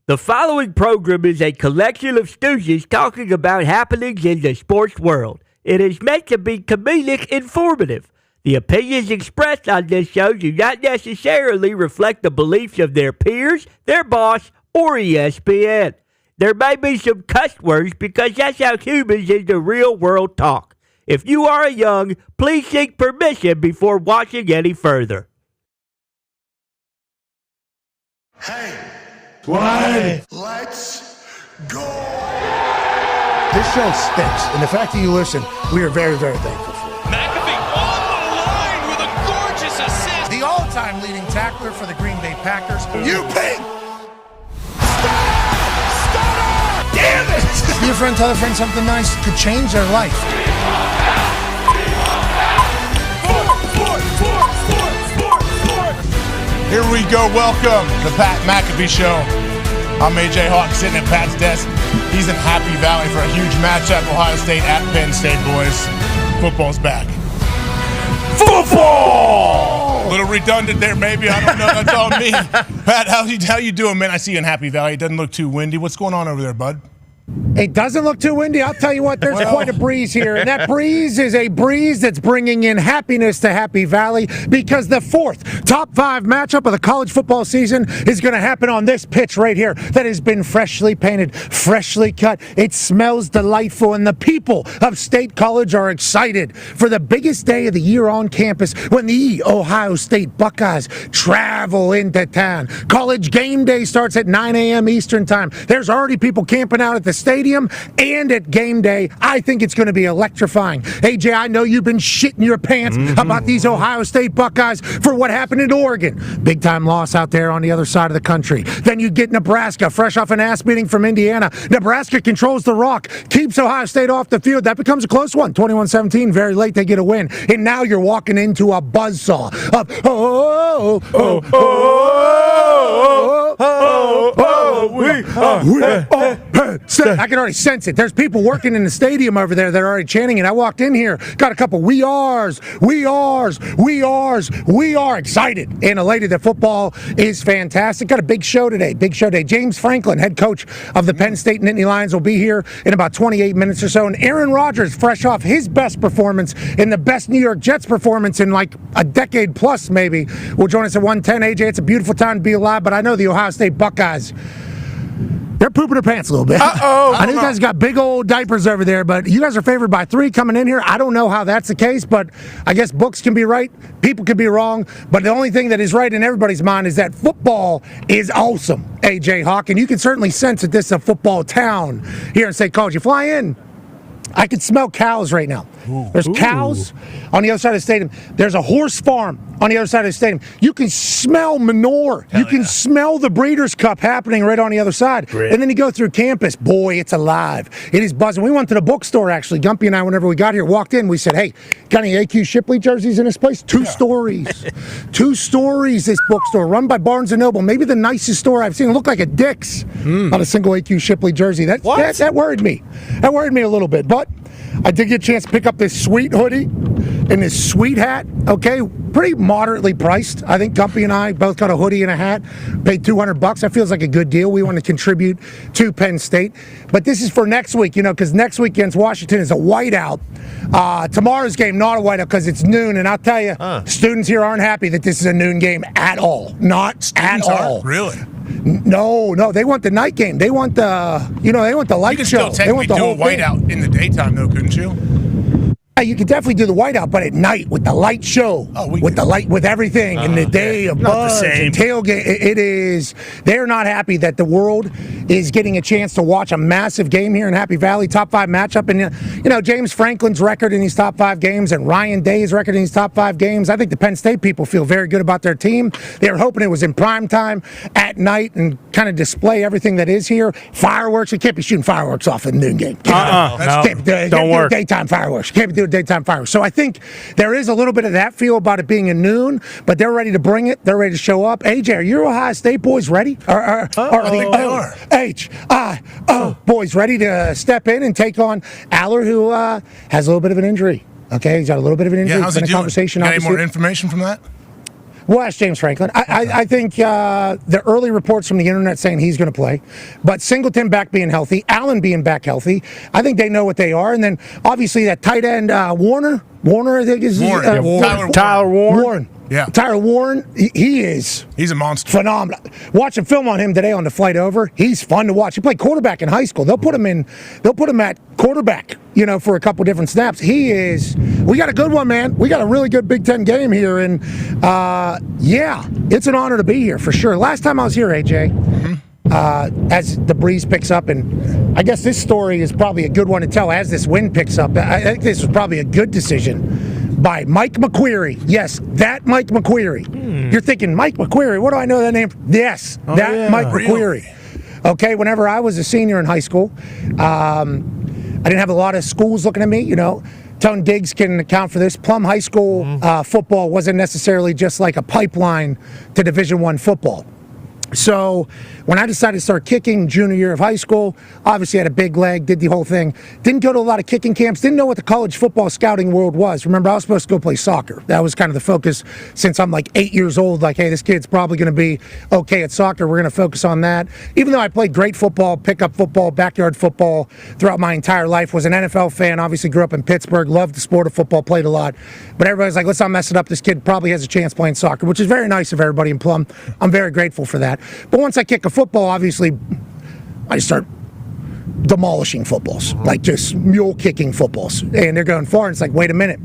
The following program is a collection of stooges talking about happenings in the sports world. It is meant to be comedic informative. The opinions expressed on this show do not necessarily reflect the beliefs of their peers, their boss, or ESPN. There may be some cuss words because that's how humans in the real world talk. If you are young, please seek permission before watching any further. Hey. What? Let's go! This show stinks, and the fact that you listen, we are very, very thankful for it. McAfee on the line with a gorgeous assist. The all-time leading tackler for the Green Bay Packers. You ping! Stop! Damn it! Be a friend, tell a friend something nice could change their life. Here we go. Welcome to the Pat McAfee Show. I'm AJ Hawk sitting at Pat's desk. He's in Happy Valley for a huge matchup. Ohio State at Penn State, boys. Football's back. Football! A little redundant there, maybe. I don't know. That's all me. Pat, how you doing, man? I see you in Happy Valley. It doesn't look too windy. What's going on over there, bud? It doesn't look too windy. I'll tell you what, there's quite a breeze here. And that breeze is a breeze that's bringing in happiness to Happy Valley because the fourth top 5 matchup of the college football season is going to happen on this pitch right here that has been freshly painted, freshly cut. It smells delightful, and the people of State College are excited for the biggest day of the year on campus when the Ohio State Buckeyes travel into town. College game day starts at 9 a.m. Eastern time. There's already people camping out at the stadium and at game day. I think it's going to be electrifying. AJ, I know you've been shitting your pants about these Ohio State Buckeyes for what happened in Oregon. Big time loss out there on the other side of the country. Then you get Nebraska, fresh off an ass beating from Indiana. Nebraska controls the rock, keeps Ohio State off the field. That becomes a close one. 21-17, very late they get a win. And now you're walking into a buzzsaw of I can already sense it. There's people working in the stadium over there that are already chanting it. I walked in here, got a couple we are excited and elated that football is fantastic. Got a big show today. James Franklin, head coach of the Penn State Nittany Lions, will be here in about 28 minutes or so. And Aaron Rodgers, fresh off his best performance and the best New York Jets performance in like a decade plus maybe, will join us at 1:10. AJ, it's a beautiful time to be alive, but I know the Ohio State Buckeyes, they're pooping their pants a little bit. I know you guys got big old diapers over there, but you guys are favored by 3 coming in here. I don't know how that's the case, but I guess books can be right, people can be wrong, but the only thing that is right in everybody's mind is that football is awesome, AJ Hawk, and you can certainly sense that this is a football town here in State College. You fly in, I can smell cows right now. There's cows on the other side of the stadium. There's a horse farm on the other side of the stadium. You can smell manure. You can smell the Breeders' Cup happening right on the other side. Great. And then you go through campus. Boy, it's alive. It is buzzing. We went to the bookstore, actually. Gumpy and I, whenever we got here, walked in. We said, hey, got any AQ Shipley jerseys in this place? 2 stories. 2 stories, this bookstore, run by Barnes & Noble. Maybe the nicest store I've seen. It looked like a Dick's. Not a single AQ Shipley jersey. That worried me. That worried me a little bit. But I did get a chance to pick up this sweet hoodie and this sweet hat, okay, pretty moderately priced. I think Gumpy and I both got a hoodie and a hat, paid $200. That feels like a good deal. We want to contribute to Penn State. But this is for next week, because next week against Washington is a whiteout. Tomorrow's game, not a whiteout because it's noon. And I'll tell you, students here aren't happy that this is a noon game at all. Not students at all. Really? No, they want the night game. They want the, they want the light show. You can still technically do a whiteout in the daytime, though, couldn't you? You could definitely do the whiteout, but at night with the light show, with everything, in the day of buzz and tailgate, it is. They're not happy that the world is getting a chance to watch a massive game here in Happy Valley, top 5 matchup, and James Franklin's record in these top 5 games and Ryan Day's record in these top 5 games. I think the Penn State people feel very good about their team. They were hoping it was in prime time at night and kind of display everything that is here. Fireworks, you can't be shooting fireworks off in the noon game. Don't work. Daytime fireworks. You can't be doing daytime fireworks. So I think there is a little bit of that feel about it being a noon, but they're ready to bring it. They're ready to show up. AJ, are your Ohio State boys ready? Are the OHIO boys ready to step in and take on Aller, who has a little bit of an injury? Okay, he's got a little bit of an injury. Yeah, how's he doing? Conversation. Got any more information from that? We'll ask James Franklin. I think the early reports from the internet saying he's going to play, but Singleton back being healthy, Allen being back healthy, I think they know what they are. And then obviously that tight end Warner, I think is Tyler Warren. Yeah. Tyler Warren, he's a monster. Phenomenal. Watching film on him today on the flight over, he's fun to watch. He played quarterback in high school. They'll put him at quarterback, for a couple different snaps. We got a good one, man. We got a really good Big Ten game here, and it's an honor to be here for sure. Last time I was here, AJ, as the breeze picks up, and I guess this story is probably a good one to tell as this wind picks up. I think this was probably a good decision by Mike McQueary. Yes, that Mike McQueary. You're thinking, Mike McQueary, what do I know that name? Yes, Mike McQueary. Okay, whenever I was a senior in high school, I didn't have a lot of schools looking at me, Tone Diggs can account for this. Plum High School football wasn't necessarily just like a pipeline to Division I football. So when I decided to start kicking junior year of high school, obviously had a big leg, did the whole thing. Didn't go to a lot of kicking camps, didn't know what the college football scouting world was. Remember, I was supposed to go play soccer. That was kind of the focus since I'm like 8 years old. Like, hey, this kid's probably going to be okay at soccer. We're going to focus on that. Even though I played great football, pickup football, backyard football throughout my entire life, was an NFL fan, obviously grew up in Pittsburgh, loved the sport of football, played a lot. But everybody's like, let's not mess it up. This kid probably has a chance playing soccer, which is very nice of everybody in Plum. I'm very grateful for that. But once I kick a football, obviously, I start demolishing footballs, like just mule kicking footballs. And they're going far, and it's like, wait a minute.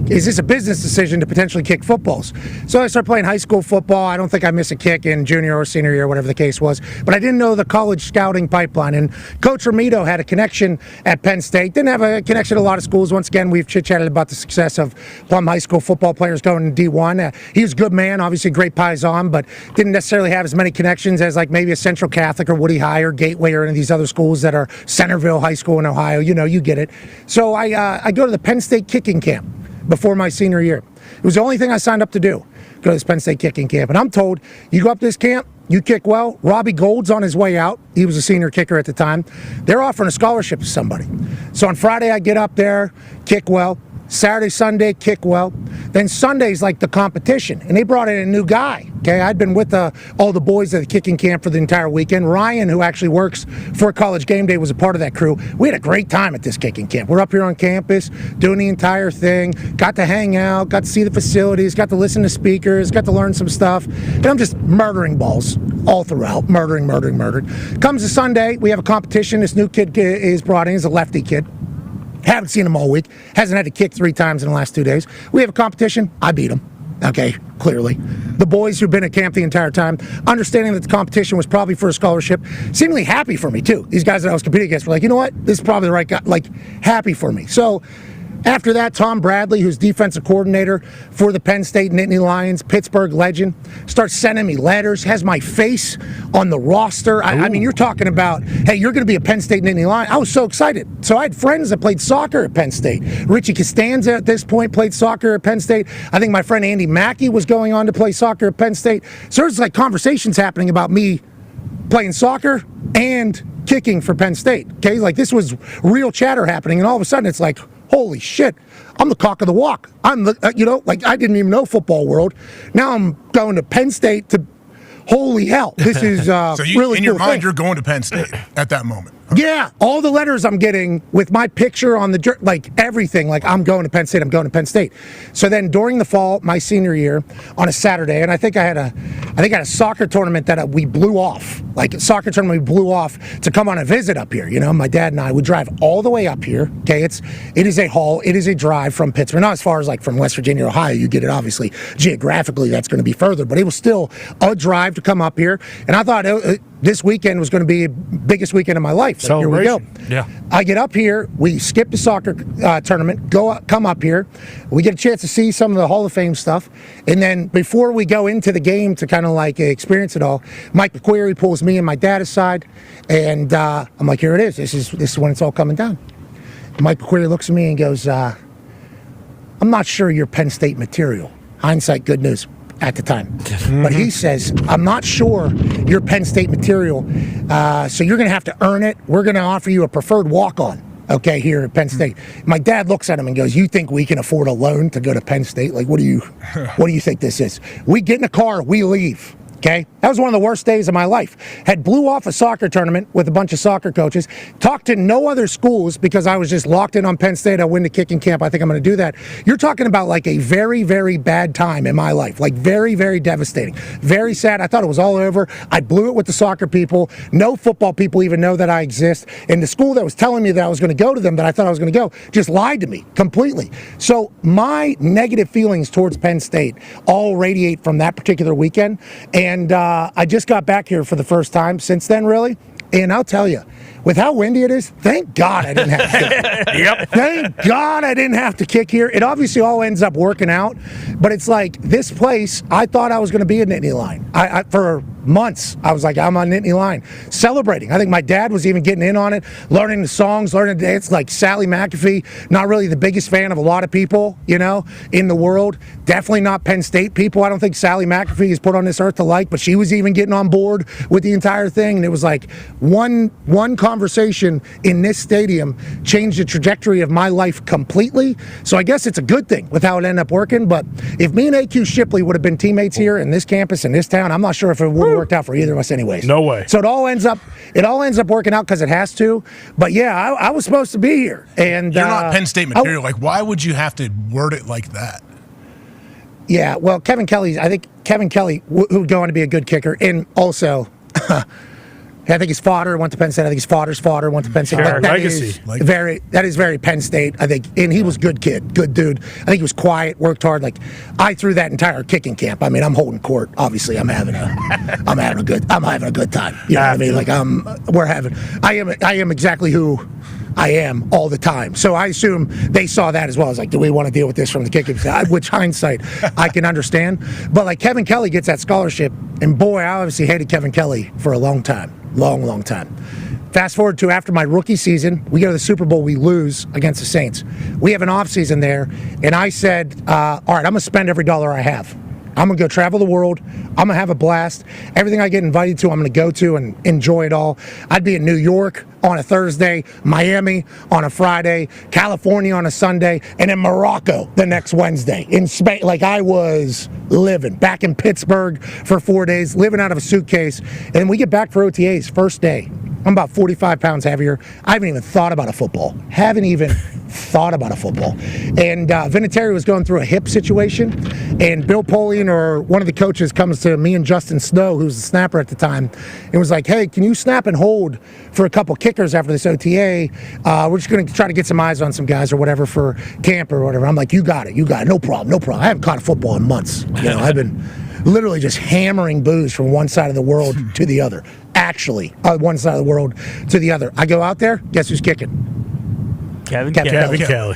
Is this a business decision to potentially kick footballs? So I started playing high school football. I don't think I missed a kick in junior or senior year, whatever the case was. But I didn't know the college scouting pipeline. And Coach Romito had a connection at Penn State. Didn't have a connection at a lot of schools. Once again, we've chit-chatted about the success of Plum High School football players going to D1. He was a good man, obviously great paisan, but didn't necessarily have as many connections as like maybe a Central Catholic or Woody High or Gateway or any of these other schools that are Centerville High School in Ohio. You get it. So I go to the Penn State kicking camp before my senior year. It was the only thing I signed up to do, go to this Penn State kicking camp. And I'm told, you go up to this camp, you kick well. Robbie Gold's on his way out. He was a senior kicker at the time. They're offering a scholarship to somebody. So on Friday, I get up there, kick well. Saturday, Sunday, kick well. Then Sunday's like the competition, and they brought in a new guy. Okay, I'd been with all the boys at the kicking camp for the entire weekend. Ryan, who actually works for College Game Day, was a part of that crew. We had a great time at this kicking camp. We're up here on campus doing the entire thing. Got to hang out, got to see the facilities, got to listen to speakers, got to learn some stuff. And I'm just murdering balls all throughout, murdering. Comes to Sunday, we have a competition. This new kid is brought in. He's a lefty kid. Haven't seen him all week. Hasn't had to kick 3 times in the last 2 days. We have a competition. I beat him. Okay, clearly. The boys who've been at camp the entire time, understanding that the competition was probably for a scholarship, seemingly happy for me too. These guys that I was competing against were like, you know what? This is probably the right guy. Like, happy for me. So after that, Tom Bradley, who's defensive coordinator for the Penn State Nittany Lions, Pittsburgh legend, starts sending me letters, has my face on the roster. I mean, you're talking about, hey, you're going to be a Penn State Nittany Lion. I was so excited. So I had friends that played soccer at Penn State. Richie Costanza at this point played soccer at Penn State. I think my friend Andy Mackey was going on to play soccer at Penn State. So there's like conversations happening about me playing soccer and kicking for Penn State. Okay, like this was real chatter happening, and all of a sudden it's like, holy shit, I'm the cock of the walk. I'm the, like I didn't even know football world. Now I'm going to Penn State to, holy hell, this is so really in your cool mind, thing. you're going to Penn State at that moment. Yeah, all the letters I'm getting with my picture on the, like everything, like I'm going to Penn State, I'm going to Penn State. So then during the fall, my senior year, on a Saturday, and I think I had a soccer tournament that we blew off, like a soccer tournament we blew off to come on a visit up here. You know, my dad and I would drive all the way up here. Okay, it is a haul, it is a drive from Pittsburgh, not as far as like from West Virginia, Ohio. You get it obviously geographically, that's going to be further, but it was still a drive to come up here, and I thought this weekend was going to be the biggest weekend of my life. Like, here we go. Yeah. I get up here. We skip the soccer tournament. Come up here. We get a chance to see some of the Hall of Fame stuff. And then before we go into the game to kind of like experience it all, Mike McQueary pulls me and my dad aside, and I'm like, here it is. This is when it's all coming down. And Mike McQueary looks at me and goes, I'm not sure you're Penn State material. Hindsight, good news. At the time. But he says, I'm not sure you're Penn State material, so you're going to have to earn it. We're going to offer you a preferred walk-on. okay, here at Penn State. My dad looks at him and goes, "You think we can afford a loan to go to Penn State? Like, what do you think this is? We get in a car, we leave." Okay, that was one of the worst days of my life. Had blew off a soccer tournament with a bunch of soccer coaches. Talked to no other schools because I was just locked in on Penn State. I win the kicking camp. I think I'm going to do that. You're talking about like a very, very bad time in my life. Like very, very devastating. Very sad. I thought it was all over. I blew it with the soccer people. No football people even know that I exist. And the school that was telling me that I was going to go to them, that I thought I was going to go, just lied to me completely. So my negative feelings towards Penn State all radiate from that particular weekend. And I just got back here for the first time since then, really. And I'll tell you, with how windy it is, thank God I didn't have to kick. Yep. Thank God I didn't have to kick here. It obviously all ends up working out, but it's like this place, I thought I was going to be a Nittany Lion. I for months, I was like, I'm on Nittany Lion. Celebrating. I think my dad was even getting in on it, learning the songs, learning to dance like Sally McAfee. Not really the biggest fan of a lot of people, you know, in the world. Definitely not Penn State people. I don't think Sally McAfee is put on this earth to like, but she was even getting on board with the entire thing. And it was like one conversation in this stadium changed the trajectory of my life completely. So I guess it's a good thing with how it ended up working. But if me and AQ Shipley would have been teammates here in this campus, in this town, I'm not sure if it would have worked out for either of us anyways. No way. So it all ends up working out because it has to. But yeah, I was supposed to be here. And you're not Penn State material. Like, why would you have to word it like that? Yeah, well, I think Kevin Kelly who would go on to be a good kicker. And also, I think his father went to Penn State. I think his father's father went to Penn State. Sure. That is very Penn State, I think. And he was a good kid, good dude. I think he was quiet, worked hard. Like, I threw that entire kicking camp. I mean, I'm holding court. Obviously, I'm having a good time. You know what I mean? Like, I am exactly who I am all the time. So I assume they saw that as well. I was like, do we want to deal with this from the kicking side? Which hindsight, I can understand. But like Kevin Kelly gets that scholarship, and boy, I obviously hated Kevin Kelly for a long time. Long time. Fast forward to after my rookie season, we go to the Super Bowl, we lose against the Saints. We have an offseason there, and I said, all right, I'm going to spend every dollar I have. I'm going to go travel the world. I'm going to have a blast. Everything I get invited to, I'm going to go to and enjoy it all. I'd be in New York on a Thursday, Miami on a Friday, California on a Sunday, and in Morocco the next Wednesday. In Spain, like I was living. Back in Pittsburgh for 4 days, living out of a suitcase. And we get back for OTAs, first day. I'm about 45 pounds heavier. I haven't even thought about a football. And Vinatieri was going through a hip situation, and Bill Polian, or one of the coaches, comes to me and Justin Snow, who's the snapper at the time, and was like, hey, can you snap and hold for a couple kickers after this OTA? We're just going to try to get some eyes on some guys or whatever for camp or whatever. I'm like, you got it. No problem. I haven't caught a football in months. You know, I've been literally just hammering booze from one side of the world to the other. Actually, one side of the world to the other. I go out there, guess who's kicking? Kevin Kelly.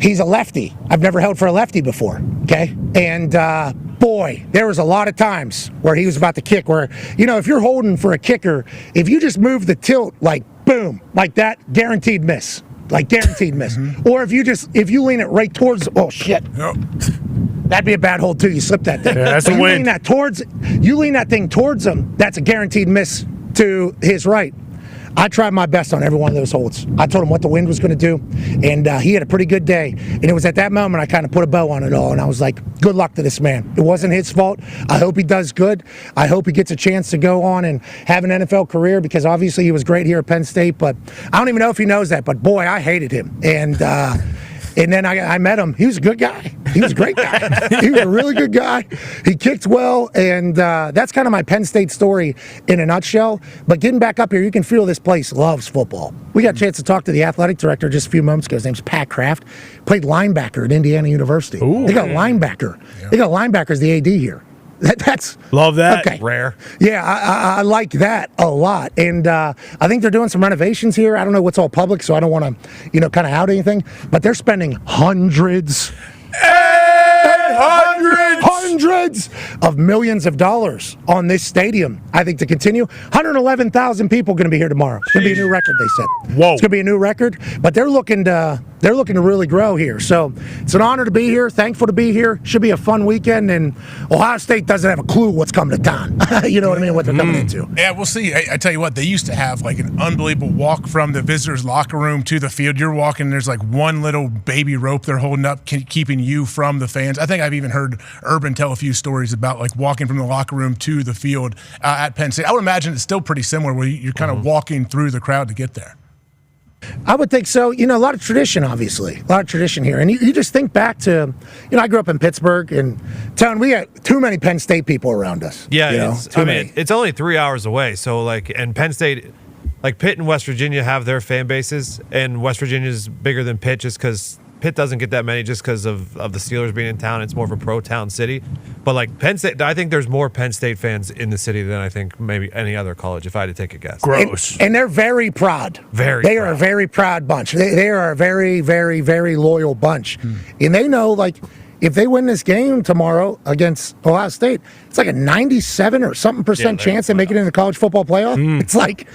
He's a lefty. I've never held for a lefty before, okay? And boy, there was a lot of times where he was about to kick where, you know, if you're holding for a kicker, if you just move the tilt like boom, like that, guaranteed miss. Like guaranteed miss. Or if you lean it right towards, oh shit. Yep. That'd be a bad hold too. You slip that thing. Yeah, that's a win. You lean that thing towards him, that's a guaranteed miss to his right. I tried my best on every one of those holds. I told him what the wind was going to do, and he had a pretty good day. And it was at that moment I kind of put a bow on it all, and I was like, good luck to this man. It wasn't his fault. I hope he does good. I hope he gets a chance to go on and have an NFL career, because obviously he was great here at Penn State, but I don't even know if he knows that, but boy, I hated him. And then I met him. He was a good guy. He was a great guy. He was a really good guy. He kicked well, and that's kind of my Penn State story in a nutshell. But getting back up here, you can feel this place loves football. We got a chance to talk to the athletic director just a few moments ago. His name's Pat Kraft. Played linebacker at Indiana University. Ooh. They got a linebacker. Yeah. They got a linebacker as the AD here. That's love that. Okay. Rare. Yeah, I like that a lot, and I think they're doing some renovations here. I don't know what's all public, so I don't want to, kind of out anything. But they're spending hundreds hundreds of millions of dollars on this stadium, I think, to continue. 111,000 people going to be here tomorrow. It's going to be a new record, they said. Whoa. It's going to be a new record, but they're looking to really grow here. So it's an honor to be here, thankful to be here. Should be a fun weekend, and Ohio State doesn't have a clue what's coming to town. You know what I mean? What they're coming into. Yeah, we'll see. I tell you what, they used to have like an unbelievable walk from the visitors' locker room to the field. You're walking, there's like one little baby rope they're holding up, keeping you from the fans. I think I've even heard Urban tell a few stories about like walking from the locker room to the field at Penn State. I would imagine it's still pretty similar where you're kind of walking through the crowd to get there. I would think so. You know, a lot of tradition, obviously. A lot of tradition here. And you just think back to, I grew up in Pittsburgh, and we got too many Penn State people around us. Yeah, it's only 3 hours away. So, and Penn State, Pitt and West Virginia have their fan bases, and West Virginia is bigger than Pitt just because Pitt doesn't get that many just because of the Steelers being in town. It's more of a pro-town city. But, Penn State, I think there's more Penn State fans in the city than I think maybe any other college, if I had to take a guess. Gross. And they're very proud. They are a very proud bunch. They are a very, very, very loyal bunch. And they know, if they win this game tomorrow against Ohio State, it's like a 97 or something percent chance they make it into the college football playoff. It's like,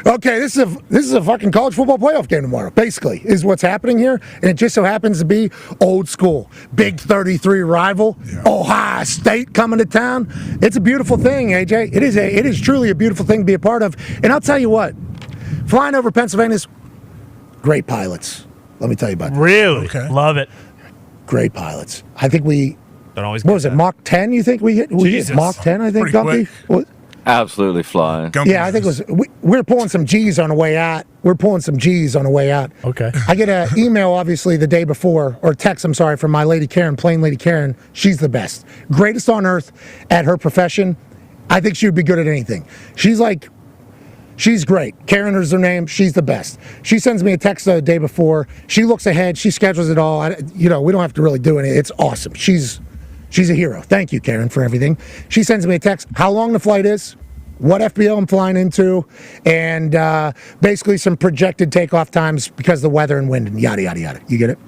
okay, this is a fucking college football playoff game tomorrow, basically, is what's happening here. And it just so happens to be old school, Big 33 rival, Ohio State coming to town. It's a beautiful thing, AJ. It is truly a beautiful thing to be a part of. And I'll tell you what, flying over Pennsylvania's great pilots. Let me tell you about that. Really? Okay. Love it. Great pilots. I think we Don't always. What was it, Mach 10 you think we hit? We hit Jesus. Mach 10, I think, Pretty Gumpy? quick. Absolutely flying. Yeah, I think it was. We're pulling some G's on the way out. Okay. I get an email, obviously, the day before, or text, I'm sorry, from my lady Karen, plain lady Karen. She's the best. Greatest on earth at her profession. I think she would be good at anything. She's great. Karen is her name. She's the best. She sends me a text the day before. She looks ahead. She schedules it all. We don't have to really do anything. It's awesome. She's a hero. Thank you, Karen, for everything. She sends me a text, how long the flight is, what FBO I'm flying into, and basically some projected takeoff times because of the weather and wind and yada, yada, yada. You get it?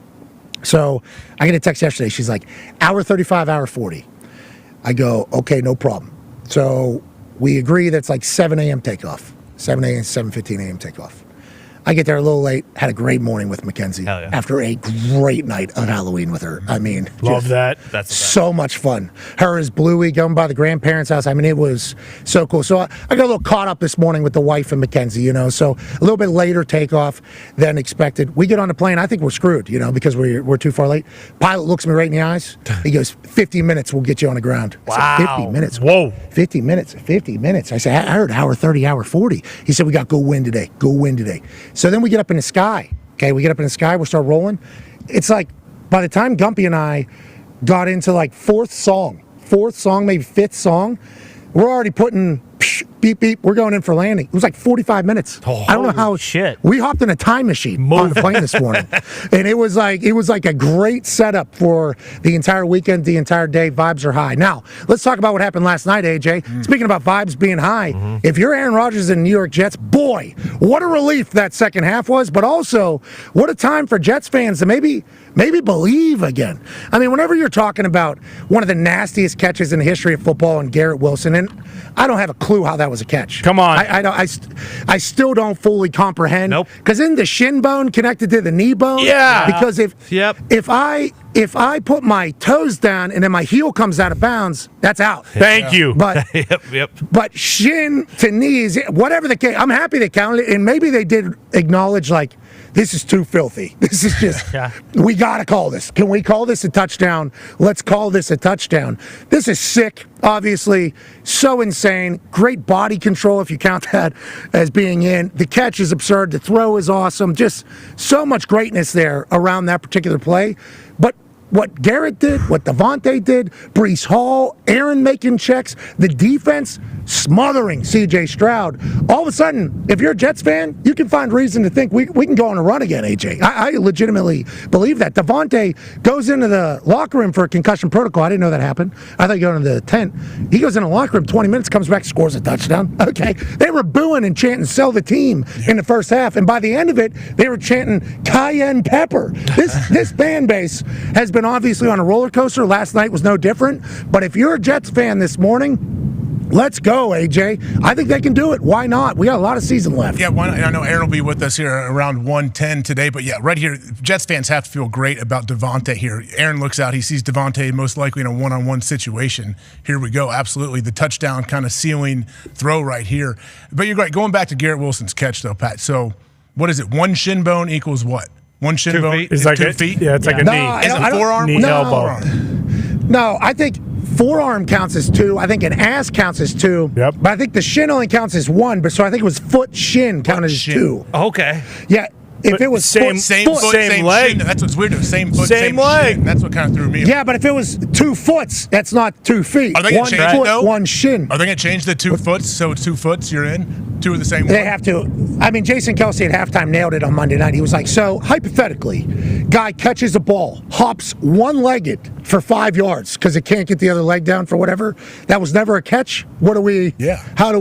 So I get a text yesterday. She's like, hour 35, hour 40. I go, okay, no problem. So we agree that's like 7 a.m. takeoff. 7 a.m., 7:15 a.m. takeoff. I get there a little late, had a great morning with Mackenzie after a great night of Halloween with her. I mean, love that. That's so much fun. Her as Bluey going by the grandparents' house. I mean, it was so cool. So I got a little caught up this morning with the wife and Mackenzie, so a little bit later takeoff than expected. We get on the plane. I think we're screwed, because we're too far late. Pilot looks me right in the eyes. He goes, 50 minutes, we'll get you on the ground. I said, 50 minutes? Whoa. 50 minutes. I said, I heard hour 30, hour 40. He said, we got good wind today. So then we get up in the sky. Okay, we start rolling. It's like by the time Gumpy and I got into fourth song, maybe fifth song, we're already putting beep beep. We're going in for landing. It was like 45 minutes. Oh, I don't know how shit. We hopped in a time machine on the plane this morning, and it was like a great setup for the entire weekend, the entire day. Vibes are high. Now let's talk about what happened last night, AJ. Speaking about vibes being high, if you're Aaron Rodgers and New York Jets, boy, what a relief that second half was. But also, what a time for Jets fans to maybe believe again. I mean, whenever you're talking about one of the nastiest catches in the history of football and Garrett Wilson, and I don't have a clue how that was a catch. Come on. I still don't fully comprehend. Nope. Because in the shin bone connected to the knee bone. Yeah. Because if I put my toes down and then my heel comes out of bounds, that's out. Thank you. But Yep. but shin to knees, whatever the case, I'm happy they counted it, and maybe they did acknowledge this is too filthy. This is just, we got to call this. Can we call this a touchdown? Let's call this a touchdown. This is sick, obviously, so insane. Great body control if you count that as being in. The catch is absurd. The throw is awesome. Just so much greatness there around that particular play. But what Garrett did, what Devontae did, Breece Hall, Aaron making checks, the defense smothering C.J. Stroud. All of a sudden, if you're a Jets fan, you can find reason to think we can go on a run again, AJ. I legitimately believe that. Devontae goes into the locker room for a concussion protocol. I didn't know that happened. I thought he go into the tent. He goes in the locker room, 20 minutes, comes back, scores a touchdown. Okay. They were booing and chanting, sell the team in the first half. And by the end of it, they were chanting cayenne pepper. This fan base has been been obviously on a roller coaster. Last night was no different. But if you're a Jets fan this morning, let's go, AJ. I think they can do it. Why not? We got a lot of season left. Yeah, I know Aaron will be with us here around 1:10 today, but yeah, right here, Jets fans have to feel great about Devontae here. Aaron looks out, he sees Devontae most likely in a one-on-one situation. Here we go, absolutely. The touchdown kind of ceiling throw right here. But you're right, going back to Garrett Wilson's catch though, Pat. So what is it? One shin bone equals what? One shin 2 bone feet. is like 2 feet? Yeah, it's like a knee. Is it forearm? Knee, elbow. No, I think forearm counts as 2. I think an ass counts as 2. Yep. But I think the shin only counts as 1. But so I think it was foot shin counted as shin. 2. Okay. Yeah. If But it was same- Same foot, foot, Same same leg. shin. That's what's weird. Same foot, Same same leg. shin. That's what kind of threw me off. yeah, but if it was 2 foots, that's not 2 feet. Are they gonna 1 change it, foot, though? 1 shin. Are they going to change the 2 foots so it's 2 foots you're in? 2 of the same They one? have to. I mean, Jason Kelsey at halftime nailed it on Monday night. He was like, so hypothetically, guy catches a ball, hops one-legged for 5 yards because it can't get the other leg down for whatever. That was never a catch. What do we? Yeah. How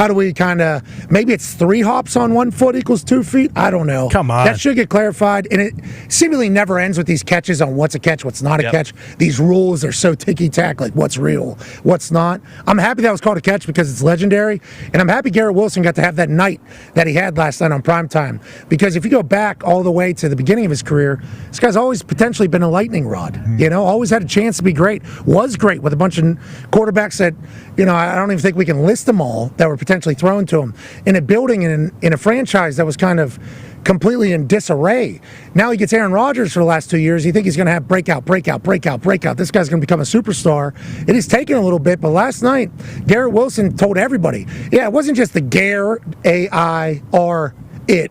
do we kind of, maybe it's 3 hops on 1 foot equals 2 feet? I don't know. Come on. That should get clarified. And it seemingly never ends with these catches on what's a catch, what's not a catch. These rules are so ticky-tack, like what's real, what's not. I'm happy that was called a catch because it's legendary. And I'm happy Garrett Wilson got to have that night that he had last night on primetime. Because if you go back all the way to the beginning of his career, this guy's always potentially been a lightning rod. You know, always had a chance to be great. Was great with a bunch of quarterbacks that, you know, I don't even think we can list them all that were potentially thrown to him in a building in a franchise that was kind of completely in disarray. Now he gets Aaron Rodgers for the last 2 years. You think he's going to have breakout. This guy's going to become a superstar. It is taking a little bit, but last night, Garrett Wilson told everybody, yeah, it wasn't just the Gare, A-I-R, it.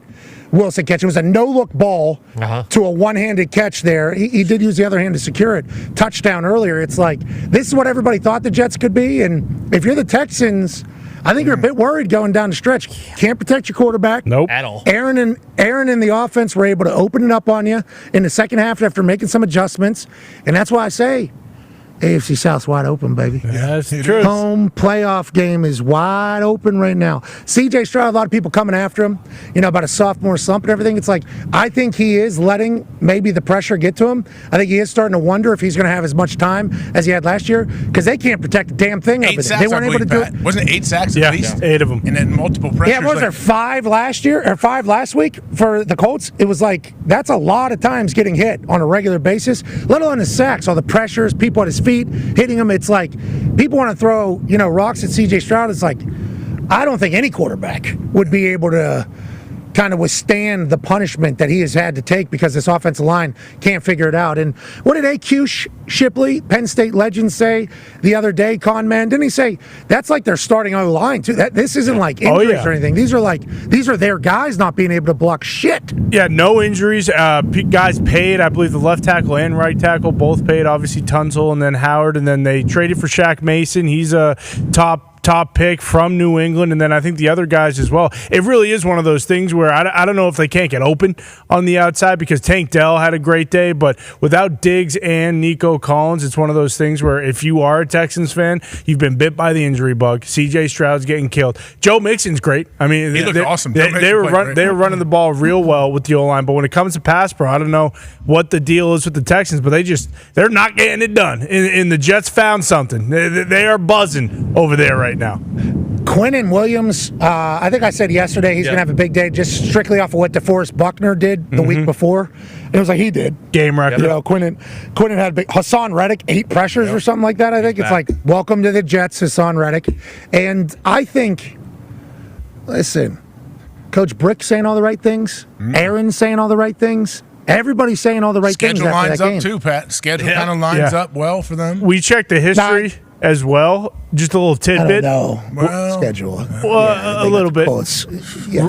Wilson catch. It was a no-look ball to a one-handed catch there. He did use the other hand to secure it. Touchdown earlier. It's like, this is what everybody thought the Jets could be, and if you're the Texans, I think you're a bit worried going down the stretch. Can't protect your quarterback. Nope. At all. Aaron and the offense were able to open it up on you in the second half after making some adjustments, and that's why I say AFC South's wide open, baby. That's true. Home playoff game is wide open right now. CJ Stroud, a lot of people coming after him, you know, about a sophomore slump and everything. It's like, I think he is letting maybe the pressure get to him. I think he is starting to wonder if he's going to have as much time as he had last year because they can't protect a damn thing over 8 there. sacks, They weren't able to do it. Wasn't it 8 sacks at Yeah, least? 8 of them. And then multiple pressures. Yeah, what was there, 5 last year or 5 last week for the Colts? It was like, that's a lot of times getting hit on a regular basis, let alone the sacks, all the pressures, people at his feet hitting him. It's like people want to throw, you know, rocks at CJ Stroud. It's like, I don't think any quarterback would be able to kind of withstand the punishment that he has had to take because this offensive line can't figure it out. And what did A.Q. Shipley, Penn State legend, say the other day, con man? Didn't he say that's like their starting O-line too? This isn't like injuries or anything. These are their guys not being able to block shit. Yeah, no injuries. Guys paid. I believe the left tackle and right tackle both paid. Obviously Tunsil and then Howard, and then they traded for Shaq Mason. He's a top pick from New England, and then I think the other guys as well. It really is one of those things where I don't know if they can't get open on the outside because Tank Dell had a great day, but without Diggs and Nico Collins, it's one of those things where if you are a Texans fan, you've been bit by the injury bug. CJ Stroud's getting killed. Joe Mixon's great. I mean, He looked awesome. They were running the ball real well with the O-line, but when it comes to pass pro, I don't know what the deal is with the Texans, but they're not getting it done. And the Jets found something. They are buzzing over there right now. Quinnen Williams, I think I said yesterday he's going to have a big day just strictly off of what DeForest Buckner did the week before. It was like he did. Game record. You know, Quinnen had a big. Hassan Reddick, 8 pressures or something like that, I think. It's like, welcome to the Jets, Hassan Reddick. And I think, listen, Coach Brick saying all the right things. Aaron's saying all the right things. Everybody's saying all the right things Schedule after lines that up game. too, Pat. Schedule kind of lines up well for them. We checked the history as well. Just a little tidbit. I don't know. Well, Schedule. A little bit.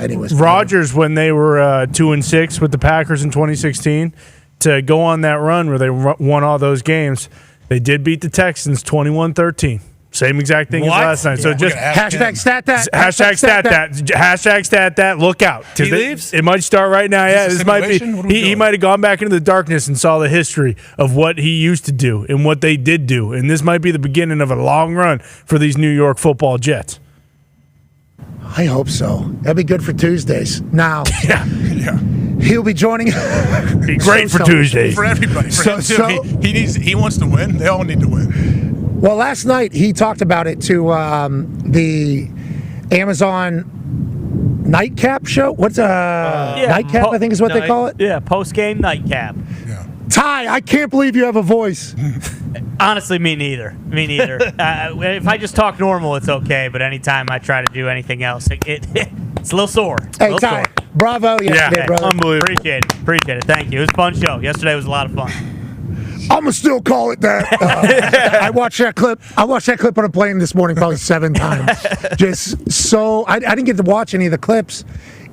Anyways. Rodgers, when they were 2-6 with the Packers in 2016, to go on that run where they won all those games, they did beat the Texans 21-13. Same exact thing as last night. So just hashtag stat that. Hashtag stat that. Hashtag stat that. Look out. He leaves? It might start right now. Yeah, this might be. simulation? What are we He doing? might have gone back into the darkness and saw the history of what he used to do and what they did do. And this might be the beginning of a long run for these New York Football Jets. I hope so. That'd be good for Tuesdays. Now, He'll be joining. Be great for Tuesdays. For everybody. For him too. He wants to win. They all need to win. Well, last night he talked about it to the Amazon Nightcap show. What's Nightcap? I think is what they call it. Yeah, post-game nightcap. Yeah. Ty, I can't believe you have a voice. Honestly, me neither. If I just talk normal, it's okay. But anytime I try to do anything else, it's a little sore. Hey, Ty, bravo yesterday, brother. Unbelievable. Appreciate it. Thank you. It was a fun show. Yesterday was a lot of fun. I'm gonna still call it that. I watched that clip. On a plane this morning probably 7 times. Just so I didn't get to watch any of the clips,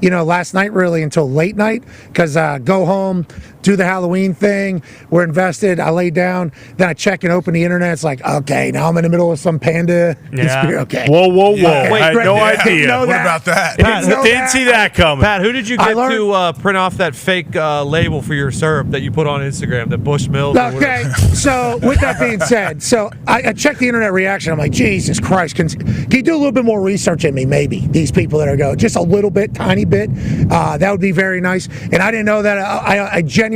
last night really until late night because go home, do the Halloween thing. We're invested. I lay down. Then I check and open the internet. It's like, okay, now I'm in the middle of some panda. Yeah. Okay. Whoa. Okay. I had no idea. What about that? Didn't see that coming. Pat, who did you get to print off that fake label for your syrup that you put on Instagram, that Bushmills? Okay, so with that being said, I checked the internet reaction. I'm like, Jesus Christ, can you do a little bit more research in me, maybe? These people that are going, just a little bit, tiny bit. That would be very nice. And I didn't know that. I genuinely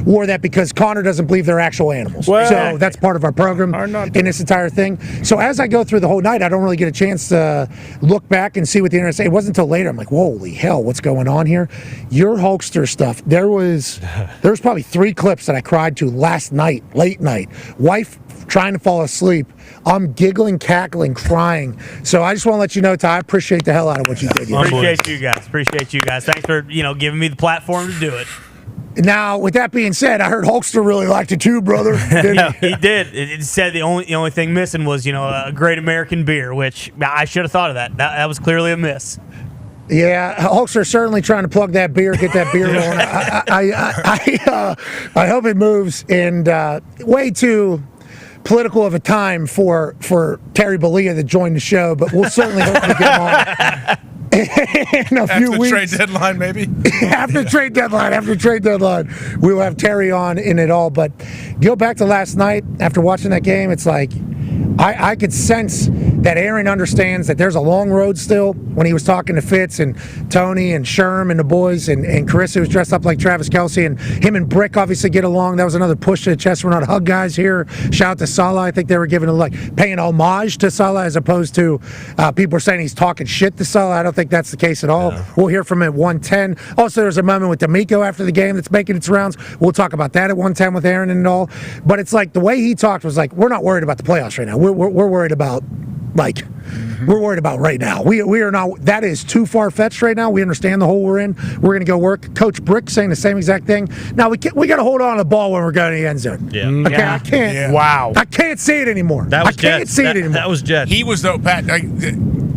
wore that because Connor doesn't believe they're actual animals. Well, so that's part of our program in this entire thing. So as I go through the whole night, I don't really get a chance to look back and see what the internet say. It wasn't until later. I'm like, holy hell, what's going on here? Your Hulkster stuff. There was probably 3 clips that I cried to last night, late night. Wife trying to fall asleep. I'm giggling, cackling, crying. So I just want to let you know, Ty, I appreciate the hell out of what you did. Appreciate you guys. Thanks for giving me the platform to do it. Now, with that being said, I heard Hulkster really liked it too, brother. Yeah, he did. It said the only thing missing was a great American beer, which I should have thought of that. That was clearly a miss. Yeah, Hulkster's certainly trying to plug that beer, get that beer going. I hope it moves, and way too political of a time for Terry Bollea to join the show, but we'll certainly hope to get him on. In a few weeks. After trade deadline, maybe? After trade deadline, we will have Terry on in it all. But go back to last night, after watching that game, it's like I could sense that Aaron understands that there's a long road still when he was talking to Fitz and Tony and Sherm and the boys and Carissa was dressed up like Travis Kelce, and him and Brick obviously get along. That was another push to the chest. We're not hug guys here. Shout out to Salah. I think they were giving paying homage to Salah as opposed to people are saying he's talking shit to Salah. I don't think that's the case at all. Yeah. We'll hear from him at 110. Also, there's a moment with D'Amico after the game that's making its rounds. We'll talk about that at 110 with Aaron and all. But it's like the way he talked was like, we're not worried about the playoffs right now. We're worried about we're worried about right now. We are not. That is too far fetched right now. We understand the hole we're in. We're going to go work. Coach Brick saying the same exact thing. Now we got to hold on to the ball when we're going to the end zone. Yeah. Okay. Yeah. I can't. Yeah. Wow. I can't see it anymore. I can't see it anymore. That was Jet. He was though, Pat.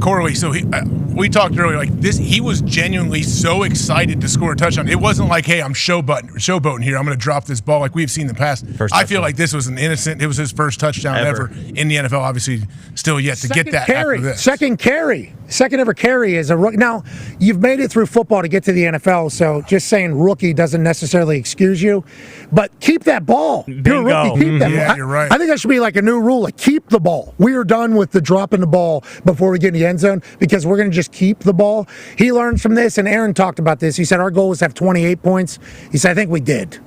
Corley. So we talked earlier like this. He was genuinely so excited to score a touchdown. It wasn't like, hey, I'm showboating here. I'm going to drop this ball like we've seen in the past. I feel like this was an innocent. It was his first touchdown ever in the NFL. Obviously, still yet to get that. After this. Second ever carry is a rookie. Now, you've made it through football to get to the NFL, so just saying rookie doesn't necessarily excuse you. But keep that ball. Bingo. You're a rookie. Keep that ball. You're right. I think that should be like a new rule. Like, keep the ball. We are done with the dropping the ball before we get in the end zone because we're going to just keep the ball. He learned from this, and Aaron talked about this. He said our goal was to have 28 points. He said, I think we did.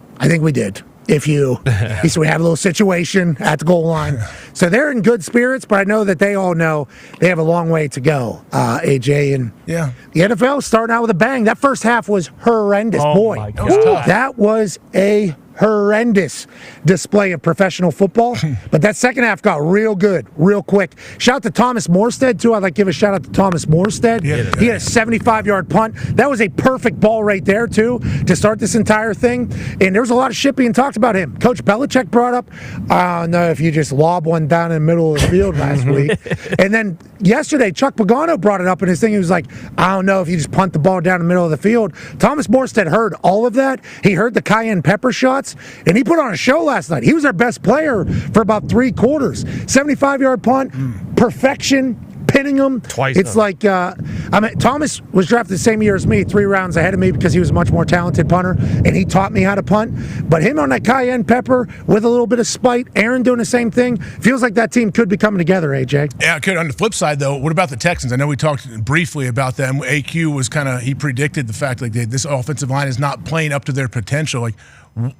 He said we had a little situation at the goal line. So they're in good spirits, but I know that they all know they have a long way to go, AJ. And the NFL is starting out with a bang. That first half was horrendous. Oh, boy, my God. that was a horrendous display of professional football. But that second half got real good, real quick. Shout out to Thomas Morstead, too. I'd like to give a shout out to Thomas Morstead. He had a 75-yard punt. That was a perfect ball right there, too, to start this entire thing. And there was a lot of shit being talked about him. Coach Belichick brought up, I don't know if you just lob one down in the middle of the field last week. And then yesterday, Chuck Pagano brought it up in his thing. He was like, I don't know if you just punt the ball down the middle of the field. Thomas Morstead heard all of that. He heard the cayenne pepper shots. And he put on a show last night. He was our best player for about 3 quarters. 75-yard punt, perfection, pinning them. Twice It's now. like, Thomas was drafted the same year as me, 3 rounds ahead of me because he was a much more talented punter, and he taught me how to punt. But him on that cayenne pepper with a little bit of spite, Aaron doing the same thing, feels like that team could be coming together, AJ. Yeah, it could. On the flip side, though, what about the Texans? I know we talked briefly about them. AQ was he predicted the fact like this offensive line is not playing up to their potential. Like,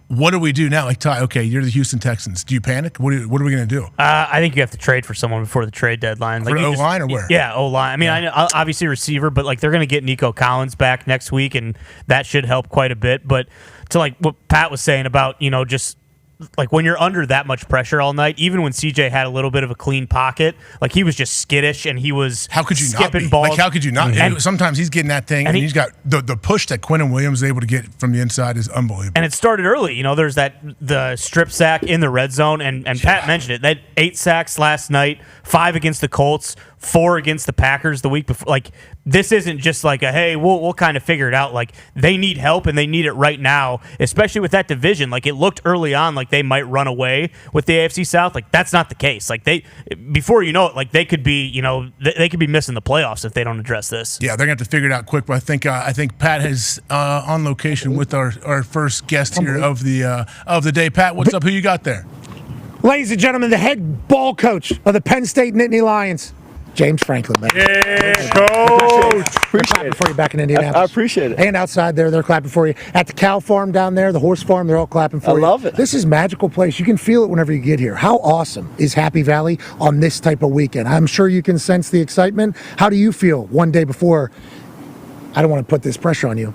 what do we do now? Like, Ty, okay, you're the Houston Texans. Do you panic? What are we going to do? I think you have to trade for someone before the trade deadline. For O-line or where? Yeah, O-line. I mean, I know, obviously receiver, but like they're going to get Nico Collins back next week, and that should help quite a bit. But to like what Pat was saying about, just like when you're under that much pressure all night, even when CJ had a little bit of a clean pocket, like he was just skittish and he was how could you skipping not be? balls. Like how could you not? And Sometimes he's getting that thing, and he's got the push that Quinnen Williams is able to get from the inside is unbelievable. And it started early. There's the strip sack in the red zone, and Pat mentioned it. They had 8 sacks last night, 5 against the Colts, 4 against the Packers the week before. Like, this isn't just like a, hey, we'll kind of figure it out. Like, they need help, and they need it right now, especially with that division. Like, it looked early on like they might run away with the AFC South. Like, that's not the case. Like, before you know it, like, they could be, they could be missing the playoffs if they don't address this. Yeah, they're going to have to figure it out quick. But I think Pat is on location with our first guest here of the day. Pat, what's up? Who you got there? Ladies and gentlemen, the head ball coach of the Penn State Nittany Lions, James Franklin, man. Yeah, coach. Appreciate it for you back in Indianapolis. I appreciate it. And outside there, they're clapping for you. At the cow farm down there, the horse farm, they're all clapping for you. I love it. This is a magical place. You can feel it whenever you get here. How awesome is Happy Valley on this type of weekend? I'm sure you can sense the excitement. How do you feel one day before? I don't want to put this pressure on you.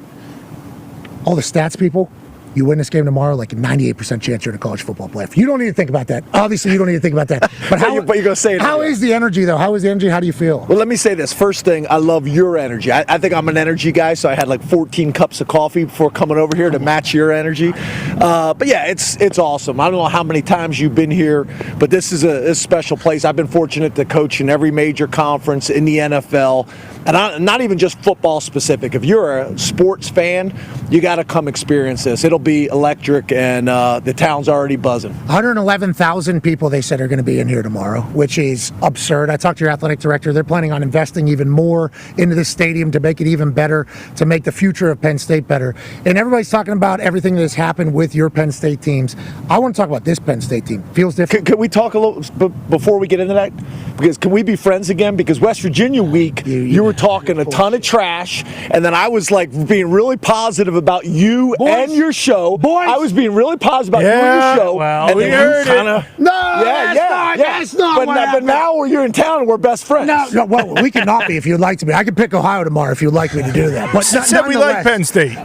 All the stats people, you win this game tomorrow, like a 98% chance you're in a college football player. You don't need to think about that. Obviously, you don't need to think about that. But how? But you're gonna say it. How is the energy, though? How is the energy? How do you feel? Well, let me say this. First thing, I love your energy. I think I'm an energy guy, so I had like 14 cups of coffee before coming over here to match your energy. But yeah, it's awesome. I don't know how many times you've been here, but this is a special place. I've been fortunate to coach in every major conference in the NFL, and not even just football specific. If you're a sports fan, you got to come experience this. It'll be electric, and the town's already buzzing. 111,000 people, they said, are going to be in here tomorrow, which is absurd. I talked to your athletic director. They're planning on investing even more into this stadium to make it even better, to make the future of Penn State better. And everybody's talking about everything that has happened with your Penn State teams. I want to talk about this Penn State team. Feels different. Can we talk a little before we get into that? Because can we be friends again? Because West Virginia week, you were talking a ton of trash, and then I was like being really positive about you and your show. I was being really positive about you and your show. Well, and we then heard you kinda, it. No, that's not what but happened. now you're in town and we're best friends. No, well, we can not be if you'd like to be. I could pick Ohio tomorrow if you'd like me to do that. But Said we like Penn State.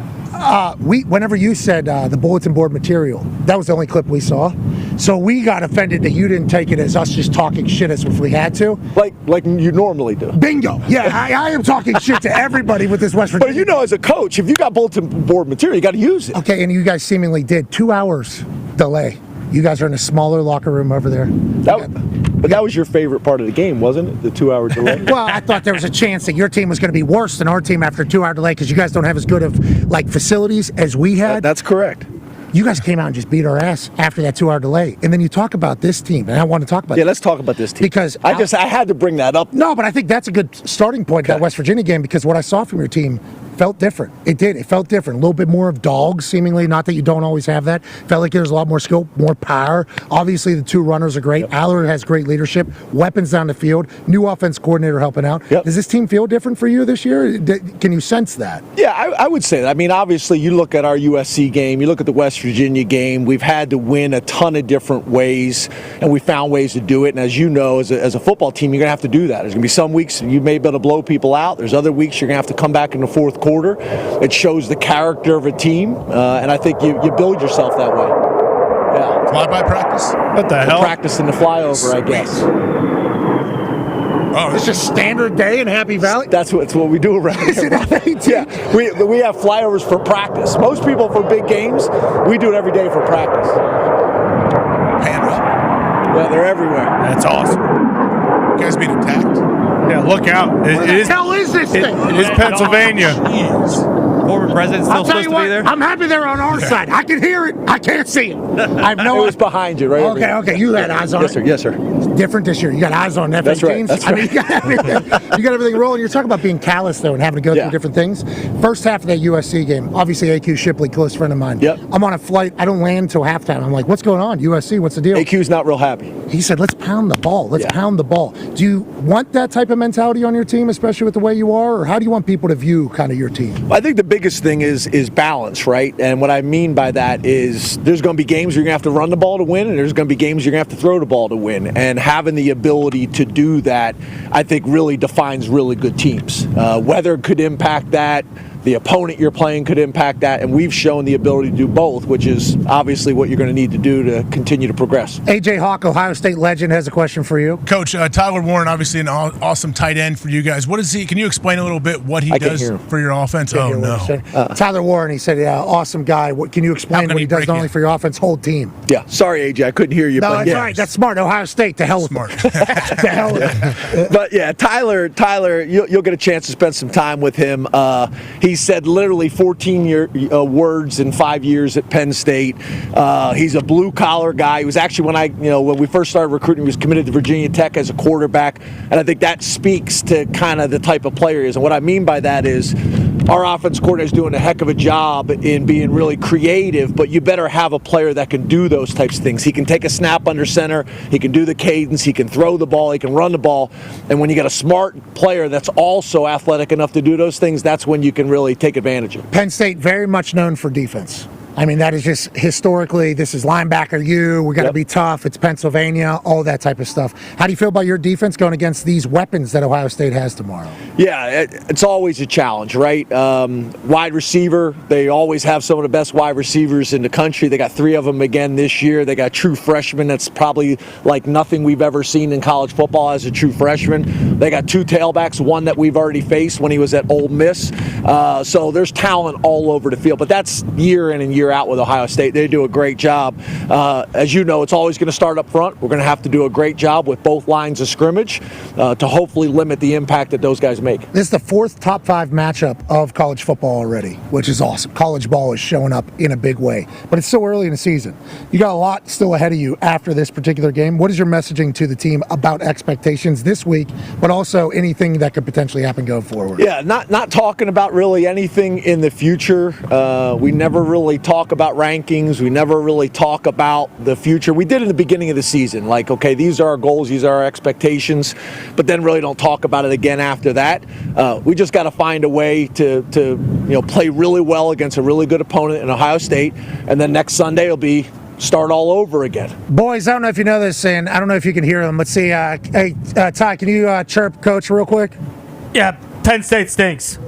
Whenever you said the bulletin board material, that was the only clip we saw. So we got offended that you didn't take it as us just talking shit as if we had to. Like you normally do. Bingo. Yeah, I am talking shit to everybody with this West Virginia. But as a coach, if you got bulletin board material, you got to use it. Okay, and you guys seemingly did. 2 hours delay. You guys are in a smaller locker room over there. But that was your favorite part of the game, wasn't it? The 2-hour delay? Well, I thought there was a chance that your team was going to be worse than our team after a 2-hour delay because you guys don't have as good of facilities as we had. That's correct. You guys came out and just beat our ass after that 2-hour delay. And then you talk about this team, and I want to talk about let's talk about this team. Because I had to bring that up. No, but I think that's a good starting point, that West Virginia game, because what I saw from your team felt different. It did. It felt different. A little bit more of dogs, seemingly. Not that you don't always have that. Felt like there's a lot more skill, more power. Obviously, the 2 runners are great. Aller has great leadership, weapons down the field, new offense coordinator helping out. Yep. Does this team feel different for you this year? Can you sense that? Yeah, I would say that. I mean, obviously, you look at our USC game, you look at the West Virginia game, we've had to win a ton of different ways, and we found ways to do it. And as you know, as a football team, you're going to have to do that. There's going to be some weeks you may be able to blow people out. There's other weeks you're going to have to come back in the fourth quarter. It shows the character of a team, and I think you build yourself that way. Yeah. Fly-by practice? What the hell? Practice in the flyover, I guess. Oh, It's just standard day in Happy Valley? That's what we do around here. Yeah, we have flyovers for practice. Most people for big games, we do it every day for practice. Pan up. Yeah, they're everywhere. That's awesome. You guys being attacked? Yeah, look out. It is hell is this thing? It is Pennsylvania. Jeez. Former president still I'll tell supposed you to what, be there? I'm happy they're on our side. I can hear it. I can't see it. I have no. It was behind you, right? over here. Okay. You had eyes on Yes, it. sir. Yes, sir. Different this year. You got eyes on that. That's right. James? That's I mean, you got everything rolling. You're talking about being callous though and having to go Yeah. through different things. First half of that USC game, obviously AQ Shipley, close friend of mine. Yep. I'm on a flight. I don't land till halftime. I'm like, what's going on? USC, what's the deal? AQ's not real happy. He said, let's pound the ball. Let's Yeah. pound the ball. Do you want that type of mentality on your team, especially with the way you are, or how do you want people to view kind of your team? I think the biggest thing is balance, right? And what I mean by that is there's going to be games you're going to have to run the ball to win, and there's going to be games you're going to have to throw the ball to win. And having the ability to do that, I think, really defines really good teams. Weather could impact that. The opponent you're playing could impact that, and we've shown the ability to do both, which is obviously what you're going to need to do to continue to progress. AJ Hawk, Ohio State legend, has a question for you. Coach, Tyler Warren, obviously an awesome tight end for you guys. What is he? Can you explain a little bit what he does for your offense? Can't hear what he said. Tyler Warren, he said, yeah, awesome guy. What can you explain what he does not only for your offense, whole team? Yeah, sorry, AJ, I couldn't hear you. No, but that's yeah. right. That's smart. Ohio State, to hell with Smart. it. To hell with it. But yeah, Tyler, you'll get a chance to spend some time with him. He said literally 14 words in 5 years at Penn State. He's a blue collar guy. He was actually when we first started recruiting, he was committed to Virginia Tech as a quarterback, and I think that speaks to kind of the type of player he is. And what I mean by that is, our offense coordinator is doing a heck of a job in being really creative, but you better have a player that can do those types of things. He can take a snap under center, he can do the cadence, he can throw the ball, he can run the ball, and when you got a smart player that's also athletic enough to do those things, that's when you can really take advantage of it. Penn State, very much known for defense. I mean, that is just historically, this is linebacker U, we got to be tough, it's Pennsylvania, all that type of stuff. How do you feel about your defense going against these weapons that Ohio State has tomorrow? Yeah, it's always a challenge, right? Wide receiver, they always have some of the best wide receivers in the country. They got 3 of them again this year. They got true freshmen that's probably like nothing we've ever seen in college football as a true freshman. They got 2 tailbacks, one that we've already faced when he was at Ole Miss. So there's talent all over the field, but that's year in and year out with Ohio State. They do a great job. As you know, it's always going to start up front. We're going to have to do a great job with both lines of scrimmage to hopefully limit the impact that those guys make. This is the 4th top 5 matchup of college football already, which is awesome. College ball is showing up in a big way, but it's still early in the season. You got a lot still ahead of you after this particular game. What is your messaging to the team about expectations this week, but also anything that could potentially happen going forward? Yeah, not talking about really anything in the future. We never really talk about rankings. We never really talk about the future. We did in the beginning of the season, like, okay, these are our goals, these are our expectations, but then really don't talk about it again after that. We just got to find a way to play really well against a really good opponent in Ohio State, and then next Sunday it'll be start all over again. Boys, I don't know if you know this, and I don't know if you can hear them. Let's see. Hey, Ty, can you chirp Coach real quick? Yeah, Penn State stinks.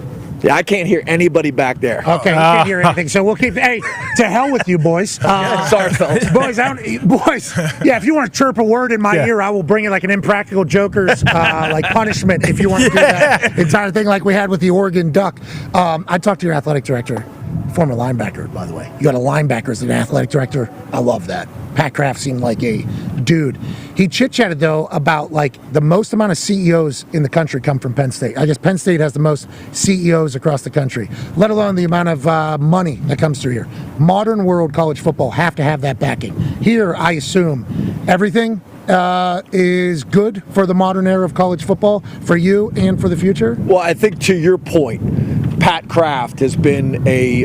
Yeah, I can't hear anybody back there. Okay, you can't hear anything, so we'll keep. Hey, to hell with you, boys. Sorry, fellas. Boys, yeah, if you want to chirp a word in my ear, I will bring it like an Impractical Jokers like punishment if you want to do that entire thing like we had with the Oregon Duck. I talked to your athletic director, former linebacker, by the way. You got a linebacker as an athletic director. I love that. Pat Kraft seemed like a dude. He chit-chatted, though, about like the most amount of CEOs in the country come from Penn State. I guess Penn State has the most CEOs across the country, let alone the amount of money that comes through here. Modern world college football have to have that backing. Here, I assume everything is good for the modern era of college football, for you and for the future? Well, I think to your point, Pat Kraft has been a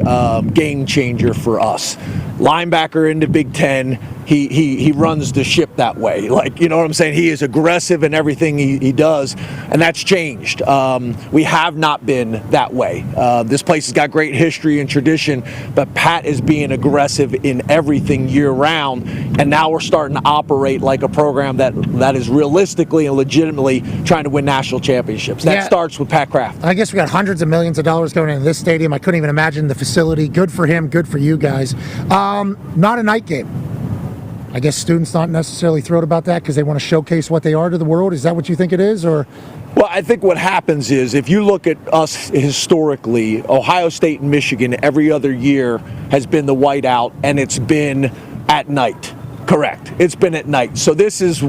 game changer for us. Linebacker in the Big Ten, he runs the ship that way. Like, you know what I'm saying? He is aggressive in everything he does, and that's changed. We have not been that way. This place has got great history and tradition, but Pat is being aggressive in everything year round, and now we're starting to operate like a program that is realistically and legitimately trying to win national championships. That starts with Pat Kraft. I guess we got hundreds of millions of dollars going into this stadium. I couldn't even imagine the facility. Good for him, good for you guys. Not a night game. I guess students not necessarily thrilled about that because they want to showcase what they are to the world. Is that what you think it is, or? Well, I think what happens is if you look at us historically, Ohio State and Michigan every other year has been the whiteout, and it's been at night. Correct. It's been at night. So this is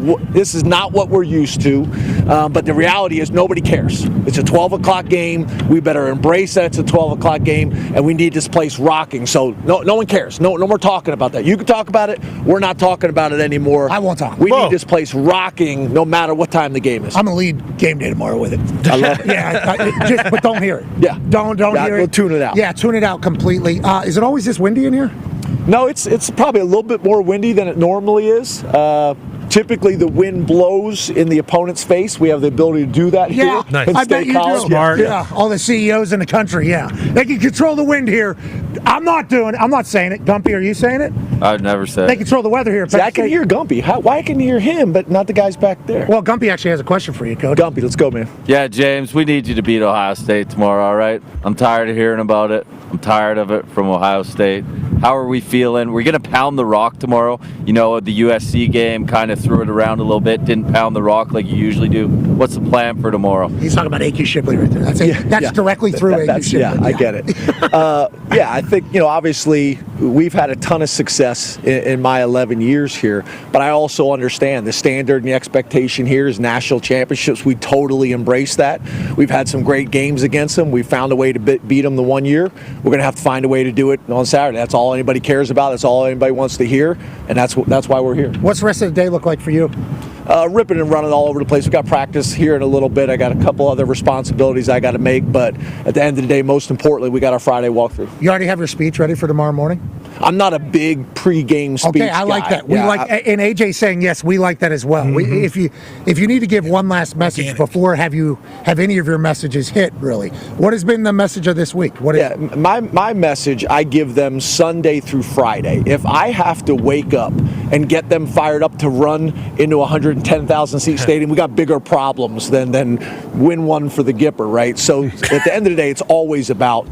not what we're used to. But the reality is nobody cares. It's a 12 o'clock game. We better embrace that it's a 12 o'clock game, and we need this place rocking. So no one cares. No more talking about that. You can talk about it. We're not talking about it anymore. I won't talk. We need this place rocking no matter what time the game is. I'm going to lead game day tomorrow with it. I love it. Yeah, but don't hear it. Yeah. Don't hear we'll it. tune it out. Yeah, tune it out completely. Is it always this windy in here? No, it's probably a little bit more windy than it normally is. Typically, the wind blows in the opponent's face. We have the ability to do that Yeah, here. Nice. Penn I bet State you College. do. Smart. Yeah, all the CEOs in the country, yeah. They can control the wind here. I'm not doing it. I'm not saying it. Gumpy, are you saying it? I'd never say. They control the weather here. at See, Penn I can State. hear Gumpy. Why can you hear him, but not the guys back there? Well, Gumpy actually has a question for you, Coach. Gumpy, let's go, man. Yeah, James, we need you to beat Ohio State tomorrow, all right? I'm tired of hearing about it. I'm tired of it from Ohio State. How are we feeling? We're going to pound the rock tomorrow. You know, the USC game kind of threw it around a little bit, didn't pound the rock like you usually do. What's the plan for tomorrow? He's talking about A.Q. Shipley right there. That's directly through A.Q. Shipley. Yeah, I get it. I think, obviously we've had a ton of success in my 11 years here, but I also understand the standard and the expectation here is national championships. We totally embrace that. We've had some great games against them. We found a way to beat them the one year. We're going to have to find a way to do it on Saturday. That's all anybody cares about. That's all anybody wants to hear, and that's why we're here. What's the rest of the day look like for you? Ripping and running all over the place. We got practice here in a little bit. I got a couple other responsibilities I got to make, but at the end of the day, most importantly, we got our Friday walkthrough. You already have your speech ready for tomorrow morning? I'm not a big pre-game speech Okay, I like guy. that. We and AJ saying yes, we like that as well. If you need to give one last message before have any of your messages hit, really, what has been the message of this week? My message, I give them Sunday through Friday. If I have to wake up and get them fired up to run into a 110,000 seat stadium, we got bigger problems than win one for the Gipper, right? So at the end of the day, it's always about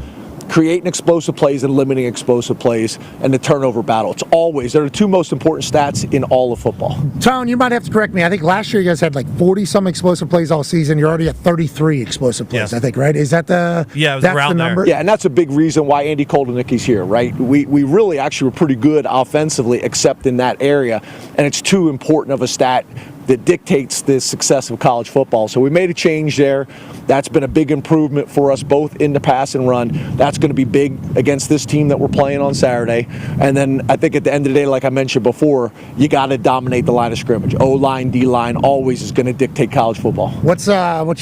creating explosive plays and limiting explosive plays and the turnover battle. They're the two most important stats in all of football. Tone, you might have to correct me. I think last year you guys had like 40-some explosive plays all season. You're already at 33 explosive plays, I think, right? Is that the it was that's around the number? there. Yeah, and that's a big reason why Andy Koldenicki's here, right? We really actually were pretty good offensively, except in that area, and it's too important of a stat that dictates the success of college football. So we made a change there. That's been a big improvement for us both in the pass and run. That's going to be big against this team that we're playing on Saturday. And then I think at the end of the day, like I mentioned before, you got to dominate the line of scrimmage. O-line, D-line always is going to dictate college football. What's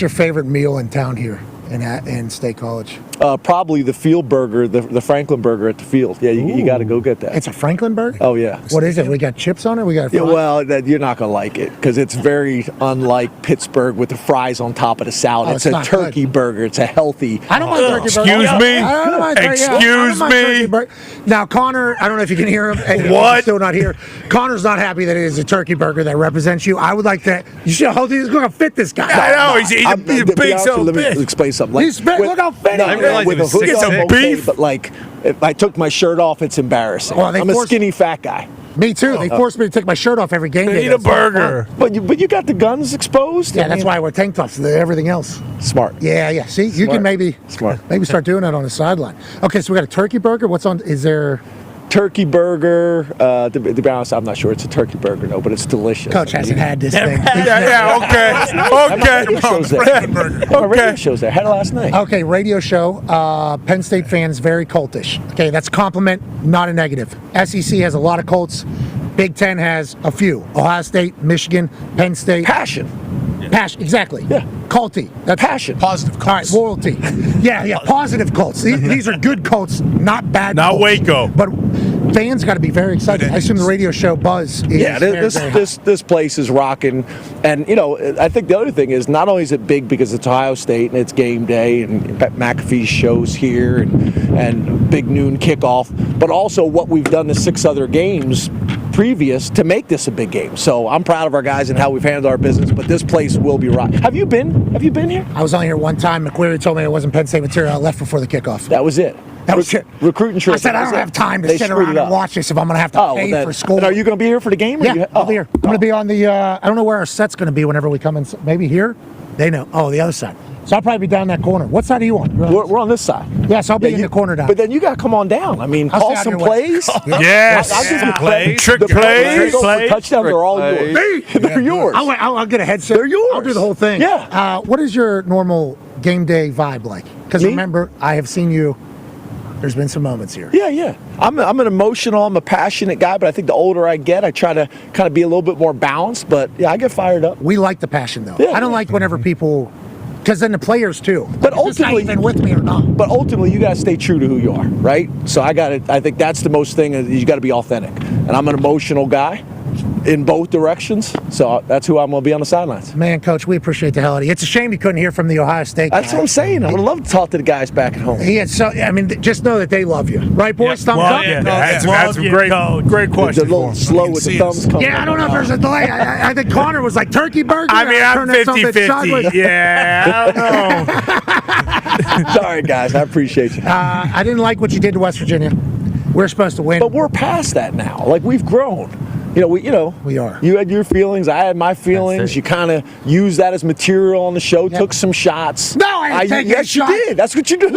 your favorite meal in town here in State College? Probably the field burger, the Franklin burger at the field. Yeah, you got to go get that. It's a Franklin burger? Oh, yeah. What is it? We got chips on it? We got Yeah, well, you're not going to like it because it's very unlike Pittsburgh with the fries on top of the salad. Oh, it's it's a not turkey burger. It's a healthy. I don't mind turkey burger. Excuse me? I don't mind turkey- I don't mind turkey burger. Now, Connor, I don't know if you can hear him. Hey, What? he's still not here. Connor's not happy that it is a turkey burger that represents you. I would like that. You should hold these. Look how fit this guy is. I know, he's a To be big honest son with of you, a let me bitch. explain something. He's fit. Look how fit he is. realized with he a was hood 6'7". I'm okay, Beef? but like if I took my shirt off, it's embarrassing. Well, they I'm a forced- skinny fat guy. Me too. They forced me to take my shirt off every game day. Eat a That's not burger. fun. But you got the guns exposed. Yeah, I that's mean, why I wear tank tops. Everything else. smart. Yeah. See, you Smart. can maybe start doing that on the sideline. Okay, so we got a turkey burger. What's on? Is there? Turkey burger. To be honest, I'm not sure it's a turkey burger, no, but it's delicious. Coach hasn't had this thing. Okay. Radio show's there. My radio show's there. Had it last night. Okay, radio show. Penn State fans very coltish. Okay, that's a compliment, not a negative. SEC has a lot of Colts. Big Ten has a few. Ohio State, Michigan, Penn State. Passion. Passion, exactly. Yeah. Culty. That's Passion. Positive all right, loyalty. Yeah, positive Colts. These are good Colts, not bad Not Colts. Waco. But fans got to be very excited. I assume the radio show buzz is Yeah, very, very high. this place is rocking, and I think the other thing is not only is it big because it's Ohio State and it's game day and McAfee Show's here and big noon kickoff, but also what we've done the 6 other games previous to make this a big game. So I'm proud of our guys and how we've handled our business, but this place will be right. Have you been here? I was on here one time. McQuarrie told me it wasn't Penn State material. I left before the kickoff. That was it. That was it. Recruiting trip. I said I don't have time to sit around and watch this if I'm going to have to pay for school. And are you going to be here for the game? Yeah, I'll be here. I'm going to be on the. I don't know where our set's going to be whenever we come in. Maybe here. They know. Oh, the other side. So I'll probably be down that corner. What side are you on? We're on this side. Yes, I'll be in the corner down. But then you got to come on down. I mean, I'll call stay out some your way. plays. Yes. I'll give you Plays. Trick The plays. touchdowns are all yours. They're yours. I'll get a headset. They're yours. I'll do the whole thing. Yeah. What is your normal game day vibe like? Because Me? remember, I have seen you. There's been some moments here. Yeah. I'm an emotional, I'm a passionate guy, but I think the older I get, I try to kind of be a little bit more balanced. But yeah, I get fired up. We like the passion, though. Yeah. I don't like whenever people, because then the players too. But Is this guy ultimately, even with me or not? But ultimately, you got to stay true to who you are, right? So I think that's the most thing. Is you got to be authentic. And I'm an emotional guy in both directions. So that's who I'm going to be on the sidelines. Man, Coach, we appreciate the hell out of you. It's a shame you couldn't hear from the Ohio State guy. That's what I'm saying. I would love to talk to the guys back at home. He had just know that they love you. Right, boys? Thumbs up? That's a great question. It's a little slow with the thumbs coming. Yeah, I don't know if there's a delay. I think Connor was like turkey burger. I mean, I'm turned that something 50-50. sideways. Yeah, I don't know. Sorry, guys. I appreciate you. I didn't like what you did to West Virginia. We're supposed to win. But we're past that now. Like, we've grown. We are. You had your feelings. I had my feelings. You kind of used that as material on the show. Took some shots. No, I didn't take any Yes, shots. you did. That's what you do.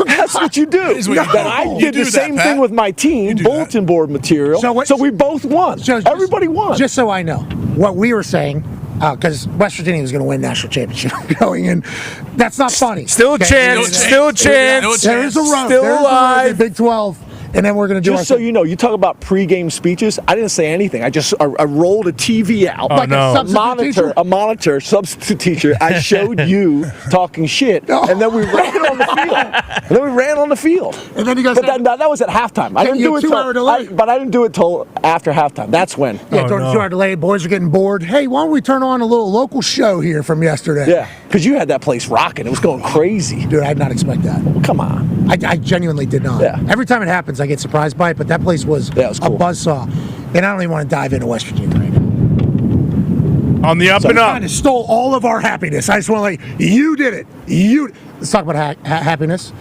That's what you do. I did the same thing with my team. Bulletin board material. So we both won. Everybody won. Just so I know, what we were saying, because West Virginia was going to win national championship going in. That's not funny. Still a chance. Still a chance. There's a road. Still There's alive. a road in Big 12. And then we're going to do Just so you know, you talk about pregame speeches. I didn't say anything. I rolled a TV out, like a substitute substitute teacher. I showed you talking shit, and then we ran on the field. And then you guys. But that was at halftime. I didn't do it but I didn't do it till after halftime. That's when. Yeah, 2-hour delay. Boys are getting bored. Hey, why don't we turn on a little local show here from yesterday? Yeah, because you had that place rocking. It was going crazy. Dude, I did not expect that. Well, come on. I genuinely did not. Yeah. Every time it happens, I get surprised by it, but that place was, cool. a buzzsaw. And I don't even want to dive into West Virginia right now. On the up and up. Kind of stole all of our happiness. I just want to you did it. Let's talk about happiness.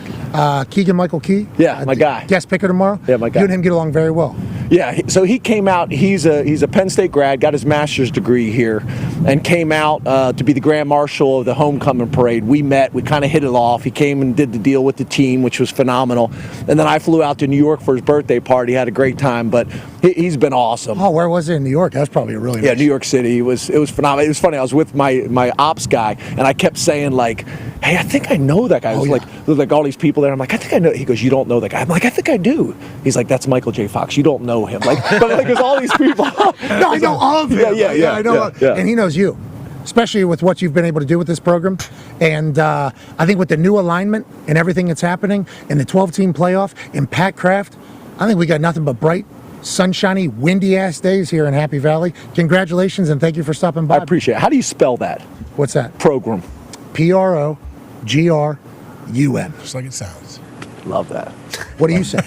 Keegan Michael Key. Yeah, my guy. Guest picker tomorrow. Yeah, my guy. You and him get along very well. Yeah, so he came out. He's a Penn State grad, got his master's degree here, and came out to be the grand marshal of the homecoming parade. We met. We kind of hit it off. He came and did the deal with the team, which was phenomenal. And then I flew out to New York for his birthday party. Had a great time, but he's been awesome. Oh, where was it in New York? That was probably a really nice. New York City. It was phenomenal. It was funny. I was with my ops guy, and I kept saying like, "Hey, I think I know that guy." It was like all these people there. I'm like, "I think I know." He goes, "You don't know that guy?" I'm like, "I think I do." He's like, "That's Michael J. Fox. You don't know him." Like, but like, there's all these people. No, I know all of him. Yeah. I know, and he knows you, especially with what you've been able to do with this program. And I think with the new alignment and everything that's happening, and the 12-team playoff, and Pat Kraft, I think we got nothing but bright, sunshiny, windy-ass days here in Happy Valley. Congratulations, and thank you for stopping by. I appreciate it. How do you spell that? What's that? Program. PROGRUM. Just like it sounds. Love that. What do you say?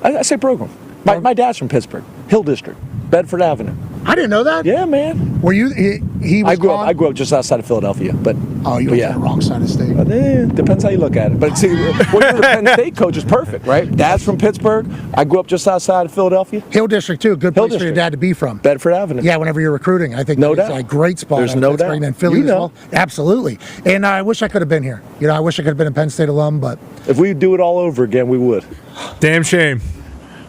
I say program. My dad's from Pittsburgh, Hill District, Bedford Avenue. I didn't know that. Yeah, man. Were you? He was. I grew up just outside of Philadelphia, but you were on the wrong side of the state. Depends how you look at it. But see, well, you're the Penn State coach is perfect, right? Dad's from Pittsburgh. I grew up just outside of Philadelphia. Hill District too. Good place for your dad to be from. Bedford Avenue. Yeah, whenever you're recruiting, I think no that's doubt. a great spot. There's no doubt. And then Philly as well. Absolutely. And I wish I could have been here. I wish I could have been a Penn State alum, but if we do it all over again, we would. Damn shame.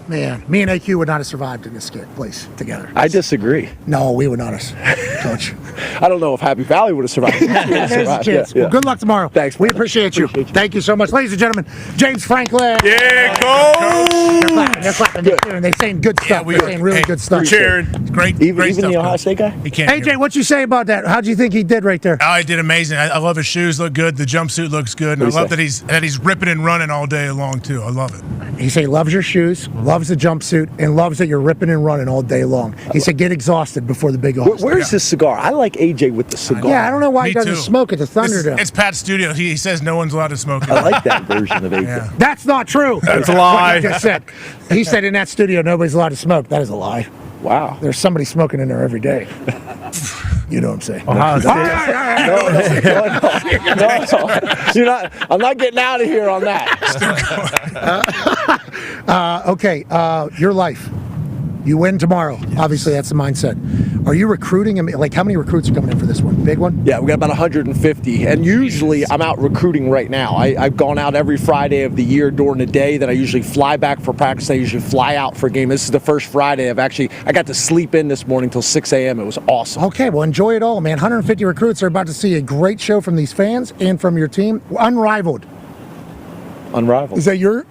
Man, me and AQ would not have survived in this place together. I disagree. No, we would not have, Coach. I don't know if Happy Valley would have survived. There's a chance. Well, good luck tomorrow. Thanks. We appreciate you. Thank you so much. Ladies and gentlemen, James Franklin. Yeah, go! They're clapping. They're saying good stuff. They're saying really good stuff. Cheering. Great. Even stuff, the Ohio State guy? He can't. AJ, what you say about that? How do you think he did right there? Oh, he did amazing. I love his shoes look good. The jumpsuit looks good. And I love that he's ripping and running all day long too. I love it. He said he loves your shoes, loves the jumpsuit, and loves that you're ripping and running all day long. He said get exhausted before the big Ohio. Where's his cigar? I like AJ with the cigar. Yeah, I don't know why he Me doesn't too. smoke at the Thunderdome. It's Pat's studio. He says no one's allowed to smoke it. I like that version of AJ. Yeah. That's not true. That's a lie. What he just said. He said in that studio nobody's allowed to smoke. That is a lie. Wow. There's somebody smoking in there every day. You know what I'm saying? Ohio State. No. You're not. I'm not getting out of here on that. Okay, your life. You win tomorrow. Yes. Obviously, that's the mindset. Are you recruiting? Like, how many recruits are coming in for this one? Big one? Yeah, we got about 150. And usually, I'm out recruiting right now. I've gone out every Friday of the year during the day. Then I usually fly back for practice. I usually fly out for a game. This is the first Friday I got to sleep in this morning till 6 a.m. It was awesome. Okay, well, enjoy it all, man. 150 recruits are about to see a great show from these fans and from your team. Unrivaled. Unrivaled. Is that your?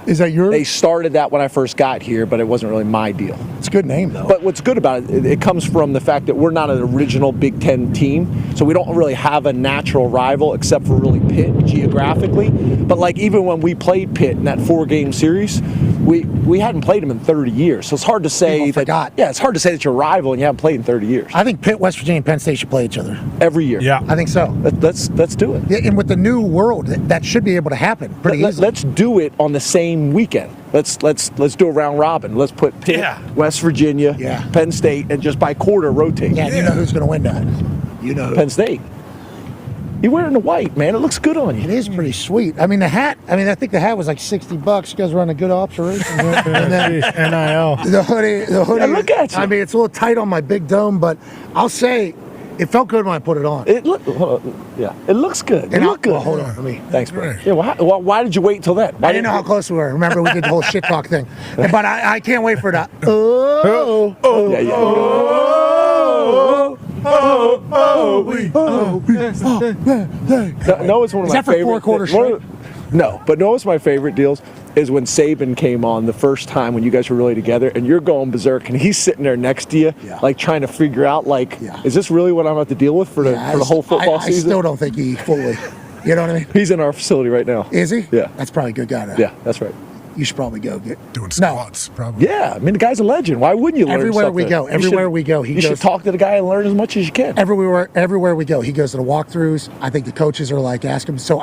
They started that when I first got here, but it wasn't really my deal. It's a good name, though. But what's good about it, it comes from the fact that we're not an original Big Ten team, so we don't really have a natural rival except for really Pitt geographically. But like even when we played Pitt in that 4-game series, we hadn't played them in 30 years. So it's hard to say it's hard to say that you're a rival and you haven't played in 30 years. I think Pitt, West Virginia, and Penn State should play each other every year. Yeah, I think so. Let's do it. Yeah, and with the new world, that should be able to happen pretty easily. Let's do it on the same weekend. Let's do a round robin. Let's put Pitt, West Virginia, Penn State, and just by quarter rotate. Yeah, you know who's going to win that. You know Penn State. You're wearing the white, man. It looks good on you. It is pretty sweet. I mean, the hat. I think the hat was like $60. You guys run a good operation. And then NIL. The hoodie. Yeah, look at you. I mean, it's a little tight on my big dome, but I'll say it felt good when I put it on. It looks good. It looked good. Well, hold on. Thanks, bro. Yeah. Why did you wait until then? I didn't know how close we were. Remember, we did the whole shit talk thing. But I can't wait for that. Oh. No, it's one of my favorite. 4 quarters straight? No, but no, it's my favorite deals is when Saban came on the first time when you guys were really together and you're going berserk and he's sitting there next to you, like trying to figure out, like, is this really what I'm about to deal with for the whole football season? I still don't think he fully. You know what I mean? He's in our facility right now. Is he? Yeah. That's probably a good guy now. Yeah, that's right. You should probably go get doing squats. Probably. Yeah, I mean the guy's a legend. Why wouldn't you learn everywhere something? we go? You should talk to the guy and learn as much as you can. Everywhere we go, he goes to the walkthroughs. I think the coaches are like, ask him. So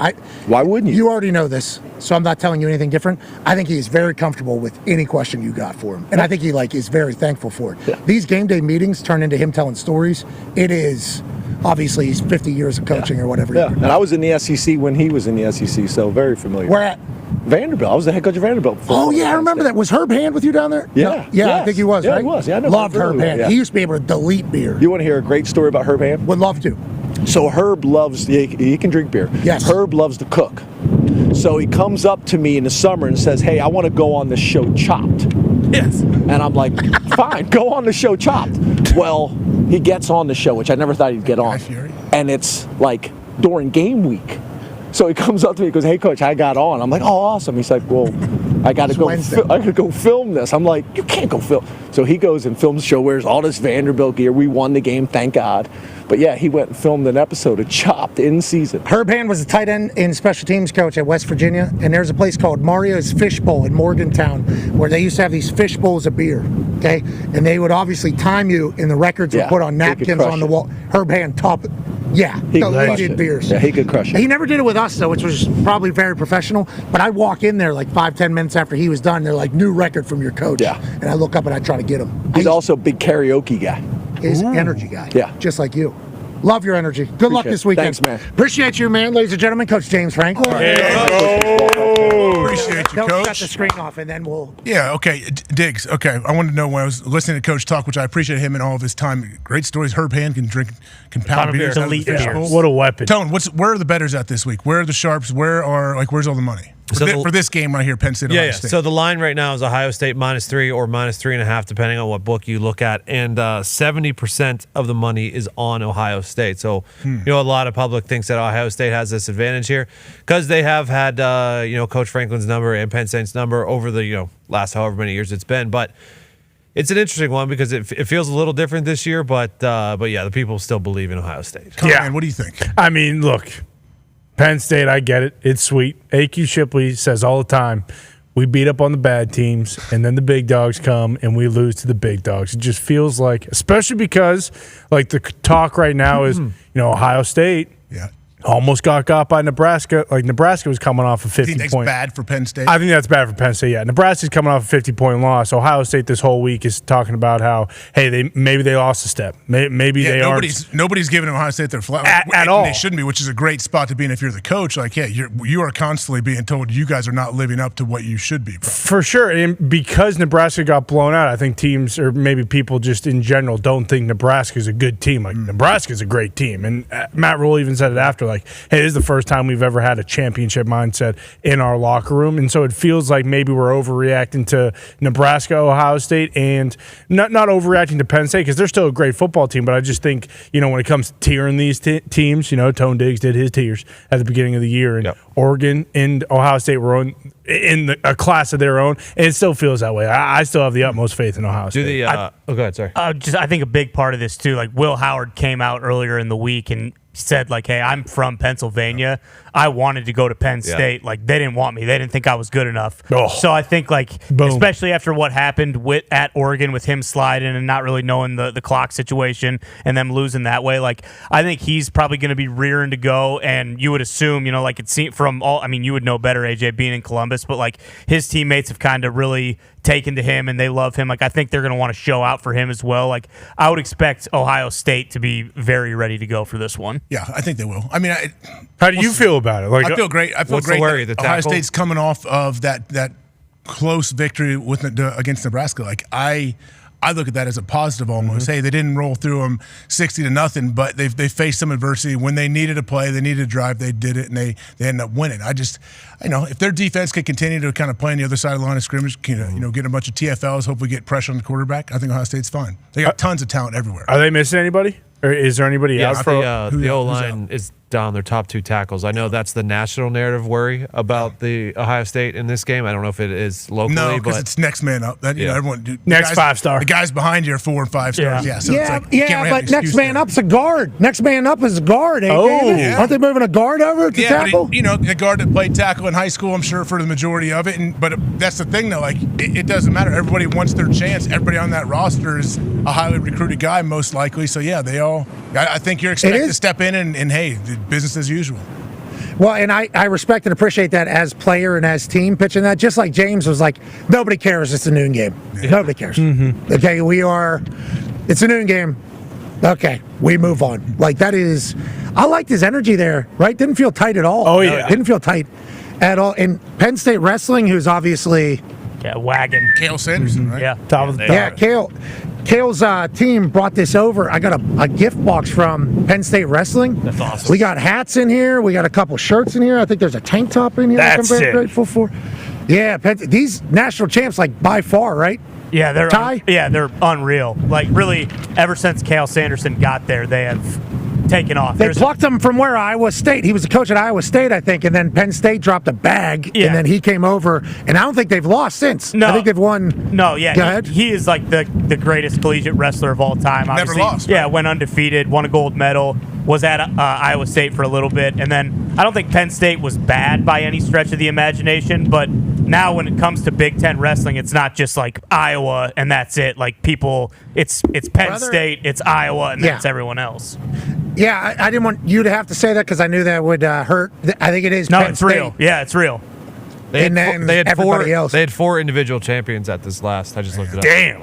why wouldn't you? You already know this, so I'm not telling you anything different. I think he is very comfortable with any question you got for him, and I think he is very thankful for it. Yeah. These game day meetings turn into him telling stories. It is. Obviously, he's 50 years of coaching or whatever. Yeah, and I was in the SEC when he was in the SEC, so very familiar. Where at? Vanderbilt. I was the head coach of Vanderbilt before. Oh, yeah, I remember that. Was Herb Hand with you down there? Yeah. No. Yeah, yes. I think he was, yeah, right? he was. Yeah, I know. Loved Herb Hand. Yeah. He used to be able to delete beer. You want to hear a great story about Herb Hand? Would love to. So Herb loves, he can drink beer. Yes. Herb loves to cook. So he comes up to me in the summer and says, hey, I want to go on the show Chopped. Yes. And I'm like, fine, go on the show Chopped. Well, he gets on the show, which I never thought he'd get on. And it's like during game week. So he comes up to me and goes, hey, Coach, I got on. I'm like, oh, awesome. He's like, well, I got to go film this. I'm like, you can't go film. So he goes and films the show, wears all this Vanderbilt gear. We won the game, thank God. But, yeah, he went and filmed an episode of Chopped in season. Herb Hand was a tight end and special teams coach at West Virginia. And there's a place called Mario's Fish Bowl in Morgantown where they used to have these fish bowls of beer, okay? And they would obviously time you, and the records were put on napkins on the wall. Herb Hand, top. Yeah, deleted beers. Yeah, he could crush it. He never did it with us, though, which was probably very professional. But I'd walk in there like 5-10 minutes after he was done. They're like, new record from your coach. Yeah. And I look up and I try to get him. He's also a big karaoke guy. He's an energy guy. Yeah. Just like you. Love your energy. Good luck this weekend. Thanks, man. Appreciate you, man. Ladies and gentlemen, Coach James Franklin. Appreciate you, Don't Coach. shut the screen off, and then we'll... Yeah, okay. Diggs, okay. I wanted to know when I was listening to Coach talk, which I appreciate him and all of his time. Great stories. Herb Hand can pound beers. What a weapon. Tone, where are the bettors at this week? Where are the sharps? Where's all the money? For this game right here, Penn State, Ohio State. So the line right now is Ohio State -3 or -3.5, depending on what book you look at. And 70% of the money is on Ohio State. So, a lot of public thinks that Ohio State has this advantage here because they have had, Coach Franklin's number and Penn State's number over the, last however many years it's been. But it's an interesting one because it feels a little different this year. But yeah, the people still believe in Ohio State. Man, what do you think? I mean, look. Penn State, I get it. It's sweet. A.Q. Shipley says all the time, we beat up on the bad teams, and then the big dogs come, and we lose to the big dogs. It just feels like, especially because, like, the talk right now is, Ohio State. Yeah. Almost got by Nebraska. Like, Nebraska was coming off a 50-point. You think that's bad for Penn State? I think that's bad for Penn State, yeah. Nebraska's coming off a 50-point loss. Ohio State this whole week is talking about how, hey, maybe they lost a step. Maybe they aren't. Nobody's giving Ohio State their flag. At all. They shouldn't be, which is a great spot to be in if you're the coach. Like, yeah, you are constantly being told you guys are not living up to what you should be. For sure. And because Nebraska got blown out, I think teams, or maybe people just in general, don't think Nebraska's a good team. Like, Nebraska's a great team. And Matt Rule even said it after, like, hey, this is the first time we've ever had a championship mindset in our locker room. And so it feels like maybe we're overreacting to Nebraska, Ohio State, and not overreacting to Penn State, because they're still a great football team. But I just think, when it comes to tiering these teams, Tone Diggs did his tiers at the beginning of the year. And Oregon and Ohio State were in a class of their own. And it still feels that way. I still have the utmost faith in Ohio State. Go ahead, sorry. I think a big part of this, too, like Will Howard came out earlier in the week and said, like, hey, I'm from Pennsylvania. I wanted to go to Penn State. Like, they didn't want me. They didn't think I was good enough. So I think, like, especially after what happened at Oregon with him sliding and not really knowing the clock situation and them losing that way, like, I think he's probably going to be rearing to go. And you would assume, like, it's from all, I mean, you would know better, AJ, being in Columbus, but, like, his teammates have kind of really taken to him and they love him. Like, I think they're going to want to show out for him as well. Like, I would expect Ohio State to be very ready to go for this one. Yeah, I think they will. I mean, how do you feel about it? Like, I feel great. I feel great that Ohio State's coming off of that close victory against Nebraska. Like, I look at that as a positive almost. Hey, they didn't roll through them 60-0, but they faced some adversity. When they needed to play, they needed to drive, they did it, and they ended up winning. If their defense could continue to kind of play on the other side of the line of scrimmage, get a bunch of TFLs, hopefully get pressure on the quarterback, I think Ohio State's fine. They got tons of talent everywhere. Are they missing anybody? Or is there anybody else? The O-line is down their top 2 tackles. I know that's the national narrative worry about the Ohio State in this game. I don't know if it is locally. No, because it's next man up. Everyone next 5-star. The guys behind you are 4 and 5 stars. But next man up's a guard. Next man up is a guard. Aren't they moving a guard over to tackle? But the guard that played tackle in high school, I'm sure, for the majority of it. But that's the thing, though. Like, it doesn't matter. Everybody wants their chance. Everybody on that roster is a highly recruited guy, most likely. So yeah, they all. I think you're expected to step in and hey, business as usual. Well, and I respect and appreciate that as player and as team pitching that. Just like James was like, nobody cares. It's a noon game. Yeah. Nobody cares. Mm-hmm. Okay, it's a noon game. Okay, we move on. Like, that is, I liked his energy there, right? Didn't feel tight at all. Oh, yeah. Didn't feel tight at all. And Penn State Wrestling, who's obviously... wagon. Cale Sanderson, right? Yeah. Top of the top. Yeah, Kale's team brought this over. I got a gift box from Penn State Wrestling. That's awesome. We got hats in here. We got a couple shirts in here. I think there's a tank top in here. That's I'm very grateful for. Yeah, these national champs, like, by far, right? Yeah, they're unreal. Like, really, ever since Cale Sanderson got there, they have taken off. They plucked him from where? Iowa State. He was a coach at Iowa State, I think, and then Penn State dropped a bag, and then he came over, and I don't think they've lost since. No. I think they've won. No, yeah. Go ahead. He is like the greatest collegiate wrestler of all time. Obviously. Never lost. Yeah, went undefeated, won a gold medal, was at Iowa State for a little bit, and then I don't think Penn State was bad by any stretch of the imagination, but now when it comes to Big Ten wrestling, it's not just like Iowa and that's it. Like, people, it's Penn State, it's Iowa, and that's everyone else. Yeah, I didn't want you to have to say that because I knew that would hurt. I think it is. No, Penn it's State. real. Yeah, it's real. They had everybody else. They had 4 individual champions at this last. I just looked it up. Damn.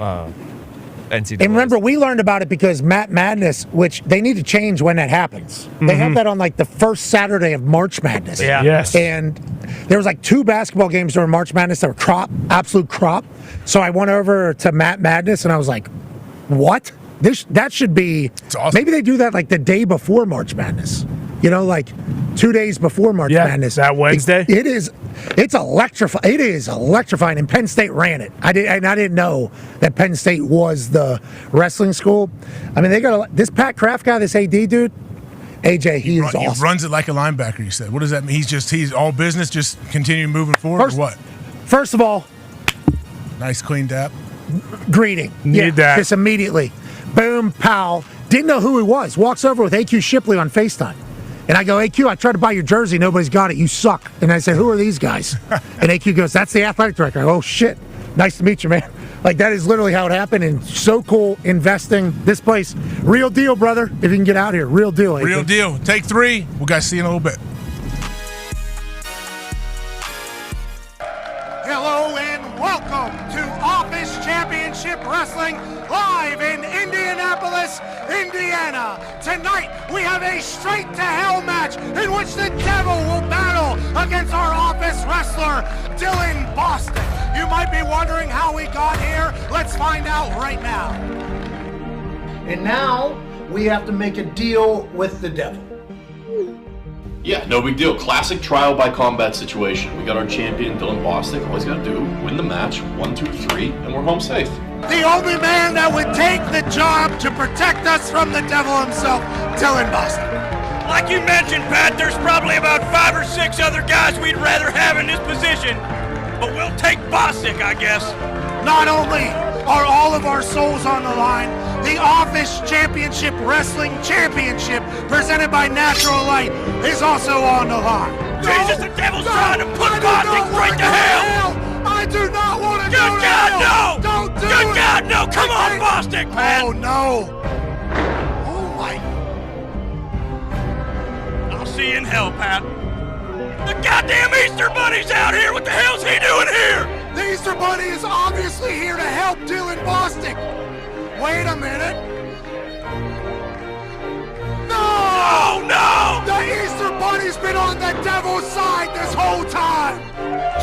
NCAA. And remember, we learned about it because Matt Madness, which they need to change when that happens. They have that on like the first Saturday of March Madness. Yeah. Yes. And there was like 2 basketball games during March Madness that were absolute crop. So I went over to Matt Madness and I was like, what? That should be. Awesome. Maybe they do that like the day before March Madness. Like 2 days before March Madness. That Wednesday. It's electrifying. It is electrifying, and Penn State ran it. I didn't know that Penn State was the wrestling school. I mean, they got this Pat Kraft guy, this AD dude. AJ, he is awesome. He runs it like a linebacker. You said. What does that mean? He's all business. Just continue moving forward. Or what? First of all, nice clean dap. Greeting. Need that. Just immediately. Boom, pow. Didn't know who he was. Walks over with AQ Shipley on FaceTime. And I go, AQ, I tried to buy your jersey. Nobody's got it. You suck. And I said, who are these guys? And AQ goes, that's the athletic director. I go, oh, shit. nice to meet you, man. Like, that is literally how it happened, and so cool investing. This place, real deal, brother. If you can get out here, real deal. Real deal. Take 3. We'll guys see you in a little bit. Hello and welcome to Office Championship Wrestling live in Indianapolis, Indiana. Tonight we have a straight to hell match in which the Devil will battle against our office wrestler, Dylan Boston. You might be wondering how we got here. Let's find out right now. And now we have to make a deal with the Devil. Yeah, no big deal. Classic trial by combat situation. We got our champion, Dylan Bostic. All he's got to do, win the match, 1, 2, 3, and we're home safe. The only man that would take the job to protect us from the Devil himself, Dylan Boston. Like you mentioned, Pat, there's probably about 5 or 6 other guys we'd rather have in this position, but we'll take Bostic, I guess. Not only are all of our souls on the line, the Office Championship Wrestling Championship, presented by Natural Light, is also on the line. Jesus, the Devil's trying to put Bostic right to hell! I do not want to go to Good God, hell! no! Don't do Good it! God, no! Come on, Bostic, Pat! Oh, no! Oh, my... I'll see you in hell, Pat. The goddamn Easter Bunny's out here! What the hell's he doing here? The Easter Bunny is obviously here to help Dylan Bostic. Wait a minute. No! Oh, no! The Easter Bunny's been on the Devil's side this whole time.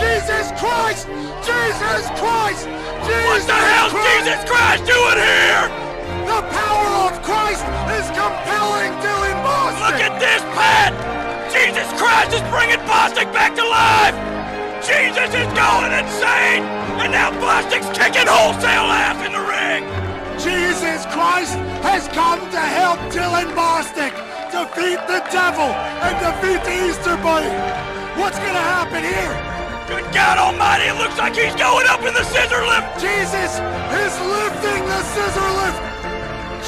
Jesus Christ! Jesus Christ! Jesus What the hell's Christ! Jesus Christ doing here? The power of Christ is compelling Dylan Bostic. Look at this, Pat! Jesus Christ is bringing Bostic back to life! Jesus is going insane! And now Bostic's kicking wholesale ass in the ring! Jesus Christ has come to help Dylan Bostic defeat the Devil and defeat the Easter Bunny. What's gonna happen here? Good God Almighty, it looks like he's going up in the scissor lift! Jesus is lifting the scissor lift.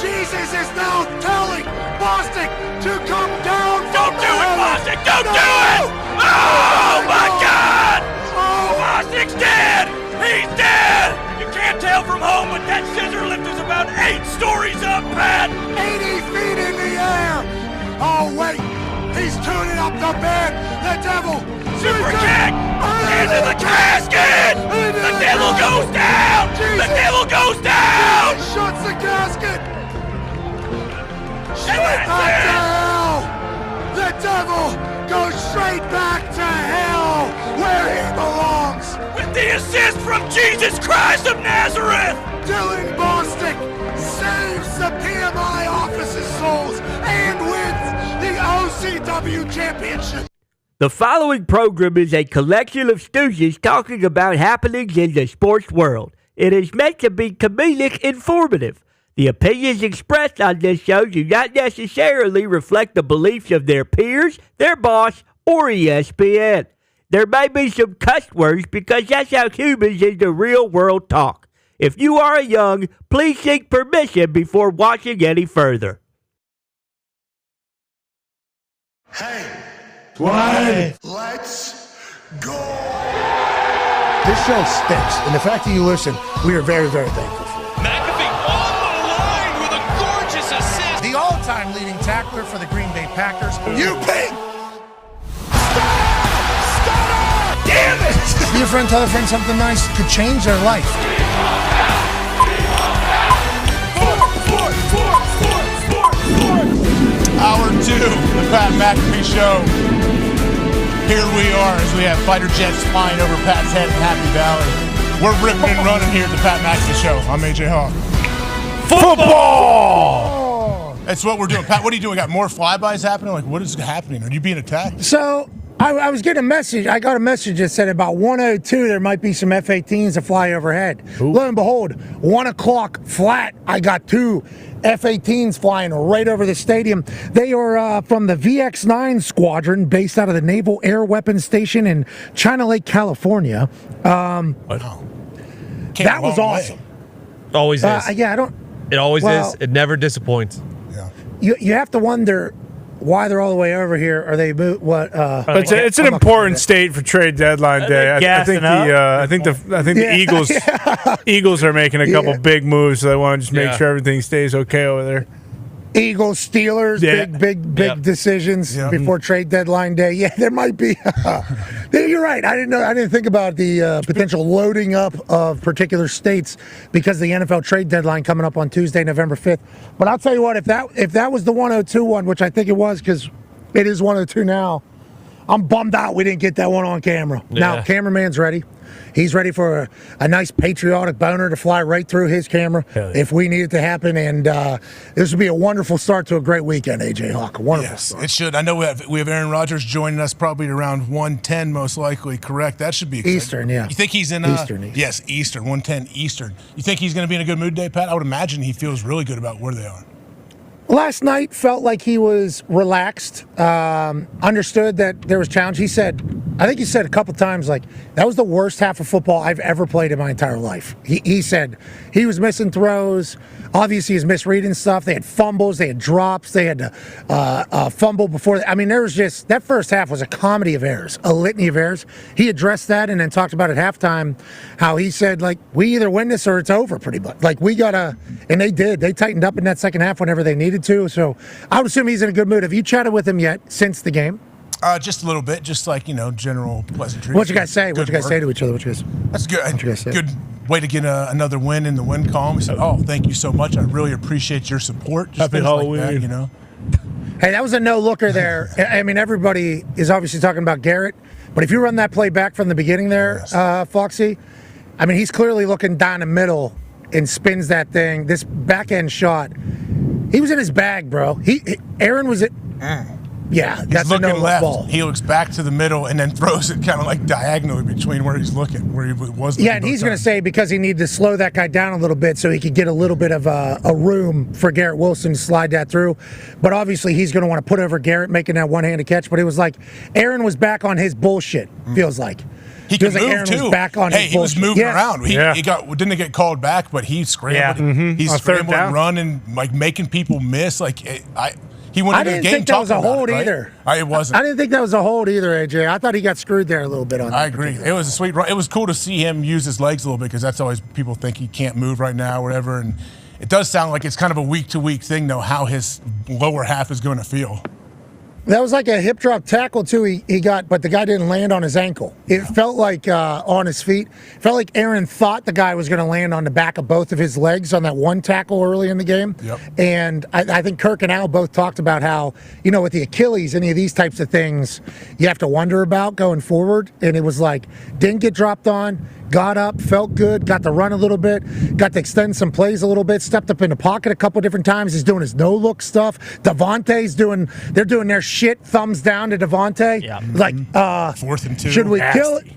Jesus is now telling Bostic to come down from Don't do it, Bostic! Don't do it! Oh my God! Bostic's dead! He's dead! You can't tell from home, but that scissor lift is about 8 stories up, Pat! 80 feet in the air! Oh wait, he's tuning up the bed! The Devil! Super kick! Into the casket! The Devil goes down! The Devil goes down! Shuts the casket! And Back to that's hell! The Devil goes straight back to hell, where he belongs! it! With the assist from Jesus Christ of Nazareth! Dylan Bostic saves the PMI office's souls and wins the OCW championship. The following program is a collection of stooges talking about happenings in the sports world. It is meant to be comedic informative. The opinions expressed on this show do not necessarily reflect the beliefs of their peers, their boss, or ESPN. There may be some cuss words because that's how humans in the real world talk. If you are young, please seek permission before watching any further. Hey, What? let's go. This show stinks, and the fact that you listen, we are very, very thankful. McAfee on the line with a gorgeous assist! The all-time leading tackler for the Green Bay Packers. You pig! Damn it! Be a friend, tell a friend something nice could change their life. Hour 2, the Pat McAfee Show. Here we are as we have fighter jets flying over Pat's head in Happy Valley. We're ripping and running here at the Pat McAfee Show. I'm AJ Hawk. Football! That's what we're doing. Pat, what are you doing? Got more flybys happening? Like, what is happening? Are you being attacked? So, I was getting a message. I got a message that said about 1:02 there might be some F-18s that fly overhead. Lo and behold, 1 o'clock flat, I got 2 F-18s flying right over the stadium. They are from the VX-9 squadron based out of the Naval Air Weapons Station in China Lake, California. That was awesome. Always is. Yeah, I don't... It always well, is. It never disappoints. You have to wonder, why they're all the way over here. Are they what? It's an important state for trade deadline day. I think the Eagles are making a couple big moves, so they want to just make sure everything stays okay over there. Eagles, Steelers, big decisions before trade deadline day. Yeah, there might be. You're right. I didn't think about the potential loading up of particular states because of the NFL trade deadline coming up on Tuesday, November 5th. But I'll tell you what, if that was the 102 one, which I think it was because it is 102 now, I'm bummed out we didn't get that one on camera. Yeah. Now, cameraman's ready. He's ready for a nice patriotic boner to fly right through his camera if we need it to happen. And this would be a wonderful start to a great weekend, AJ Hawk. A wonderful start. It should. I know we have Aaron Rodgers joining us probably around 1:10, most likely. Correct. That should be exciting. Eastern, yeah. You think he's in Eastern? Yes, Eastern, 1:10 Eastern. You think he's going to be in a good mood today, Pat? I would imagine he feels really good about where they are. Last night felt like he was relaxed, understood that there was challenge. I think he said a couple times, like, that was the worst half of football I've ever played in my entire life. He said he was missing throws. Obviously, he was misreading stuff. They had fumbles. They had drops. They had to fumble before. There was just, that first half was a comedy of errors, a litany of errors. He addressed that and then talked about at halftime how he said, like, we either win this or it's over pretty much. Like, we got to, and they did. They tightened up in that second half whenever they needed to. So I would assume he's in a good mood. Have you chatted with him yet since the game? Just a little bit, just like, general pleasantries. What you guys say? What you guys say to each other? That's good. What you guys say? Good way to get another win in the win column. He said, "Oh, thank you so much. I really appreciate your support." Just Happy Halloween. Like that, Hey, that was a no-looker there. I mean, everybody is obviously talking about Garrett, but if you run that play back from the beginning there, Foxy, I mean, he's clearly looking down the middle and spins that thing. This back-end shot, he was in his bag, bro. Aaron was at... Yeah, that's looking a no left. ball. He looks back to the middle and then throws it kind of like diagonally between where he's looking, where he was. Yeah, and he's going to say because he needed to slow that guy down a little bit so he could get a little bit of a room for Garrett Wilson to slide that through. But obviously, he's going to want to put over Garrett making that one-handed catch. But it was like Aaron was back on his bullshit. Feels like. He could like move Aaron too. Was back on his he was moving around. He didn't get called back, but he scrambled. Yeah. He's scrambling, and running, like making people miss. Like he went into the game talking about it. I didn't think that was a hold either. It wasn't. I didn't think that was a hold either, AJ. I thought he got screwed there a little bit on that. I agree. It was a sweet run. It was cool to see him use his legs a little bit because that's always people think he can't move right now, or whatever. And it does sound like it's kind of a week-to-week thing, though, how his lower half is going to feel. That was like a hip drop tackle, too, he got, but the guy didn't land on his ankle. It felt like on his feet. It felt like Aaron thought the guy was going to land on the back of both of his legs on that one tackle early in the game. Yep. And I think Kirk and Al both talked about how, with the Achilles, any of these types of things you have to wonder about going forward. And it was like, didn't get dropped on, got up, felt good, got to run a little bit, got to extend some plays a little bit, stepped up in the pocket a couple different times. He's doing his no-look stuff. Devontae's they're doing their shit, thumbs down to Devontae. Yeah. Like, 4th and 2.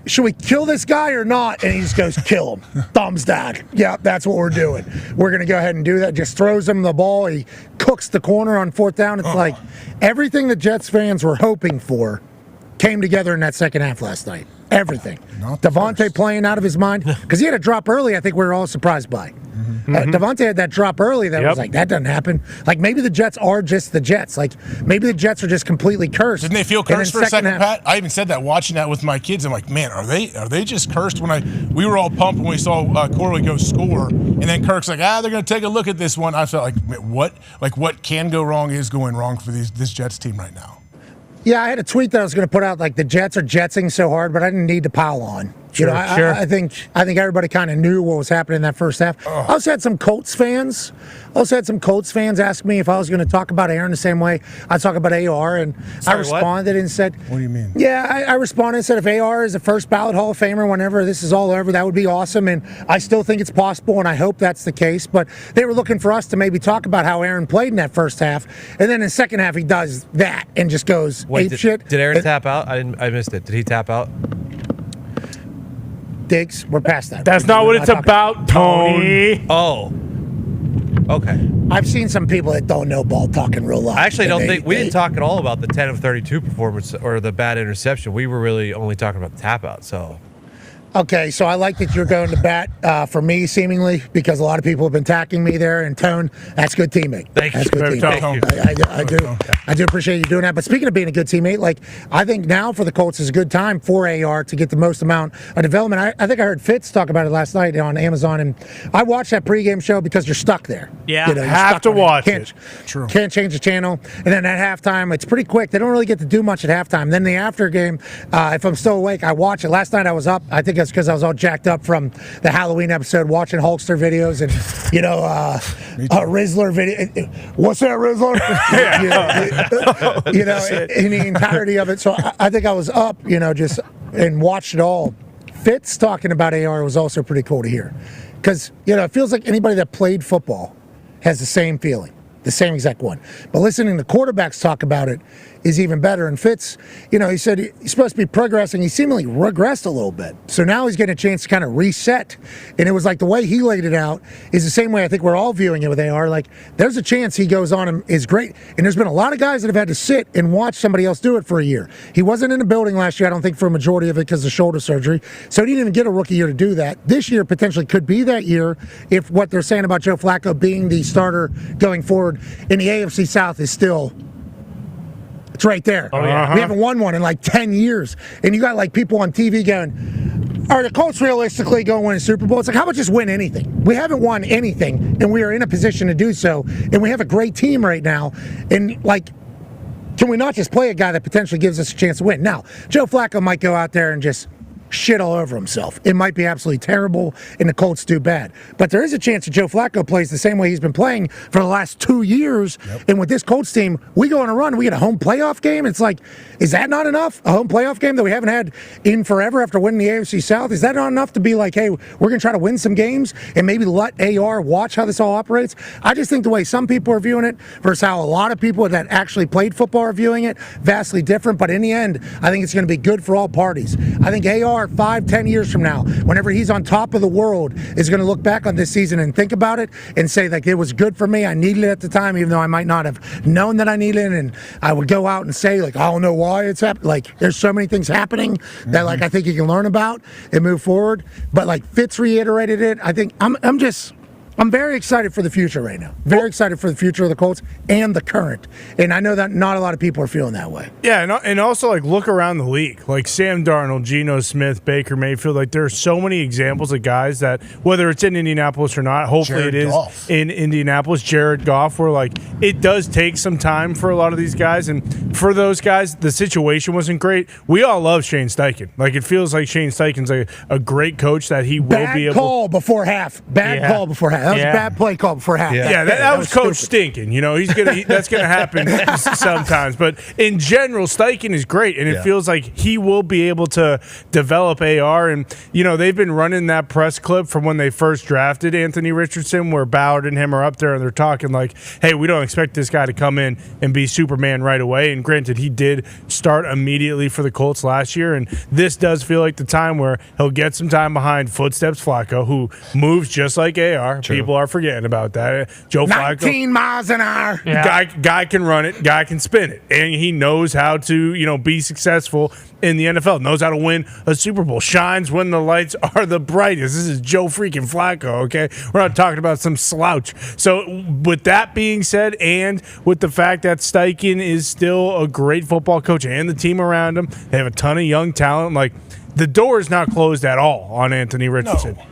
Should we kill this guy or not? And he just goes, kill him. Thumbs down. Yeah, that's what we're doing. We're going to go ahead and do that. Just throws him the ball. He cooks the corner on 4th down. It's like everything the Jets fans were hoping for came together in that second half last night. Everything. Devontae playing out of his mind. Because he had a drop early I think we were all surprised by. Devontae had that drop early that was like, that doesn't happen. Like, maybe the Jets are just the Jets. Like, maybe the Jets are just completely cursed. Didn't they feel cursed for a second, Pat? I even said that watching that with my kids. I'm like, man, are they just cursed? We were all pumped when we saw Corley go score, and then Kirk's like, they're going to take a look at this one. I felt like, what can go wrong is going wrong for this Jets team right now. Yeah, I had a tweet that I was going to put out, like, the Jets are jetsing so hard, but I didn't need to pile on. Sure. I think everybody kind of knew what was happening in that first half. I also had some Colts fans. Ask me if I was going to talk about Aaron the same way I talk about AR, and I responded and said, "What do you mean?" Yeah, I responded and said if AR is a first ballot Hall of Famer whenever this is all over, that would be awesome, and I still think it's possible, and I hope that's the case. But they were looking for us to maybe talk about how Aaron played in that first half, and then in the second half he does that and just goes ape shit. Did Aaron tap out? I missed it. Did he tap out? Diggs, we're past that. That's not what it's about, Tony. Oh. Okay. I've seen some people that don't know ball talk in real life. I actually don't think we didn't talk at all about the 10 of 32 performance or the bad interception. We were really only talking about the tap out. So Okay, so I like that you're going to bat for me, seemingly, because a lot of people have been attacking me there. And Tone, that's good teammate. Thank that's you. Good teammate. I do appreciate you doing that. But speaking of being a good teammate, like I think now for the Colts is a good time for AR to get the most amount of development. I think I heard Fitz talk about it last night on Amazon, and I watched that pregame show because you're stuck there. Yeah, you have to watch it. True. Can't change the channel. And then at halftime, it's pretty quick. They don't really get to do much at halftime. Then the after game, if I'm still awake, I watch it. Last night I was up. I think it's because I was all jacked up from the Halloween episode, watching Hulkster videos and Rizzler video. What's that, Rizzler? In the entirety of it. So I think I was up, just and watched it all. Fitz talking about AR was also pretty cool to hear, because it feels like anybody that played football has the same feeling. The same exact one. But listening to quarterbacks talk about it is even better. And Fitz, he said he's supposed to be progressing. He seemingly regressed a little bit. So now he's getting a chance to kind of reset. And it was like the way he laid it out is the same way I think we're all viewing it with AR. Like, there's a chance he goes on and is great. And there's been a lot of guys that have had to sit and watch somebody else do it for a year. He wasn't in the building last year, I don't think, for a majority of it because of shoulder surgery. So he didn't even get a rookie year to do that. This year potentially could be that year if what they're saying about Joe Flacco being the starter going forward in the AFC South is still... It's right there. Oh, yeah. We haven't won one in like 10 years. And you got like people on TV going, are the Colts realistically going to win a Super Bowl? It's like, how about just win anything? We haven't won anything, and we are in a position to do so. And we have a great team right now. And like, can we not just play a guy that potentially gives us a chance to win? Now, Joe Flacco might go out there and just shit all over himself. It might be absolutely terrible, and the Colts do bad. But there is a chance that Joe Flacco plays the same way he's been playing for the last 2 years. Yep. And with this Colts team, we go on a run. We get a home playoff game. It's like, is that not enough? A home playoff game that we haven't had in forever after winning the AFC South? Is that not enough to be like, hey, we're going to try to win some games and maybe let AR watch how this all operates? I just think the way some people are viewing it versus how a lot of people that actually played football are viewing it, vastly different. But in the end, I think it's going to be good for all parties. I think AR 5-10 years from now, whenever he's on top of the world, is going to look back on this season and think about it and say, like, it was good for me. I needed it at the time, even though I might not have known that I needed it. And I would go out and say, like, I don't know why it's happening. Like, there's so many things happening that, like, I think you can learn about and move forward. But, like, Fitz reiterated it. I think I'm very excited for the future right now. Very excited for the future of the Colts and the current. And I know that not a lot of people are feeling that way. Yeah, and also, like, look around the league. Like, Sam Darnold, Geno Smith, Baker Mayfield. Like, there are so many examples of guys that, whether it's in Indianapolis or not, hopefully Jared it is Goff. in Indianapolis, Jared Goff, where, like, it does take some time for a lot of these guys. And for those guys, the situation wasn't great. We all love Shane Steichen. Like, it feels like Shane Steichen's a great coach that he will be able... Bad call before half. Bad call before half. That was a bad play call before half. Yeah, that was Coach Stinking. That's gonna happen sometimes. But in general, Steichen is great, and it feels like he will be able to develop AR. And they've been running that press clip from when they first drafted Anthony Richardson, where Ballard and him are up there, and they're talking like, "Hey, we don't expect this guy to come in and be Superman right away." And granted, he did start immediately for the Colts last year, and this does feel like the time where he'll get some time behind Footsteps Flacco, who moves just like AR. True. People are forgetting about that. Joe 19 Flacco, miles an hour. Yeah. Guy can run it. Guy can spin it, and he knows how to be successful in the NFL. Knows how to win a Super Bowl. Shines when the lights are the brightest. This is Joe freaking Flacco. Okay, we're not talking about some slouch. So with that being said, and with the fact that Steichen is still a great football coach and the team around him, they have a ton of young talent. Like, the door is not closed at all on Anthony Richardson. No.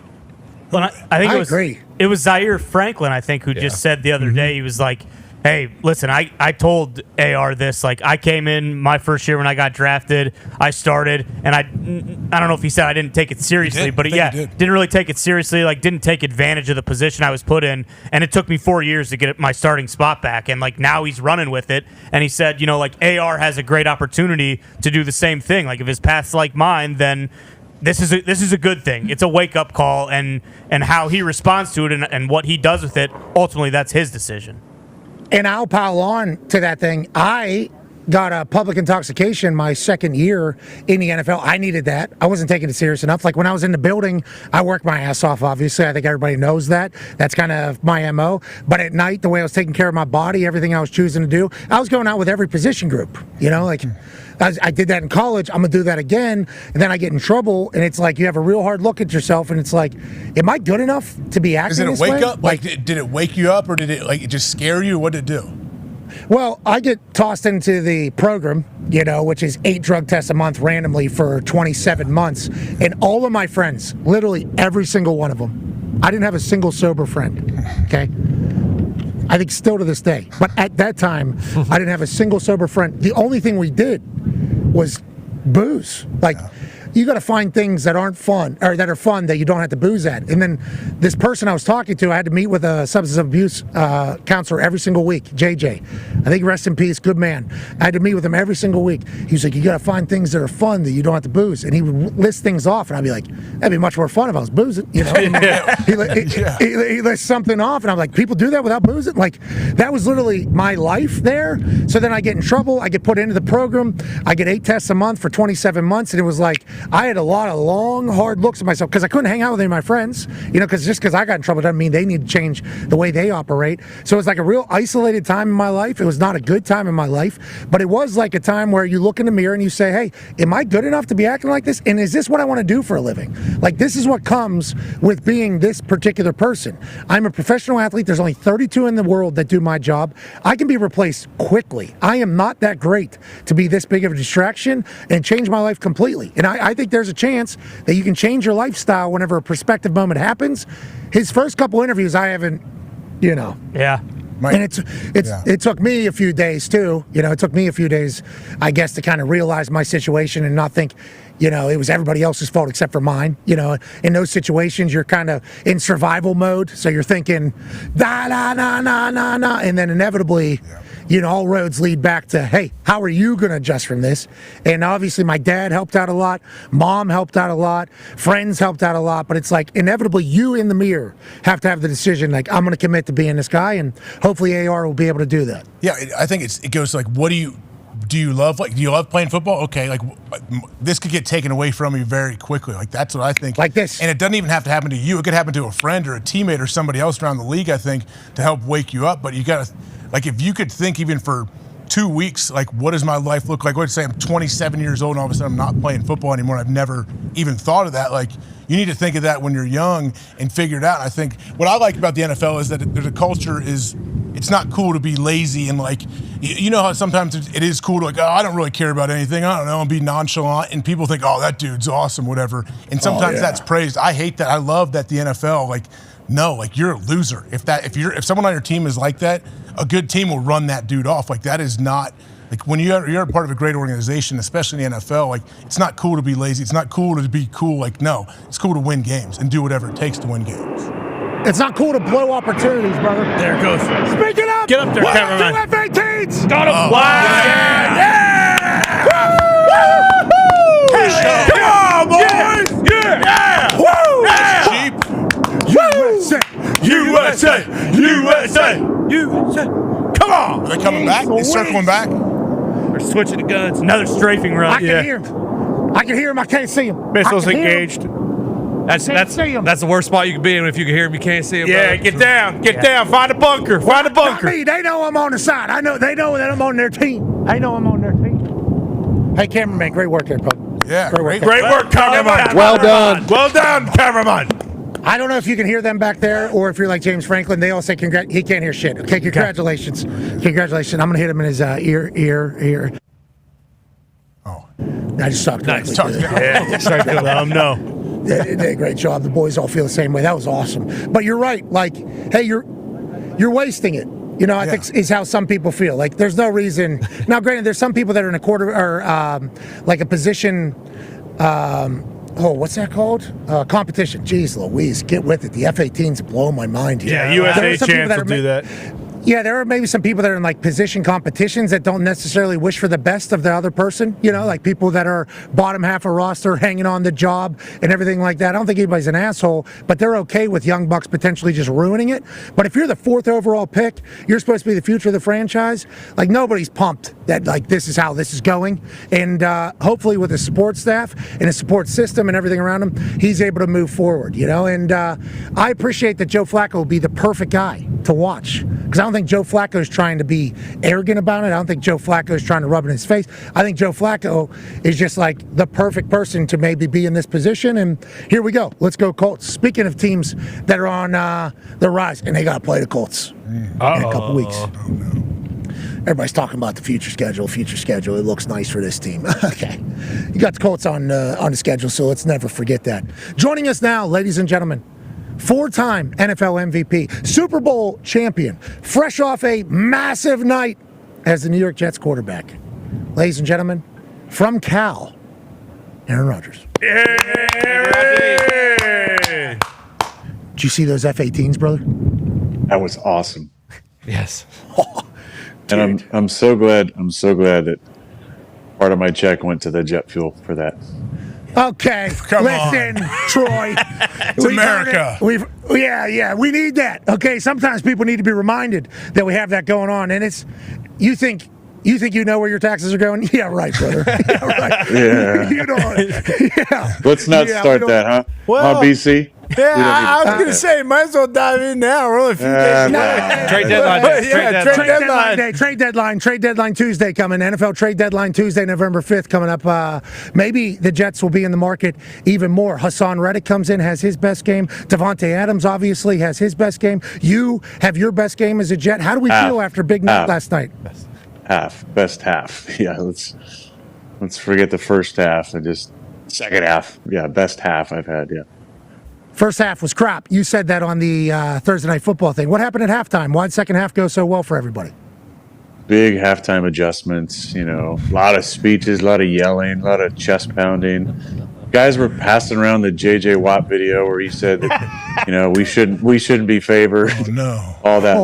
Well, I think agree. It was Zaire Franklin, I think, who just said the other day, he was like, hey, listen, I told AR this. Like, I came in my first year when I got drafted. I started, and I don't know if he said I didn't take it seriously, but didn't really take it seriously. Like, didn't take advantage of the position I was put in, and it took me 4 years to get my starting spot back. And like, now he's running with it, and he said, like, AR has a great opportunity to do the same thing. Like, if his path's like mine, then this is a good thing. It's a wake-up call, and how he responds to it and what he does with it, ultimately that's his decision. And I'll pile on to that thing. I got a public intoxication my second year in the NFL. I needed that. I wasn't taking it serious enough. Like when I was in the building, I worked my ass off, obviously. I think everybody knows that. That's kind of my MO. But at night, the way I was taking care of my body, everything I was choosing to do, I was going out with every position group. Like I did that in college. I'm going to do that again. And then I get in trouble, and it's like you have a real hard look at yourself, and it's like, am I good enough to be acting this way? Did it wake up? Like, did it wake you up, or did it it just scare you? What did it do? Well, I get tossed into the program, which is 8 drug tests a month randomly for 27 months. And all of my friends, literally every single one of them, I didn't have a single sober friend, okay? I think still to this day. But at that time, I didn't have a single sober friend. The only thing we did was booze. You got to find things that aren't fun, or that are fun that you don't have to booze at. And then this person I was talking to, I had to meet with a substance abuse counselor every single week, JJ. I think rest in peace, good man. I had to meet with him every single week. He was like, you got to find things that are fun that you don't have to booze. And he would list things off, and I'd be like, that'd be much more fun if I was boozing. He lists something off, and I'm like, people do that without boozing? That was literally my life there. So then I get in trouble. I get put into the program. I get 8 tests a month for 27 months, and it was like, I had a lot of long, hard looks at myself because I couldn't hang out with any of my friends, because just because I got in trouble doesn't mean they need to change the way they operate. So it's like a real isolated time in my life. It was not a good time in my life, but it was like a time where you look in the mirror and you say, hey, am I good enough to be acting like this? And is this what I want to do for a living? This is what comes with being this particular person. I'm a professional athlete. There's only 32 in the world that do my job. I can be replaced quickly. I am not that great to be this big of a distraction and change my life completely. And I think there's a chance that you can change your lifestyle whenever a prospective moment happens. His first couple interviews, I haven't, Yeah. And it took me a few days too. It took me a few days, I guess, to kind of realize my situation and not think, it was everybody else's fault except for mine. In those situations, you're kind of in survival mode. So you're thinking, da, na, na, na, na, na. And then inevitably, all roads lead back to, hey, how are you going to adjust from this? And obviously my dad helped out a lot. Mom helped out a lot. Friends helped out a lot. But it's like inevitably you in the mirror have to have the decision, I'm going to commit to being this guy. And hopefully AR will be able to do that. Yeah, I think it goes what do you love? Do you love playing football? Okay, this could get taken away from you very quickly. That's what I think. Like this. And it doesn't even have to happen to you. It could happen to a friend or a teammate or somebody else around the league, I think, to help wake you up. But you got to, if you could think even for 2 weeks, what does my life look like? Let's say I'm 27 years old and all of a sudden I'm not playing football anymore. I've never even thought of that. You need to think of that when you're young and figure it out. I think what I like about the NFL is that there's a culture it's not cool to be lazy and how sometimes it is cool to I don't really care about anything. I don't know, and be nonchalant, and people think, oh, that dude's awesome, whatever. And sometimes that's praised. I hate that. I love that the NFL, no, you're a loser. If someone on your team is like that, a good team will run that dude off. That is not. When you're a part of a great organization, especially in the NFL, it's not cool to be lazy. It's not cool to be cool. No, it's cool to win games and do whatever it takes to win games. It's not cool to blow opportunities, brother. There it goes. Speaking up. Get up there, cameraman. Two F-18s. Got him. Oh, Yeah. Come on, boys! Yeah! Woo! Cheap. USA! Come on! Are they coming back? They're circling back? They're switching the guns. Another strafing run. I can hear him. I can hear him. I can't see him. Missiles engaged. That's the worst spot you can be in. If you can hear him, you can't see him. Yeah, get down. Find a bunker. Find a bunker. Not me. They know I'm on the side. They know that I'm on their team. They know I'm on their team. Hey, cameraman, great work there, bro. Yeah, great work, cameraman. Well done. Well done, cameraman. I don't know if you can hear them back there or if you're like James Franklin. They all say he can't hear shit. Okay, congratulations. Congratulations. I'm going to hit him in his ear. Oh. I just talked Nice. Let him know. They did a great job. The boys all feel the same way. That was awesome. But you're right. Hey, you're wasting it. I think is how some people feel. There's no reason. Now, granted, there's some people that are in a quarter or a position. What's that called? Competition. Jeez Louise, get with it. The F-18s blow my mind here. Yeah, USA champs will do that. Yeah, there are maybe some people that are in like position competitions that don't necessarily wish for the best of the other person, like people that are bottom half of roster, hanging on the job and everything like that. I don't think anybody's an asshole, but they're okay with young bucks potentially just ruining it. But if you're the 4th overall pick, you're supposed to be the future of the franchise. Like, nobody's pumped that like this is how this is going. And hopefully with the support staff and a support system and everything around him, he's able to move forward, And I appreciate that Joe Flacco will be the perfect guy to watch, because I don't think Joe Flacco is trying to be arrogant about it. I don't think Joe Flacco is trying to rub it in his face. I think Joe Flacco is just like the perfect person to maybe be in this position. And here we go. Let's go Colts. Speaking of teams that are on the rise, and they got to play the Colts in a couple weeks. Everybody's talking about the future schedule. It looks nice for this team. Okay. You got the Colts on the schedule, so let's never forget that. Joining us now, ladies and gentlemen, 4-time NFL MVP, Super Bowl champion, fresh off a massive night as the New York Jets quarterback. Ladies and gentlemen, from Cal, Aaron Rodgers. Yeah. Did you see those F-18s, brother? That was awesome. Yes. And I'm so glad that part of my check went to the jet fuel for that. Okay, listen, Troy. It's America. We need that. Okay, sometimes people need to be reminded that we have that going on, and it's you think you know where your taxes are going? Yeah, right, brother. Yeah, right. Yeah. You know. Yeah. Let's not start that, huh? Well, BC? Yeah, I was going to say, might as well dive in now. We're only a few days. Trade deadline. Trade deadline Tuesday coming. NFL trade deadline Tuesday, November 5th coming up. Maybe the Jets will be in the market even more. Hassan Reddick comes in, has his best game. Devontae Adams obviously has his best game. You have your best game as a Jet. How do we feel after big night last night? Best half. Yeah, let's forget the first half and just second half. Yeah, best half I've had. Yeah. First half was crap. You said that on the Thursday Night Football thing. What happened at halftime? Why did second half go so well for everybody? Big halftime adjustments. A lot of speeches, a lot of yelling, a lot of chest pounding. Guys were passing around the J.J. Watt video where he said that we shouldn't be favored. Oh no! All that, a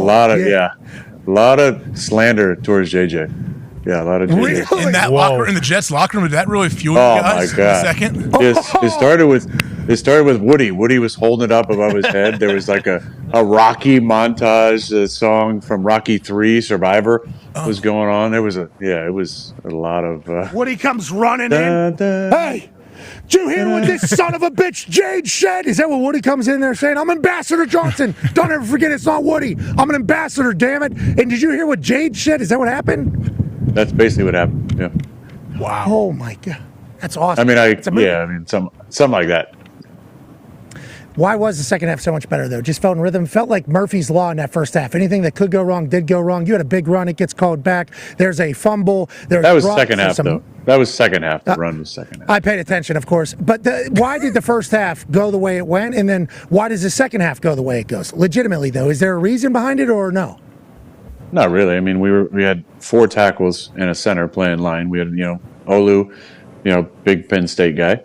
lot of slander towards J.J. Yeah, a lot of Really? In that in the Jets locker room, did that really fuel you guys my God. in a second? It started with Woody. Woody was holding it up above his head. There was like a Rocky montage, song from Rocky 3, Survivor was going on. There was it was a lot of. Woody comes running in. Hey, did you hear what this son of a bitch Jade said? Is that what Woody comes in there saying? I'm Ambassador Johnson. Don't ever forget it's not Woody. I'm an ambassador, damn it. And did you hear what Jade said? Is that what happened? That's basically what happened. Yeah. Wow. Oh my God. That's awesome. Something like that. Why was the second half so much better, though? Just felt in rhythm. Felt like Murphy's Law in that first half. Anything that could go wrong did go wrong. You had a big run. It gets called back. There's a fumble. That was second half, though. That was second half. The run was second half. I paid attention, of course. But why did the first half go the way it went? And then why does the second half go the way it goes? Legitimately, though, is there a reason behind it or no? Not really. I mean, we had 4 tackles and a center playing line. We had, Olu, big Penn State guy,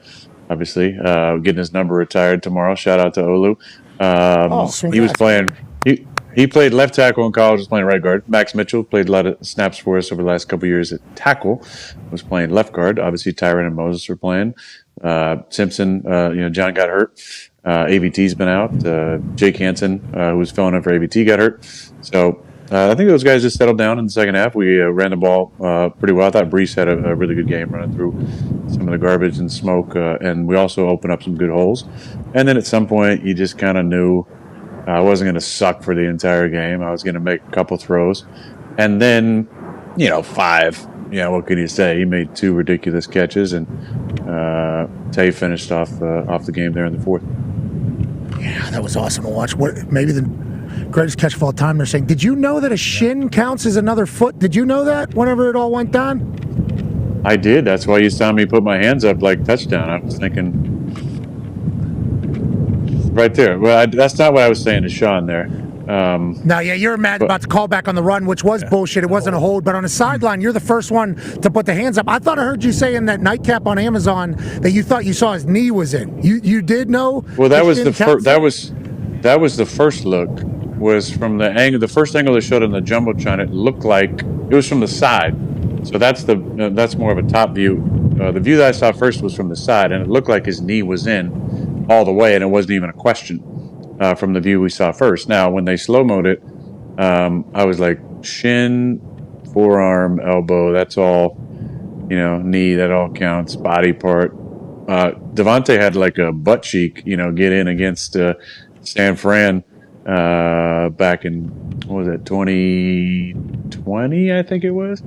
obviously, getting his number retired tomorrow. Shout out to Olu. He was playing. He played left tackle in college. Was playing right guard. Max Mitchell played a lot of snaps for us over the last couple of years at tackle. Was playing left guard. Obviously, Tyron and Moses were playing. Simpson, John got hurt. AVT's been out. Jake Hansen, who was filling in for AVT, got hurt. So. I think those guys just settled down in the second half. We ran the ball pretty well. I thought Brees had a really good game running through some of the garbage and smoke, and we also opened up some good holes. And then at some point, you just kind of knew I wasn't going to suck for the entire game. I was going to make a couple throws. And then, 5, what can you say? He made 2 ridiculous catches, and Tay finished off the game there in the fourth. Yeah, that was awesome to watch. Maybe the greatest catch of all time, they're saying. Did you know that a shin counts as another foot? Did you know that whenever it all went down? I did. That's why you saw me put my hands up like touchdown. I was thinking right there. Well, that's not what I was saying to Sean there. You're mad about the callback on the run, which was bullshit. It wasn't a hold, but on the sideline, you're the first one to put the hands up. I thought I heard you say in that nightcap on Amazon that you thought you saw his knee was in. You did know? Well, that was the first. That was the first look. was from the angle. The first angle they showed on the jumbotron, it looked like it was from the side. So that's more of a top view. The view that I saw first was from the side, and it looked like his knee was in all the way, and it wasn't even a question from the view we saw first. Now, when they slow-moed it, I was like, shin, forearm, elbow, that's all, knee, that all counts, body part. Devontae had like a butt cheek, get in against San Fran back in, what was it, 2020, I think it was.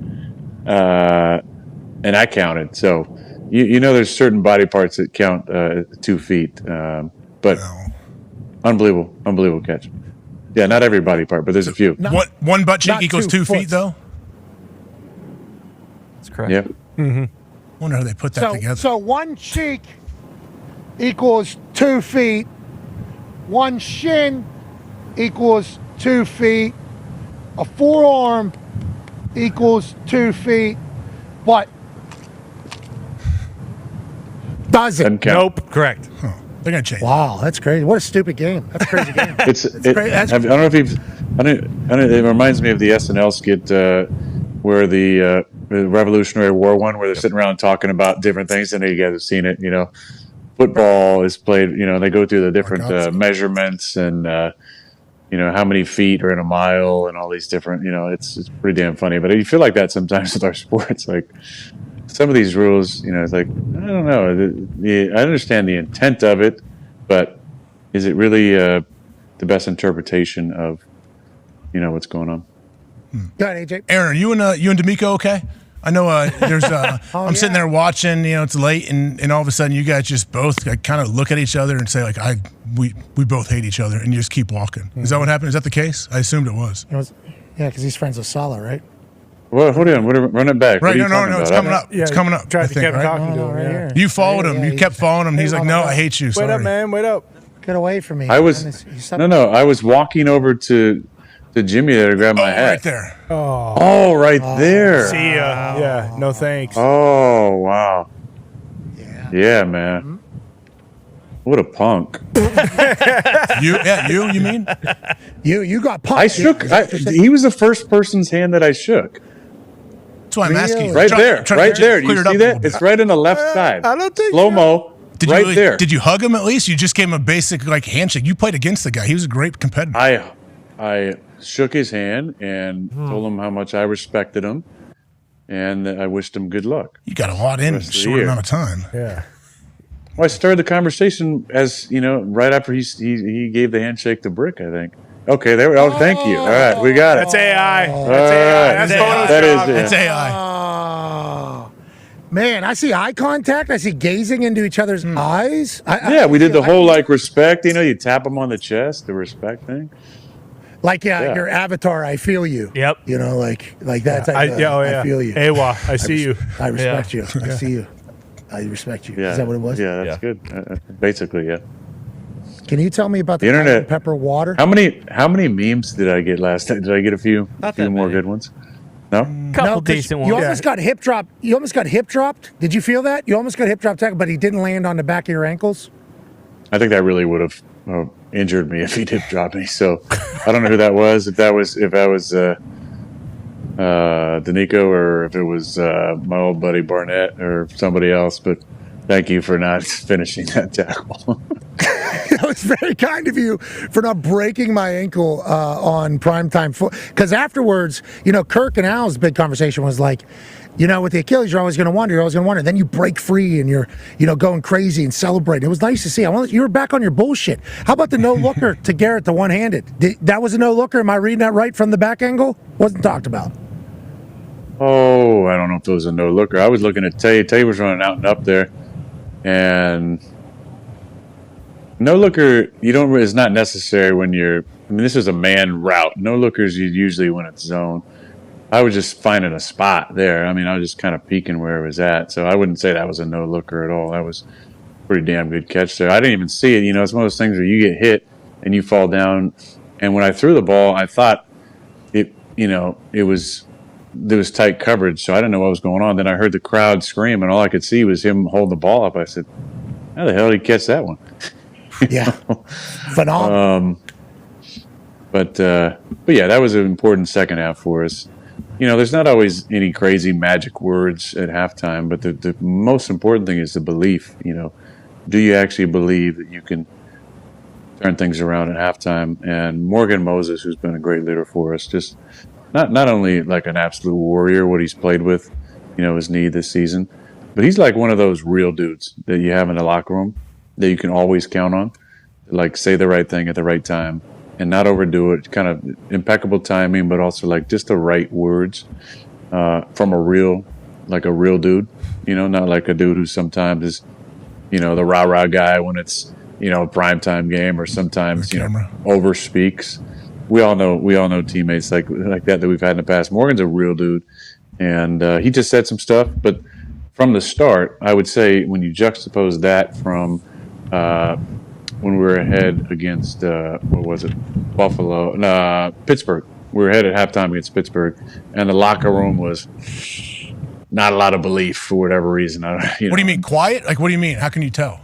And I counted. So, there's certain body parts that count 2 feet. But unbelievable catch. Yeah, not every body part, but there's a few. One butt cheek equals 2 feet, though? That's correct. Yep. Mm-hmm. Wonder how they put that together. So one cheek equals 2 feet. One shin equals 2 feet. A forearm equals 2 feet. But doesn't. Nope. Correct. They're gonna change. Wow, that's crazy. What a stupid game. That's a crazy game. I don't know if you've. It reminds me of the SNL skit where the Revolutionary War one, where they're sitting around talking about different things, and you guys have seen it. Football is played. They go through the different measurements and how many feet are in a mile and all these different. It's pretty damn funny. But you feel like that sometimes with our sports, like. Some of these rules, it's like, I don't know. I understand the intent of it, but is it really the best interpretation of, what's going on? Go ahead, AJ. Aaron, are you and D'Amico okay? I know there's. I'm sitting there watching. It's late, and all of a sudden, you guys just both kind of look at each other and say, like, we both hate each other, and you just keep walking. Mm-hmm. Is that what happened? Is that the case? I assumed it was. Yeah, because he's friends with Salah, right? Well, hold on. Run it back. Right, no, it's coming up. It's coming up. Tried to keep talking to him. Right here. You followed him. You kept following him. He's like, no, I hate you. Sorry. Wait up, man. Wait up. Get away from me. I was I was walking over to Jimmy there to grab my hat. Right there. Right there. See ya. Yeah. No thanks. Oh wow. Yeah, man. Mm-hmm. What a punk. You mean? You got punked. I shook. He was the first person's hand that I shook. That's why I'm asking. Right there. Do you see that? It's right on the left side. I don't think slow-mo. There. Did you hug him at least? You just gave him a basic handshake. You played against the guy. He was a great competitor. I shook his hand and told him how much I respected him, and that I wished him good luck. You got a lot in a short amount of time. Yeah. Well, I started the conversation as right after he gave the handshake to Brick, I think. Okay, there we go. Thank you. All right, we got it. That's AI. All That's AI. right. That's Photoshop. That is it. That's AI. Oh, man, I see eye contact. I see gazing into each other's eyes. We did the whole respect. You tap them on the chest, the respect thing. Your avatar. I feel you. Yep. Like that. I feel you. Awa, I see you. I respect you. I see you. I respect you. Yeah. Is that what it was? Yeah, that's good. Basically, yeah. Can you tell me about the internet cayenne pepper water? How many memes did I get last time? Did I get a few more good ones? No? Couple decent ones. You almost got hip dropped. You almost got hip dropped. Did you feel that? You almost got hip dropped, but he didn't land on the back of your ankles. I think that really would have injured me if he did drop me. So I don't know who that was. If that was Danico or if it was my old buddy Barnett or somebody else. But thank you for not finishing that tackle. That was very kind of you for not breaking my ankle on primetime football. Because afterwards, Kirk and Al's big conversation was like, with the Achilles, you're always going to wonder. Then you break free and you're, going crazy and celebrating. It was nice to see. You were back on your bullshit. How about the no-looker to Garrett, the one-handed? That was a no-looker. Am I reading that right from the back angle? Wasn't talked about. Oh, I don't know if it was a no-looker. I was looking at Tay. Tay was running out and up there. And no-looker, is not necessary when this is a man route. No-lookers usually when it's zone. I was just finding a spot there. I was just kind of peeking where it was at. So I wouldn't say that was a no-looker at all. That was a pretty damn good catch there. I didn't even see it. It's one of those things where you get hit and you fall down. And when I threw the ball, I thought there was tight coverage, so I didn't know what was going on. Then I heard the crowd scream, and all I could see was him holding the ball up. I said, how the hell did he catch that one? Yeah. Phenomenal. But yeah, that was an important second half for us. There's not always any crazy magic words at halftime, but the most important thing is the belief. Do you actually believe that you can turn things around at halftime? And Morgan Moses, who's been a great leader for us, just not only like an absolute warrior, what he's played with, his knee this season, but he's like one of those real dudes that you have in the locker room that you can always count on, like say the right thing at the right time and not overdo it. Kind of impeccable timing, but also like just the right words from a real dude. Not like a dude who sometimes is, the rah-rah guy when it's a primetime game, or sometimes overspeaks. We all know teammates like that we've had in the past. Morgan's a real dude, and he just said some stuff. But from the start, I would say when you juxtapose that from when we were ahead against Pittsburgh. We were ahead at halftime against Pittsburgh, and the locker room was not a lot of belief for whatever reason. What do you mean, quiet? Like, what do you mean? How can you tell?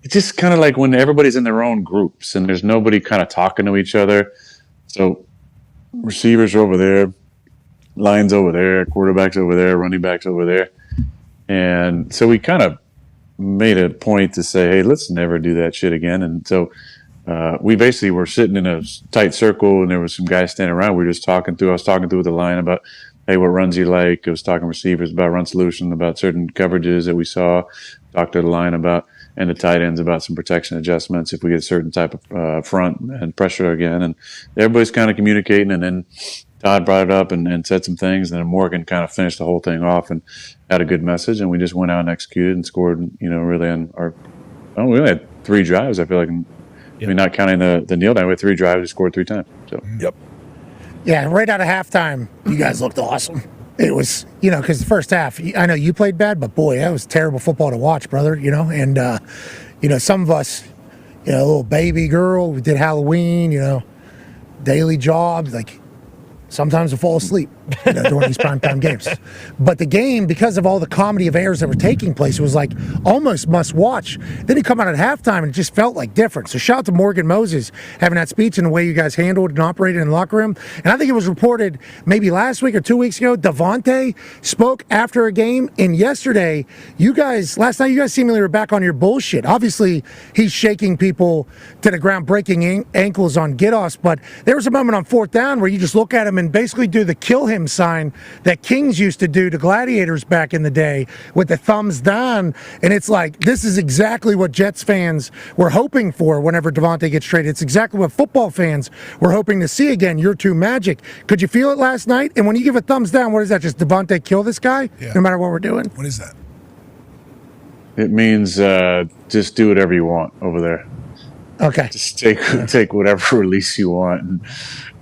It's just kind of like when everybody's in their own groups and there's nobody kind of talking to each other. So receivers are over there, lines over there, quarterbacks over there, running backs over there. And so we kind of made a point to say, hey, let's never do that shit again. And so we basically were sitting in a tight circle, and there was some guys standing around. We were just talking through. I was talking through the line about, hey, what runs you like? I was talking receivers about run solution, about certain coverages that we saw. Talked to the line about, and the tight ends about some protection adjustments if we get a certain type of front and pressure again. And everybody's kind of communicating, and then Todd brought it up and said some things, and then Morgan kind of finished the whole thing off and had a good message, and we just went out and executed and scored, really on our – we only had 3 drives, I feel like. I mean, not counting the kneel down, we had 3 drives, we scored 3 times. So. Yep. Yeah, right out of halftime, you guys looked awesome. It was, because the first half, I know you played bad, but boy, that was terrible football to watch, brother, and, some of us, a little baby girl, we did Halloween, daily jobs, like sometimes we fall asleep during these primetime games. But the game, because of all the comedy of errors that were taking place, it was like almost must watch. Then you come out at halftime and it just felt like different. So shout out to Morgan Moses having that speech and the way you guys handled and operated in the locker room. And I think it was reported maybe last week or 2 weeks ago, Davante spoke after a game. And yesterday, last night you guys seemingly were back on your bullshit. Obviously, he's shaking people to the ground, breaking ankles on get-offs. But there was a moment on 4th down where you just look at him and basically do the kill him sign that Kings used to do to gladiators back in the day with the thumbs down. And it's like, this is exactly what Jets fans were hoping for whenever Davante gets traded. It's exactly what football fans were hoping to see again. You're too magic. Could you feel it last night? And when you give a thumbs down, what is that? Just Davante kill this guy? Yeah. No matter what we're doing? What is that? It means just do whatever you want over there. Okay. Just take whatever release you want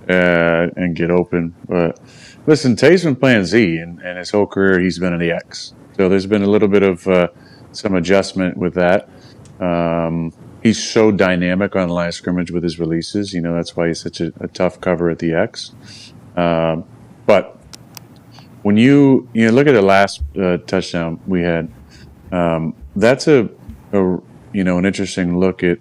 and get open. But listen, Tay's been playing Z, and his whole career he's been in the X. So there's been a little bit of some adjustment with that. He's so dynamic on the line of scrimmage with his releases. That's why he's such a tough cover at the X. But when you look at the last touchdown we had, that's an interesting look at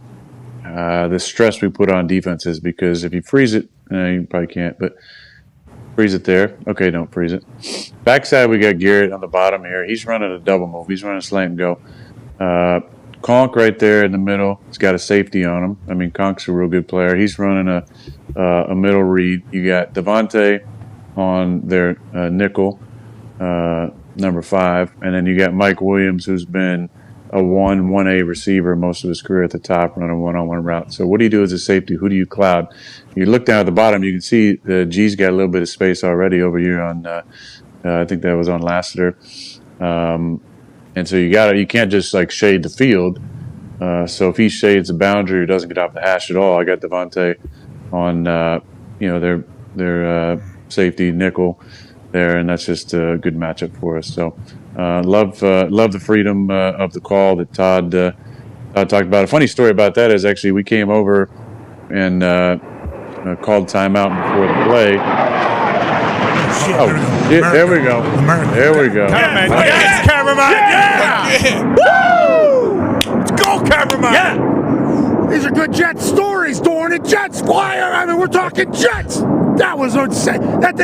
the stress we put on defenses, because if you freeze it, you probably can't, but freeze it there. Okay, don't freeze it. Backside, we got Garrett on the bottom here. He's running a double move. He's running a slant and go. Conk right there in the middle. He's got a safety on him. I mean, Conk's a real good player. He's running a middle read. You got Davante on their nickel, number 5, and then you got Mike Williams, who's been a 1A receiver most of his career at the top, running one-on-one route. So what do you do as a safety? Who do you cloud? You look down at the bottom, you can see the G's got a little bit of space already over here on, I think that was on Lassiter. And so you can't just like shade the field. So if he shades the boundary or doesn't get off the hash at all, I got Davante on, their safety nickel there, and that's just a good matchup for us. So love the freedom of the call that Todd talked about. A funny story about that is actually we came over and called timeout before the play. There we go. There we go. Yes, cameraman. Yeah. Woo! Let's go, cameraman. Yeah. These are good Jet stories, Dorney. the Jets fly. I mean, we're talking Jets. That was insane. That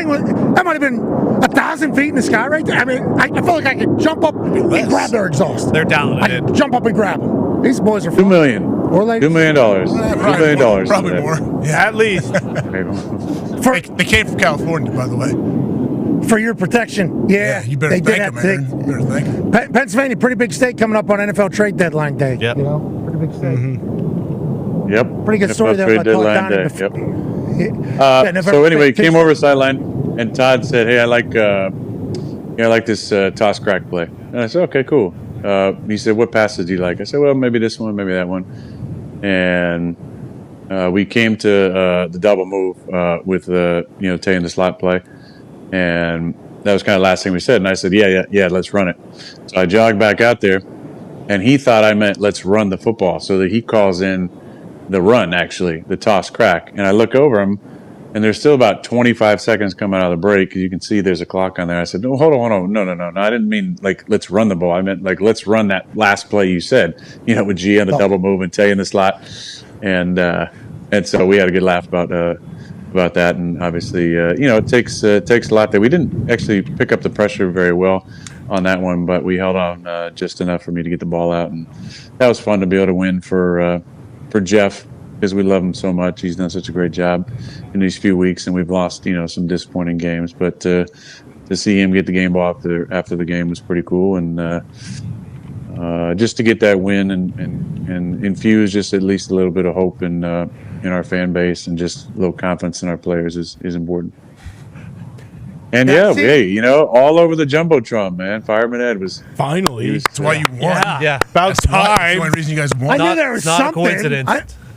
might have been 1,000 feet in the sky right there. I mean, I felt like I could jump up and grab their exhaust. They're dialing it in. Jump up and grab them. These boys are $2 million. Or like $2 million. $2 million. Probably more. Yeah, at least. They came from California, by the way. For your protection. Yeah. You better thank them, Aaron. You better thank them. Pennsylvania, pretty big state coming up on NFL trade deadline day. Yep. You know, pretty big state. Yep. Pretty good NFL story there. trade Like Todd deadline Dahn day. before. Yep. So anyway, he came over the sideline, and Todd said, "Hey, I like this toss crack play." And I said, "Okay, cool." He said, "What passes do you like?" I said, "Well, maybe this one, maybe that one." And we came to the double move with taking the slot play, and that was kind of the last thing we said. And I said, "Yeah, let's run it." So I jogged back out there, and he thought I meant let's run the football, so that he calls in the run, actually, the toss crack. And I look over him, and there's still about 25 seconds coming out of the break, because you can see there's a clock on there. I said, "No, hold on. No. I didn't mean, like, let's run the ball. I meant, like, let's run that last play you said, with G on the double move and Tay in the slot." And so we had a good laugh about that. And obviously, it takes a lot there. We didn't actually pick up the pressure very well on that one, but we held on just enough for me to get the ball out. And that was fun to be able to win for Jeff, because we love him so much. He's done such a great job in these few weeks, and we've lost, some disappointing games. But to see him get the game ball after the game was pretty cool, and just to get that win and infuse just at least a little bit of hope in our fan base, and just a little confidence in our players is important. And all over the jumbotron, man. Fireman Ed was finally. That's why you won. Yeah. About time. That's the only reason you guys won. I knew there was something. Not a coincidence.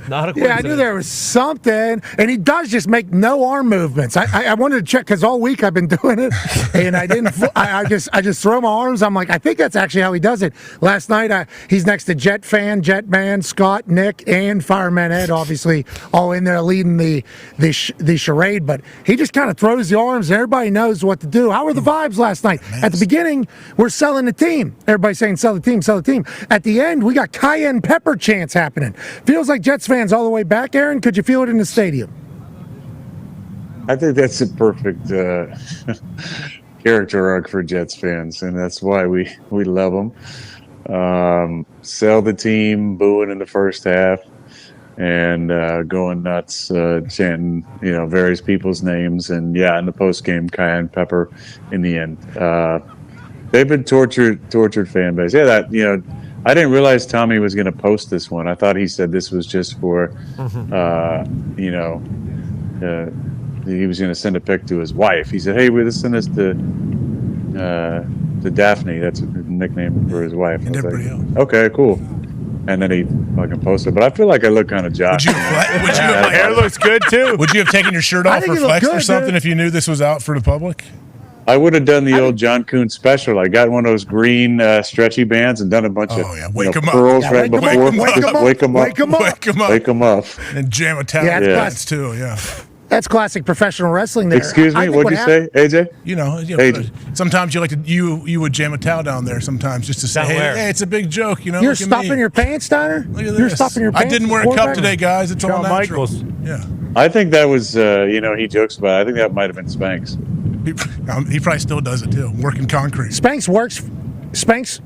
Not a coincidence. Yeah, I knew there was something, and he does just make no arm movements. I wanted to check, because all week I've been doing it, and I didn't. I just throw my arms. I'm like, I think that's actually how he does it. Last night, he's next to Jetman, Scott, Nick, and Fireman Ed, obviously all in there leading the charade. But he just kind of throws the arms, and everybody knows what to do. How were the vibes last night? At the beginning, we're selling the team. Everybody's saying sell the team, sell the team. At the end, we got cayenne pepper chants happening. Feels like Jets fans all the way back. Aaron, could you feel it in the stadium? I think that's a perfect character arc for Jets fans, and that's why we love them. Sell the team, booing in the first half, and going nuts, chanting various people's names, and in the post game, cayenne pepper in the end. They've been tortured fan base. I didn't realize Tommy was going to post this one. I thought he said this was just for, he was going to send a pic to his wife. He said, "Hey, we're going to send this to Daphne." That's a nickname for his wife. And everybody else. Okay, cool. And then he fucking posted. But I feel like I look kind of jock. Hair looks good too. Would you have taken your shirt off for flex or something if you knew this was out for the public? I would have done the old John Kuhn special. I got one of those green stretchy bands and done a bunch of curls right before. Wake them up. And jam a towel pants too. Yeah. That's classic professional wrestling there. Excuse me, what'd you say, AJ? Sometimes you like to you would jam a towel down there sometimes just to say, hey, it's a big joke. You're stuffing your pants, Dahn? You're stuffing your pants? I didn't wear a cup today, guys. It's all natural. Yeah. I think that was, he jokes about it. I think that might have been Spanx. He probably still does it too, working concrete. Spanx works. Spanx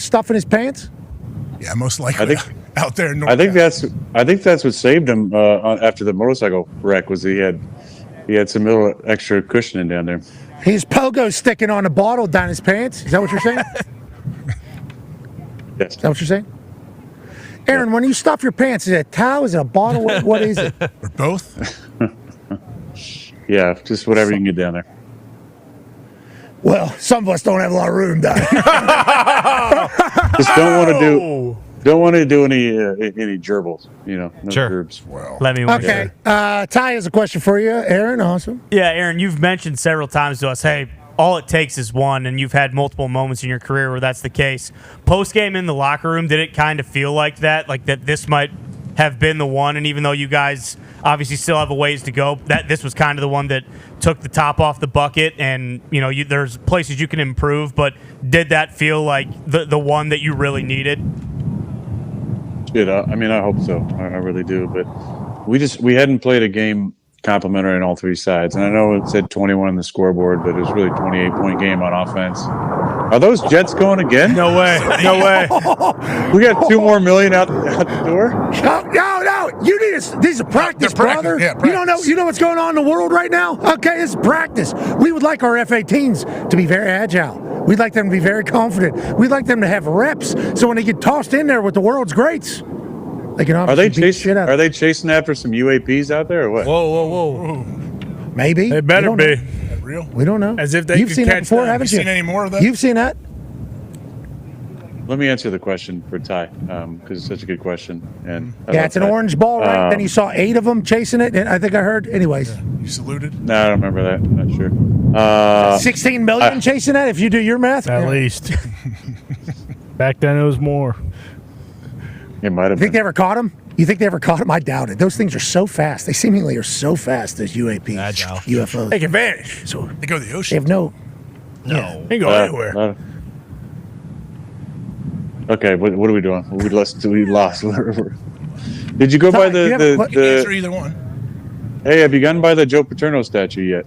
stuffing his pants? Yeah, most likely. Out there in North I think that's what saved him after the motorcycle wreck. Was he had some little extra cushioning down there. His pogo sticking on a bottle down his pants. Is that what you're saying? Yes. Is that what you're saying? Aaron, when you stuff your pants, is it a towel? Is it a bottle? What is it? Or both? Yeah, just whatever you can get down there. Well, some of us don't have a lot of room, Dahn. Just don't want to do any gerbils, no gerbs. Well, let me. Okay, Ty has a question for you, Aaron. Awesome. Yeah, Aaron, you've mentioned several times to us, hey, all it takes is one, and you've had multiple moments in your career where that's the case. Post game in the locker room, did it kind of feel like that this might have been the one? And even though you guys obviously still have a ways to go, that this was kind of the one that took the top off the bucket, and there's places you can improve, but did that feel like the one that you really needed? I hope so. I really do. But we hadn't played a game complimentary on all three sides, and I know it said 21 on the scoreboard, but it was really 28-point game on offense. Are those Jets going again? No way. No way. We got $2 more million out the door. No. You need this is practice, brother. Yeah, practice. You know what's going on in the world right now? Okay, this is practice. We would like our FA teams to be very agile. We'd like them to be very confident. We'd like them to have reps, so when they get tossed in there with the world's greats, they can Are they obviously beat the shit out Are of they chasing after some UAPs out there or what? Whoa. Maybe. They better We don't be. know. Real? We don't know. As if they You've could seen that catch before, them. haven't you? Seen any more of that? You've seen that? Let me answer the question for Ty, because it's such a good question. And I Yeah, love it's an Ty. orange ball, right? Then you saw 8 of them chasing it, and I think I heard. Anyways, You saluted? No, I don't remember that. I'm not sure. 16 million chasing that. If you do your math, At Yeah. least. Back then it was more. It might have You think been. they ever caught him? You think they ever caught him? I doubt it. Those things are so fast. They seemingly are so fast. Those UAPs, Agile. UFOs. Take advantage. So They go to the they ocean. have no. Ain't go anywhere. Okay, what are we doing? We lost. Did you go by Ty, you have- Answer the? either one. Hey, have you gone by the Joe Paterno statue yet?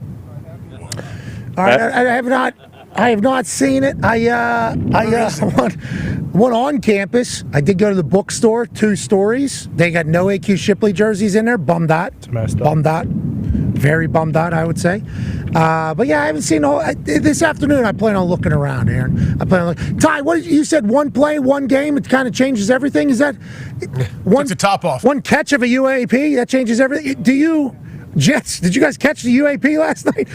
All right, I have not. I have not seen it. I went on campus. I did go to the bookstore. 2 stories. They got no AQ Shipley jerseys in there. Bummed out. It's messed up. Bummed out. Very bummed out, I would say. But yeah, I haven't seen this afternoon. I plan on looking around, Aaron. I plan on looking. Ty, what did you said? One play, one game. It kind of changes everything. Is that one? Took the top off. One catch of a UAP that changes everything. Do you? Jets, did you guys catch the UAP last night?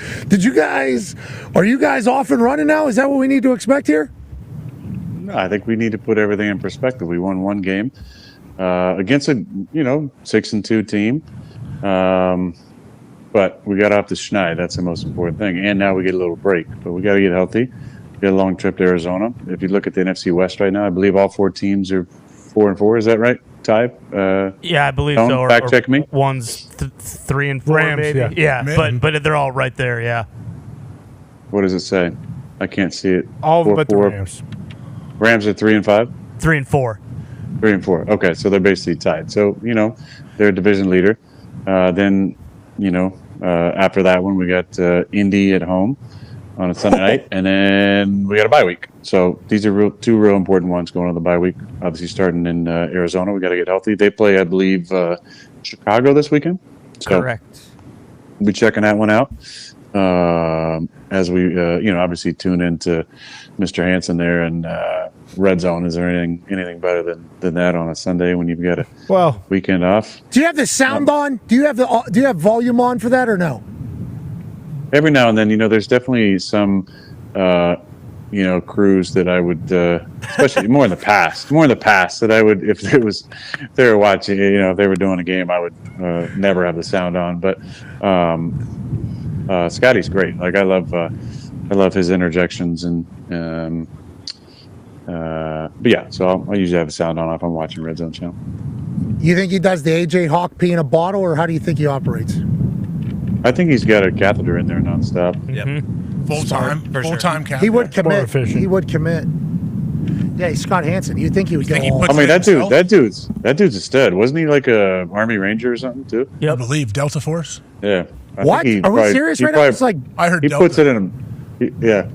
Are you guys off and running now? Is that what we need to expect here? No, I think we need to put everything in perspective. We won one game against a 6-2 team, but we got off the schneid. That's the most important thing. And now we get a little break, but we got to get healthy. We got a long trip to Arizona. If you look at the NFC West right now, I believe all 4 teams are 4-4. Is that right, Ty? Yeah, I believe Tone, so. fact check me. One's 3 and 4, Rams, maybe. yeah. But they're all right there. Yeah. What does it say? I can't see it. All but the 4-4. Rams. Rams are 3-5. 3 and 4. 3-4. Okay, so they're basically tied. So they're a division leader. Then after that one, we got Indy at home on a Sunday night, and then we got a bye week. So these are 2 real important ones going on the bye week. Obviously, starting in Arizona, we got to get healthy. They play, I believe, Chicago this weekend. So Correct. we'll be checking that one out as we, obviously tune into Mr. Hansen there and Red Zone. Is there anything better than that on a Sunday when you've got a weekend off? Do you have the sound on? Do you have volume on for that or no? Every now and then, there's definitely some, crews that I would, especially more in the past, that I would, if they were watching, if they were doing a game, I would never have the sound on. But Scotty's great. Like I love his interjections and, but yeah. So I usually have the sound on if I'm watching Red Zone Channel. You think he does the AJ Hawk pee in a bottle, or how do you think he operates? I think he's got a catheter in there nonstop. Yep. Full-time catheter. He would commit. efficient. He would commit. Yeah, he's Scott Hansen. You'd think he would go think he all. puts I mean, it himself? that dude's a stud. Wasn't he like a Army Ranger or something too? I believe Delta Force. Yeah. I What? think he Are we probably- serious he right now? probably- It's like I heard He Delta. puts it in him. Yeah.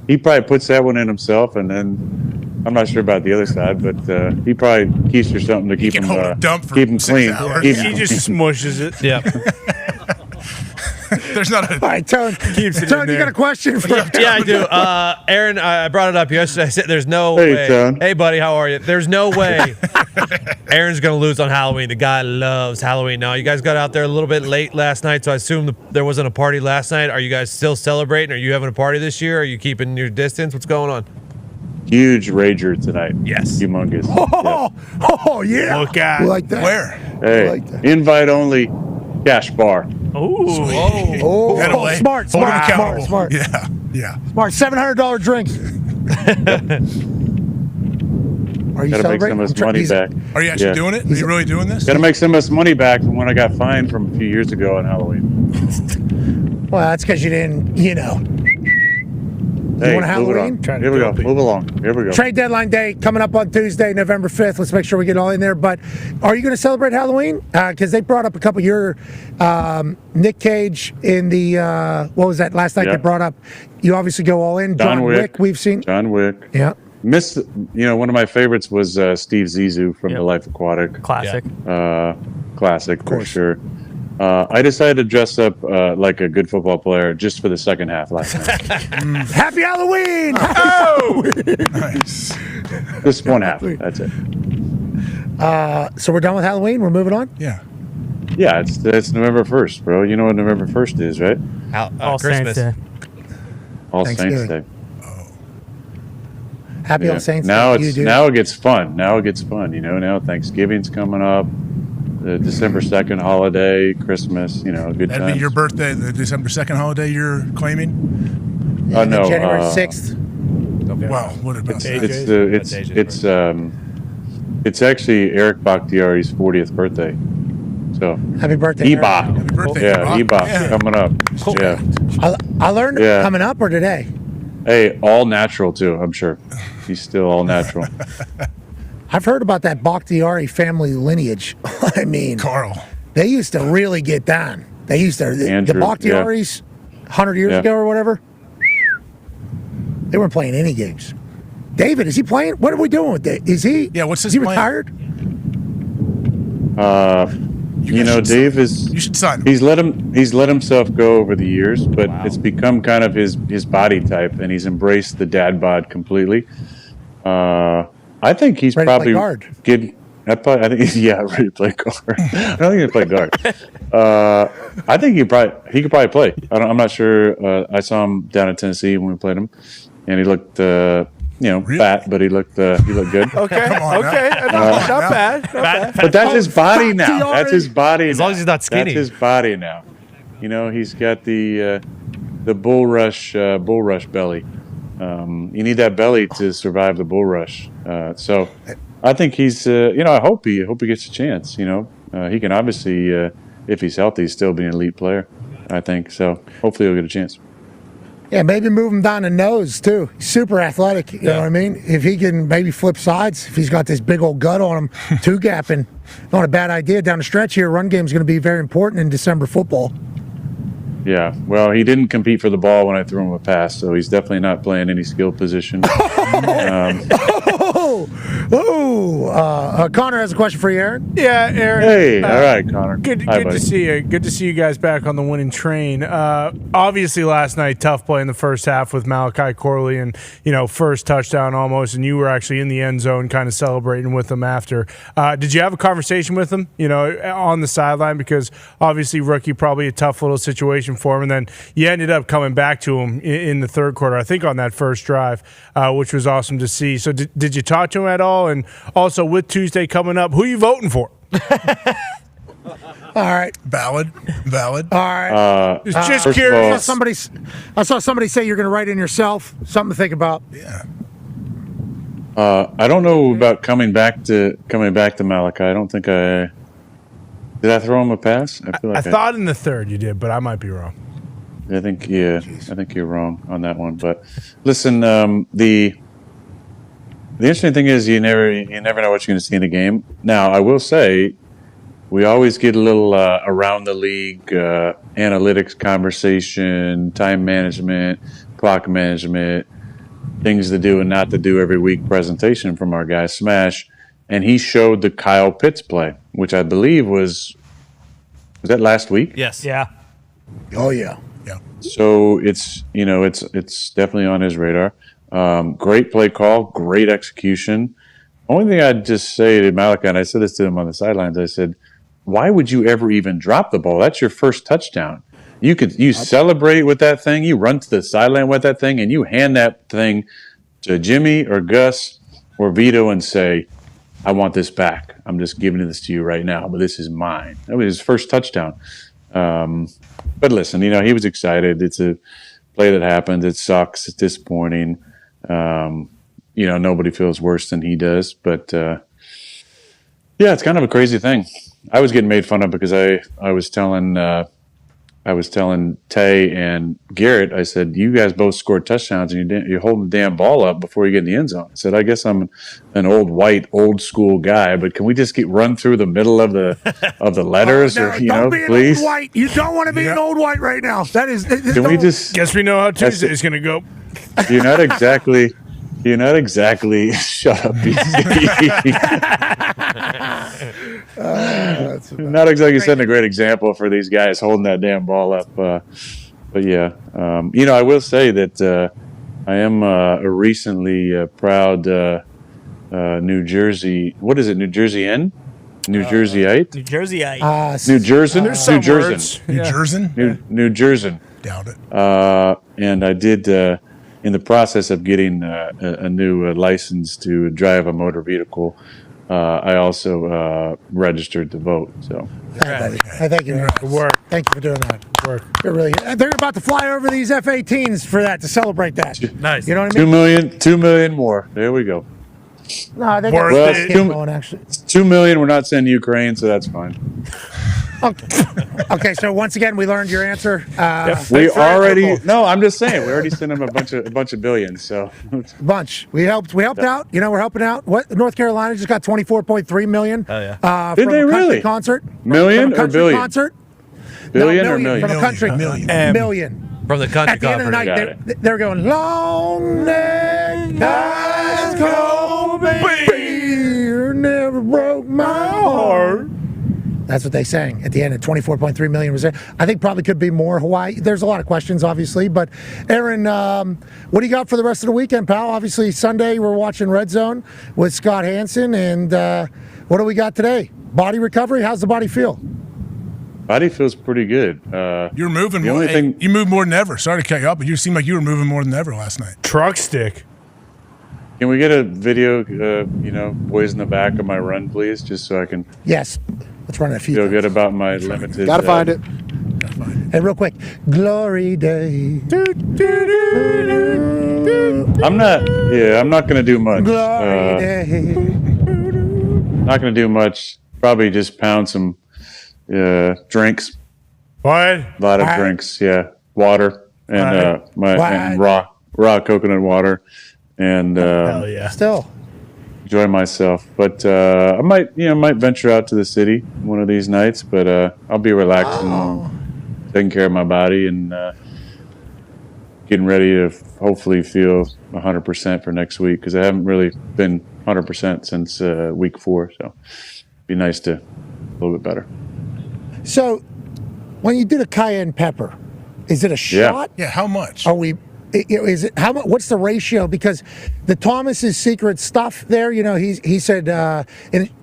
He probably puts that one in himself, and then I'm not sure about the other side, but he probably keesters something to keep can him hold a dump for keep him 6 clean. hours. Keep He him- just smushes it. Yep. There's not a. all right, Tone. Keeps it in Tone, you there. got a question for? Yeah, I do. Aaron, I brought it up yesterday. I said, "There's no Hey, way." Tom. Hey, buddy, how are you? There's no way Aaron's gonna lose on Halloween. The guy loves Halloween. Now, you guys got out there a little bit late last night, so I assume there wasn't a party last night. Are you guys still celebrating? Are you having a party this year? Are you keeping your distance? What's going on? Huge rager tonight. Yes. Humongous. Oh yeah. Look out. We like that. Where? Yeah. Hey, like that. invite only cash bar. Oh, Head away. smart. Hold him accountable. Smart. Yeah. Smart. $700 drinks. Are you Got to make celebrating? some of his I'm money try- back. Are you actually doing it? Are you really doing this? Got to make some of his money back from when I got fined from a few years ago on Halloween. Well, that's because you didn't, Hey, want move it Halloween? on. Here we go. Move along. Here we go. Trade deadline day coming up on Tuesday, November 5th. Let's make sure we get all in there. But are you going to celebrate Halloween? Because they brought up a couple of your Nick Cage in the what was that last night? Yeah. They brought up. You obviously go all in. John Wick. We've seen. John Wick. Yeah. One of my favorites was Steve Zissou from The Life Aquatic. Classic. Classic for sure. I decided to dress up like a good football player just for the second half last night. Happy Halloween! Oh, nice. Just one half. That's it. So we're done with Halloween. We're moving on. Yeah. Yeah, it's November 1st, bro. You know what November 1st is, right? All Christmas. Saints Day. All Saints Thanksgiving. Day. Happy All Saints now Day. Now it gets fun. Now now Thanksgiving's coming up. The December 2nd holiday, Christmas, good That'd times. be your birthday, the December 2nd holiday you're claiming? Oh no, January 6th. Wow, what about that? It's actually Eric Bakhtiari's 40th birthday. So happy birthday, Eric. Ebach. Happy birthday, Yeah, Ebach. Ebach Yeah. coming up. Cool. Yeah. I learned coming up or today. Hey, all natural too. I'm sure he's still all natural. I've heard about that Bakhtiari family lineage. I mean, Carl. They used to really get down. They used to the Andrew, Bakhtiaris 100 years ago or whatever. They weren't playing any games. David, is he playing? What are we doing with Dave? Is he? Yeah, what's his is he plan? retired? Dave is. You should sign him. He's let himself go over the years, but it's become kind of his body type, and he's embraced the dad bod completely. I think he's Ready to play probably guard. I think he's ready to play guard. I don't think he can play guard. I think he could probably play. I'm not sure. I saw him down in Tennessee when we played him, and he looked fat, but he looked good. Okay, Come on okay, now. not bad. But that's his body now. That's his body. As long as he's not skinny. That's his body now. He's got the bull rush belly. You need that belly to survive the bull rush. So I think he's. I hope he gets a chance. He can obviously, if he's healthy, still be an elite player. I think so. Hopefully, he'll get a chance. Yeah, maybe move him down the nose too. He's super athletic. You know what I mean? If he can maybe flip sides, if he's got this big old gut on him, two gapping, not a bad idea down the stretch here. Run game is going to be very important in December football. Yeah, well, he didn't compete for the ball when I threw him a pass, so he's definitely not playing any skill position. Connor has a question for you, Aaron. Yeah, Aaron. Hey, all right, Connor. Good Hi, to buddy. see you. Good to see you guys back on the winning train. Obviously, last night, tough play in the first half with Malachi Corley and, first touchdown almost, and you were actually in the end zone kind of celebrating with him after. Did you have a conversation with him, on the sideline? Because obviously, rookie, probably a tough little situation for him, and then you ended up coming back to him in the third quarter, I think on that first drive, which was awesome to see. So did you talk to him at all? And also, with Tuesday coming up, who are you voting for? All right. Valid. All right. Just first curious. of all- I saw somebody say you're going to write in yourself. Something to think about. Yeah. I don't know about coming back to Malachi. I don't think did I throw him a pass? I feel like I thought in the third you did, but I might be wrong. I think you're wrong on that one. But listen, the interesting thing is you never know what you're going to see in a game. Now, I will say we always get a little around the league analytics conversation, time management, clock management, things to do and not to do every week presentation from our guy Smash, and he showed the Kyle Pitts play, which I believe was that last week? Yes. Yeah. Oh, yeah. So it's definitely on his radar. Great play call, great execution. Only thing I'd just say to Malachi, and I said this to him on the sidelines, I said, why would you ever even drop the ball? That's your first touchdown. You celebrate with that thing, you run to the sideline with that thing, and you hand that thing to Jimmy or Gus or Vito and say, I want this back. I'm just giving this to you right now, but this is mine. That was his first touchdown. But listen, he was excited. It's a play that happens. It sucks. It's disappointing. Nobody feels worse than he does. But, it's kind of a crazy thing. I was getting made fun of because I was telling I was telling Tay and Garrett, I said, you guys both scored touchdowns and you're holding the damn ball up before you get in the end zone. I said, I guess I'm an old school guy, but can we just run through the middle of the letters please? Old white. You don't want to be an old white right now. That is. Can we just? Guess we know how Tuesday is going to go. You're not exactly. Shut up, BC. Not exactly setting a great example for these guys holding that damn ball up. But yeah, I will say that I am a recently proud New Jersey. What is it? New Jerseyite? New Jerseyite. New Jersey. There's some words. New Jersey. Doubt it. And I did. In the process of getting a new license to drive a motor vehicle, I also registered to vote. So, I thank you. Good work. Thank you for doing that. Good work. They're about to fly over these F-18s for that to celebrate that. Nice. You know what I mean? 2 million more. There we go. No, they Worth got it. going actually. 2 million. We're not sending Ukraine, so that's fine. Okay, so once again, we learned your answer. We already. No, I'm just saying we already sent them a bunch of billions. So bunch. We helped out. We're helping out. What North Carolina just got $24.3 million. Oh yeah. Did from they a country really? Concert. Million From a or country billion? Concert. Billion No, or million? From a country. Million. Million. From the country At the end of the conference. night, they're going, long neck eyes cold beer never broke my heart. That's what they sang at the end. At 24.3 million was there. I think probably could be more. Hawaii. There's a lot of questions, obviously, but Aaron, what do you got for the rest of the weekend, pal? Obviously, Sunday we're watching Red Zone with Scott Hansen, and what do we got today? Body recovery. How's the body feel? Body feels pretty good. You're moving the more. only thing- You move more than ever. Sorry to cut you up, but you seem like you were moving more than ever last night. Truck stick. Can we get a video? Boys in the back of my run, please, just so I can Yes. Let's run a few. feel good about my limited. Gotta find it. And real quick, Glory Day. I'm not going to do much. Glory Day. Not going to do much. Probably just pound some drinks. What? A lot of drinks. Yeah, water and and raw coconut water, and Hell yeah. Still. enjoy myself. But I might venture out to the city one of these nights. But I'll be relaxing, taking care of my body, and getting ready to hopefully feel 100% for next week, because I haven't really been 100% since week 4. So it'd be nice to a little bit better. So, when you did a cayenne pepper, is it a shot? Yeah, how much? Are we? Is it how much? What's the ratio? Because the Thomas's secret stuff there, he said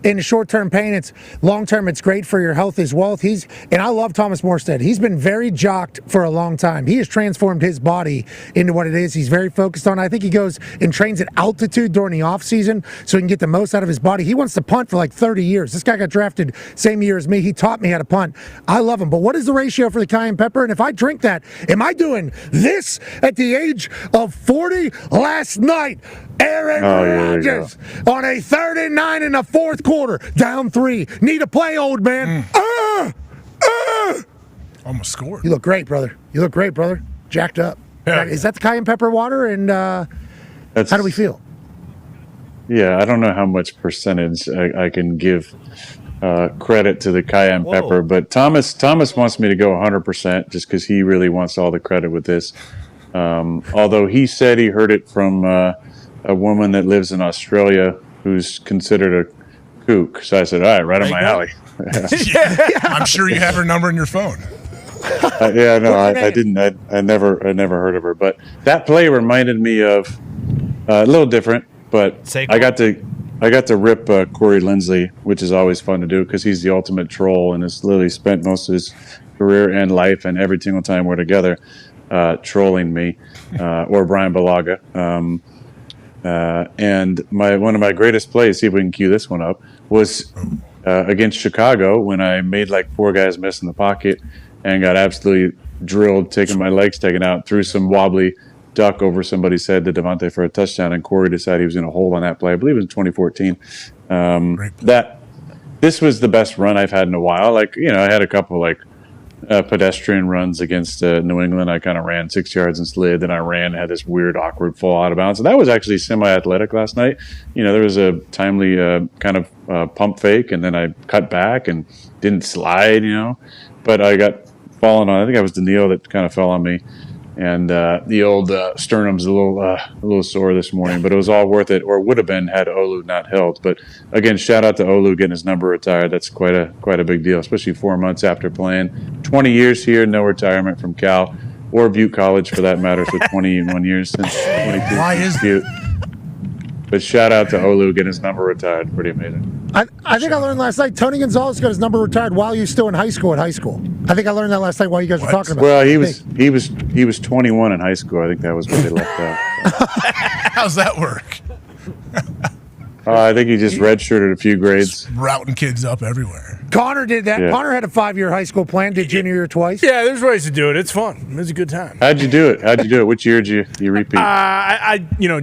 in short-term pain, it's long-term, it's great for your health as well. And I love Thomas Morstead. He's been very jocked for a long time. He has transformed his body into what it is. He's very focused on. I think he goes and trains at altitude during the off season so he can get the most out of his body. He wants to punt for like 30 years. This guy got drafted same year as me. He taught me how to punt. I love him. But what is the ratio for the cayenne pepper? And if I drink that, am I doing this at the age of 40 last night? Aaron Rodgers on a 3rd and 9 in the fourth quarter, down 3. Need a play, old man. Almost scored. You look great, brother. Jacked up. Yeah. Is that the cayenne pepper water? And how do we feel? Yeah, I don't know how much percentage I can give credit to the cayenne pepper, but Thomas wants me to go 100% just because he really wants all the credit with this. Although he said he heard it from a woman that lives in Australia who's considered a kook. So I said, all right up my alley. I'm sure you have her number in your phone. I didn't. I never heard of her. But that play reminded me of a little different. But Saquon. I got to rip Corey Linsley, which is always fun to do because he's the ultimate troll and has literally spent most of his career and life and every single time we're together trolling me or Brian Balaga. And one of my greatest plays, see if we can cue this one up, was against Chicago when I made like 4 guys miss in the pocket and got absolutely drilled, taking my legs taken out, threw some wobbly duck over somebody's head to Devontae for a touchdown, and Corey decided he was going to hold on that play. I believe it was 2014. This was the best run I've had in a while. Like, I had a couple like pedestrian runs against New England. I kind of ran 6 yards and slid. Then I ran, had this weird, awkward fall out of bounds. So that was actually semi-athletic last night. There was a timely kind of pump fake, and then I cut back and didn't slide, But I got fallen on. I think I was Daniil that kind of fell on me. And the old sternum's a little sore this morning, but it was all worth it, or would have been had Olu not held. But again, shout out to Olu getting his number retired. That's quite a big deal, especially 4 months after playing 20 years here, no retirement from Cal or Butte College for that matter. So 21 years since 22. Why is Butte. But shout out to Olu getting his number retired. Pretty amazing. I think I learned last night Tony Gonzalez got his number retired while he was still in high school. I think I learned that last night while you guys were talking about Well, it. he was 21 in high school. I think that was what they left out. How's that work? I think he just redshirted a few grades. Routing kids up everywhere. Connor did that. Yeah. Connor had a 5-year high school plan, did junior year twice. Yeah, there's ways to do it. It's fun. It's a good time. How'd you do it? Which year did you repeat?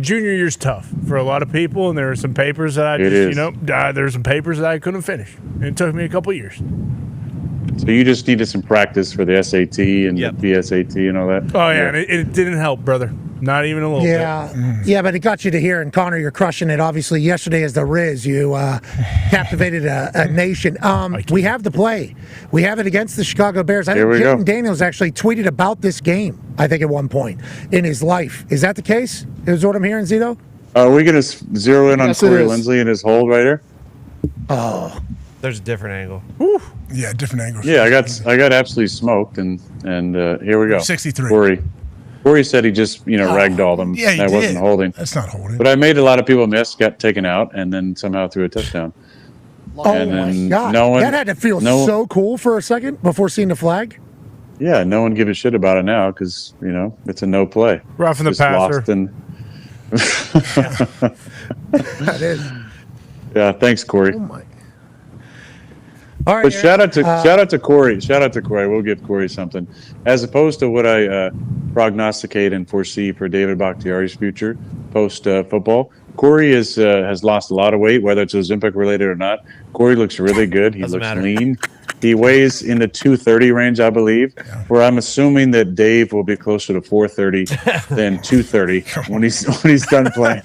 Junior year's tough for a lot of people, and there are some papers that there's some papers that I couldn't finish. And it took me a couple years. So you just needed some practice for the SAT and the VSAT and all that? Oh, yeah, and it didn't help, brother. Not even a little bit. Yeah, but it got you to here. And Connor, you're crushing it. Obviously, yesterday as the Riz, you captivated a nation. We have the play. We have it against the Chicago Bears. I think Jayden Daniels actually tweeted about this game, I think, at one point in his life. Is that the case? Is what I'm hearing, Zito? Are we going to zero in on Corey Lindsley and his hold right here? Oh. There's a different angle. Whew. Yeah, different angle. Yeah, I got absolutely smoked, and here we go. 63. Corey said he just ragdolled him. Yeah, he that did. wasn't holding. That's not holding. But I made a lot of people miss, got taken out, and then somehow threw a touchdown. Oh my God! That had to feel so cool for a second before seeing the flag. Yeah, no one give a shit about it now because it's a no play. Roughing the passer. That is. Yeah, thanks, Corey. Oh my. All right, but shout out to Corey. Shout out to Corey. We'll give Corey something, as opposed to what I prognosticate and foresee for David Bakhtiari's future post football. Corey has lost a lot of weight, whether it's Ozempic related or not. Corey looks really good. He looks lean. He weighs in the 230 range, I believe. Where I'm assuming that Dave will be closer to 430 than 230 when he's done playing.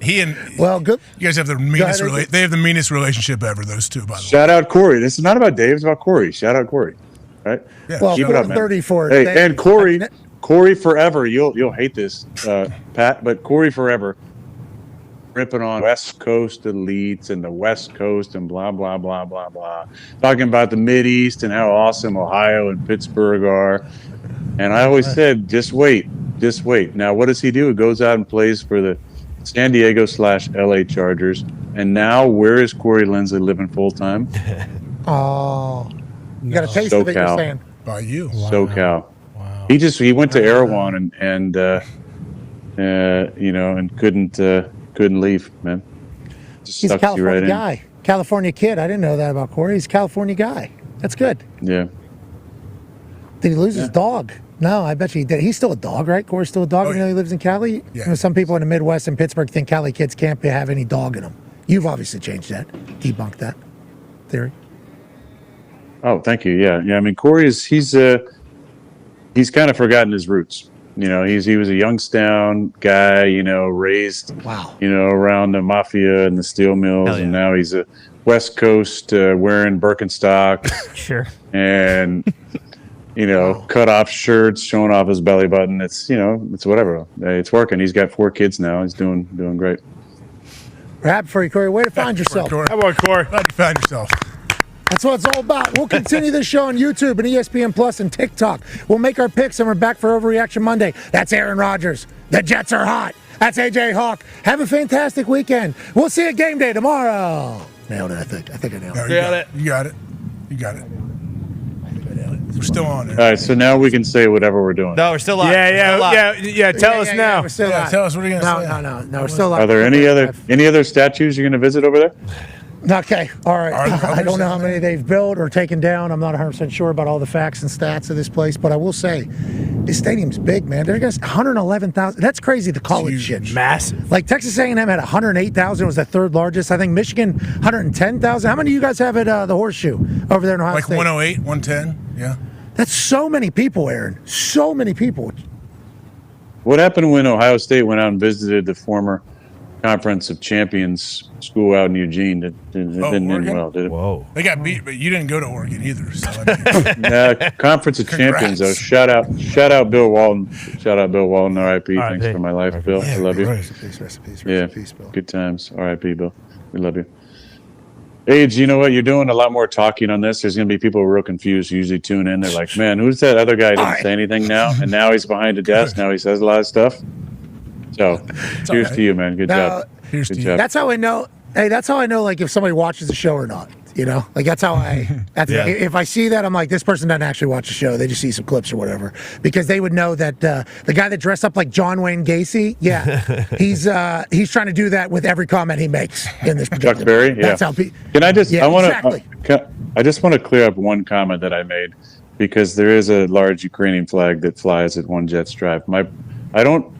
Good. You guys have the meanest. They have the meanest relationship ever. Those two, by the way. Shout out Corey. This is not about Dave. It's about Corey. Shout out Corey. Right? Yeah. Well, keep it up, man. 34. Hey, and Corey forever. You'll hate this, Pat, but Corey forever ripping on West Coast elites and the West Coast and blah blah blah blah blah, talking about the Mideast and how awesome Ohio and Pittsburgh are. And I always said, just wait. Now, what does he do? He goes out and plays for the San Diego /LA Chargers. And now, where is Corey Lindsley living full time? Oh, you got a taste of it, you're saying. By you. Wow. SoCal. Wow. He went to Erewhon and couldn't leave, man. He's a California guy. California kid. I didn't know that about Corey. He's a California guy. That's good. Yeah. Did he lose his dog? No, I bet you he did. He's still a dog, right? Corey's still a dog, even though he lives in Cali? Yeah. Some people in the Midwest and Pittsburgh think Cali kids can't have any dog in them. You've obviously changed that, debunked that theory. Oh, thank you. Yeah. I mean, Corey he's kind of forgotten his roots. He was a Youngstown guy, raised, around the mafia and the steel mills, and now he's a West Coast wearing Birkenstock. Sure. And cut off shirts, showing off his belly button. It's it's whatever. It's working. He's got 4 kids now. He's doing great. We're happy for you, Corey. Way to find yourself. How about Corey? Glad you found yourself. That's what it's all about. We'll continue this show on YouTube and ESPN Plus and TikTok. We'll make our picks, and we're back for Overreaction Monday. That's Aaron Rodgers. The Jets are hot. That's AJ Hawk. Have a fantastic weekend. We'll see you at game day tomorrow. Nailed it, I think I nailed it. You got it. We're still on it. All right, so now we can say whatever we're doing. No, we're still live. Yeah. Tell us now. We're still live. Tell us what are you going to say. No, we're still live. Are there any other statues you're going to visit over there? Okay, all right. I don't know how many they've built or taken down. I'm not 100% sure about all the facts and stats of this place, but I will say This stadium's big, man. They're just 111,000. That's crazy. The college shit, massive. Like Texas A&M had 108,000. Was the third largest. I think Michigan 110,000. How many of you guys have at the Horseshoe over there in Ohio Like State? 108, 110. Yeah. That's so many people, Aaron. So many people. What happened when Ohio State went out and visited the former Conference of Champions school out in Eugene? It didn't end Oregon? well, did it? Whoa. They got beat, but you didn't go to Oregon either. So Conference of Champions, though. Shout out Bill Walton. Shout out Bill Walton, R.I.P. Thanks for my life, Bill. I love you. Rest in peace, Bill. Good times. R.I.P. Bill. We love you. Age, you know what? You're doing a lot more talking on this. There's going to be people who are real confused who usually tune in. They're like, man, who's that other guy who didn't say anything now? And now he's behind the desk. Now he says a lot of stuff. So, cheers to you, man. Good job. Here's Good to you. job. That's how I know. Hey, that's how I know. Like if somebody watches the show or not. You know, like that's how I. That's if I see that, I'm like, this person doesn't actually watch the show. They just see some clips or whatever, because they would know that the guy that dressed up like John Wayne Gacy, he's trying to do that with every comment he makes in this. Chuck Berry. That's Yeah. how. Can I just? Yeah, I want exactly. to. I just want to clear up one comment that I made, because there is a large Ukrainian flag that flies at One Jets Drive. I don't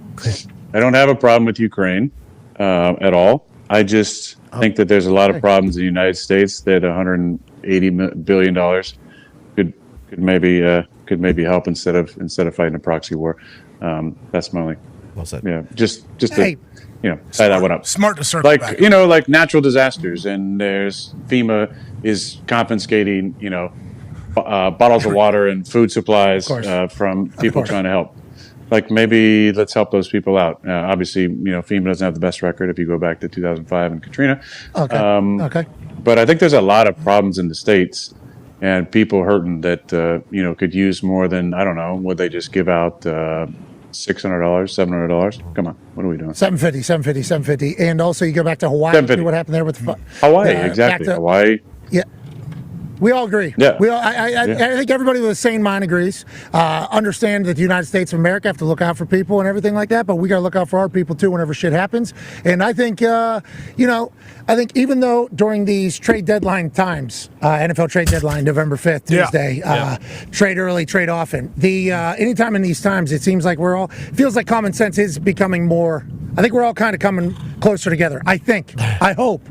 have a problem with Ukraine at all. I just think that there's a lot of problems in the United States that $180 billion could maybe help instead of fighting a proxy war. That's my only. Well said. Yeah, just to tie that one up. Smart to circle back. Like natural disasters, and there's FEMA is confiscating bottles of water and food supplies from people trying to help. Like, maybe let's help those people out. Obviously, FEMA doesn't have the best record if you go back to 2005 and Katrina. Okay. But I think there's a lot of problems in the States and people hurting that, could use more than, I don't know, would they just give out $600, $700? Come on. What are we doing? $750. And also you go back to Hawaii. See what happened there with Hawaii, exactly. Hawaii. Yeah. We all agree. Yeah. I think everybody with a sane mind agrees. Understand that the United States of America have to look out for people and everything like that, but we got to look out for our people too whenever shit happens. And I think, I think even though during these trade deadline times, NFL trade deadline, November 5th, Tuesday, trade early, trade often. Anytime in these times, it seems like feels like common sense is becoming more. I think we're all kind of coming closer together. I hope.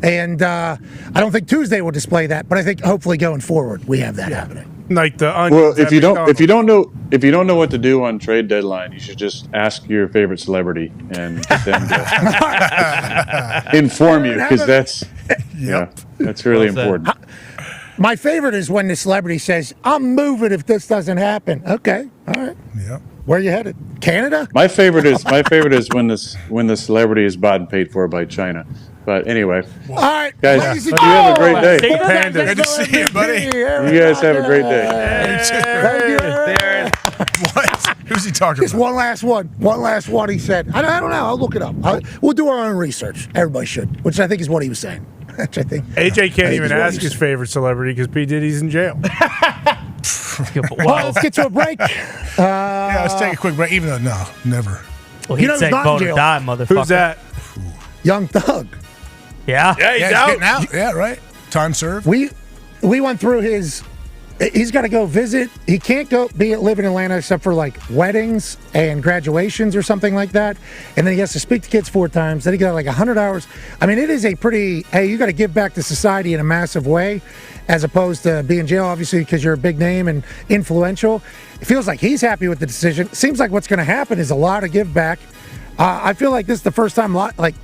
And I don't think Tuesday will display that, but I think hopefully going forward we have that happening. Like if you don't know what to do on trade deadline, you should just ask your favorite celebrity and get them to inform you, because that's really important. My favorite is when the celebrity says, "I'm moving if this doesn't happen." Okay, all right. Yeah. Where are you headed? Canada? My favorite is when the celebrity is bought and paid for by China. But anyway, all right, guys, you have a great day. Good to see you, buddy. You guys have a great day. What? Who's he talking Just about? one last one. One last one. He said. I don't know. I'll look it up. We'll do our own research. Everybody should, which I think is what he was saying. Which I think AJ can't even ask his favorite celebrity because P. Diddy's in jail. Well, let's get to a break. Let's take a quick break. Even though, never. Well, he'd say not in vote or jail. die, motherfucker. Who's that? Young Thug. Yeah. Yeah, he's He's out. getting out. Yeah, right. Time served. We went through his. He's got to go visit. He can't live in Atlanta except for like weddings and graduations or something like that. And then he has to speak to kids 4 times. Then he got like 100 hours. I mean, it is a pretty. Hey, you got to give back to society in a massive way, as opposed to be in jail, obviously, because you're a big name and influential. It feels like he's happy with the decision. Seems like what's going to happen is a lot of give back. I feel like this is the first time. Like,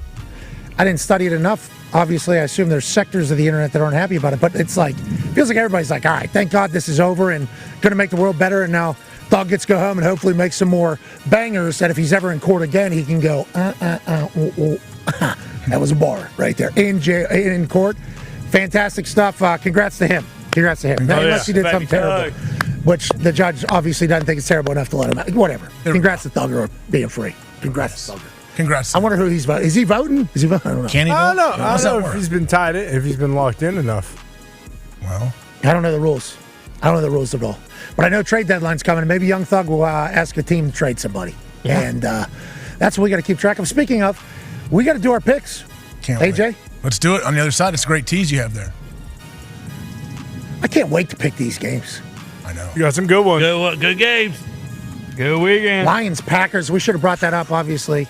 I didn't study it enough. Obviously, I assume there's sectors of the internet that aren't happy about it, but it's like, feels like everybody's like, all right, thank God this is over and going to make the world better. And now Thug gets to go home and hopefully make some more bangers that if he's ever in court again, he can go, That was a bar right there in jail, in court. Fantastic stuff. Congrats to him. Unless he did something terrible, which the judge obviously doesn't think it's terrible enough to let him out. Whatever. Congrats to Thugger being free. Congrats to Thugger. Congrats. I wonder who he's voting. Is he voting? I don't know. Can he vote? I don't know. How does I that don't know work? if he's been tied in, if he's been locked in enough. Well, I don't know the rules. I don't know the rules at all. But I know trade deadline's coming. Maybe Young Thug will ask a team to trade somebody. Yeah. And that's what we got to keep track of. Speaking of, we got to do our picks. can't AJ? wait. Let's do it. On the other side, it's a great tease you have there. I can't wait to pick these games. I know. You got some good ones. Good games. Good weekend. Lions, Packers. We should have brought that up, obviously.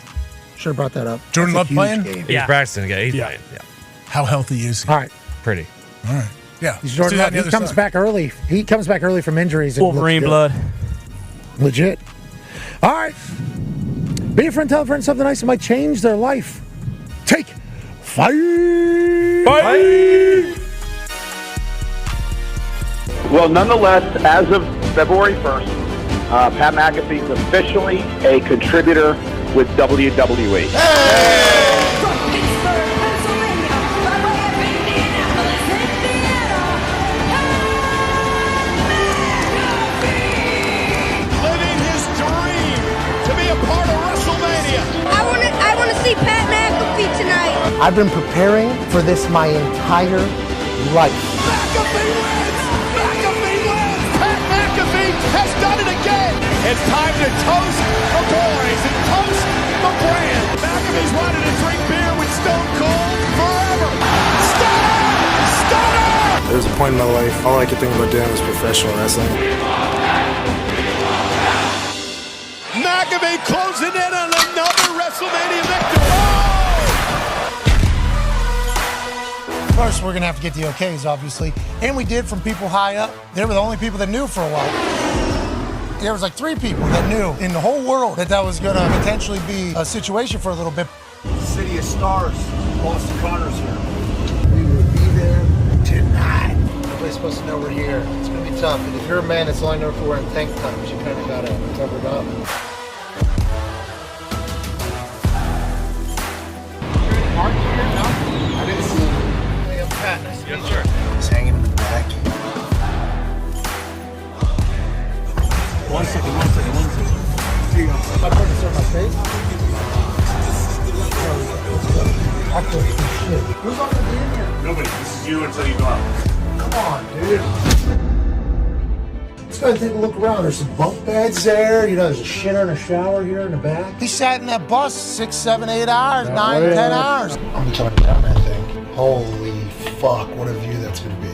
Should have brought that up. Jordan That's Love a huge playing? game. He's practicing again. He's playing. Yeah. How healthy is he? All right. Pretty. All right. Yeah. He's Jordan Love. He comes back early. He comes back early from injuries. Wolverine blood. Legit. All right. Be a friend, tell a friend something nice that might change their life. Take 5. Well, nonetheless, as of February 1st, Pat McAfee is officially a contributor with WWE. Living his dream to be a part of WrestleMania. I want to see Pat McAfee tonight. I've been preparing for this my entire life. McAfee wins! McAfee wins! Pat McAfee has done it again! It's time to toast the boys and toast the brand. McAfee's wanted to drink beer with Stone Cold forever. Stunner! There was a point in my life, all I could think about doing was professional wrestling. McAfee closing in on another WrestleMania victory. First, we're going to have to get the okays, obviously. And we did from people high up. They were the only people that knew for a while. There was like 3 people that knew in the whole world that was going to potentially be a situation for a little bit. City of Stars, Boston Connors here. We will be there tonight. Everybody's supposed to know we're here. It's going to be tough. And if you're a man that's only known for wearing tank tops, you kind of got to cover it up. I didn't see him. Hey, I'm Pat. Nice to meet you. He's hanging in the back. One second. Here you go. My partner's on my face. I feel like shit. Who's all gonna be in here? Nobody. This is you until you go out. Come on, dude. Let's go and take a look around. There's some bunk beds there. You know, there's a shitter and a shower here in the back. He sat in that bus 6, 7, 8 hours, 9, 10 hours. I'm coming down that thing. Holy fuck, what a view that's gonna be.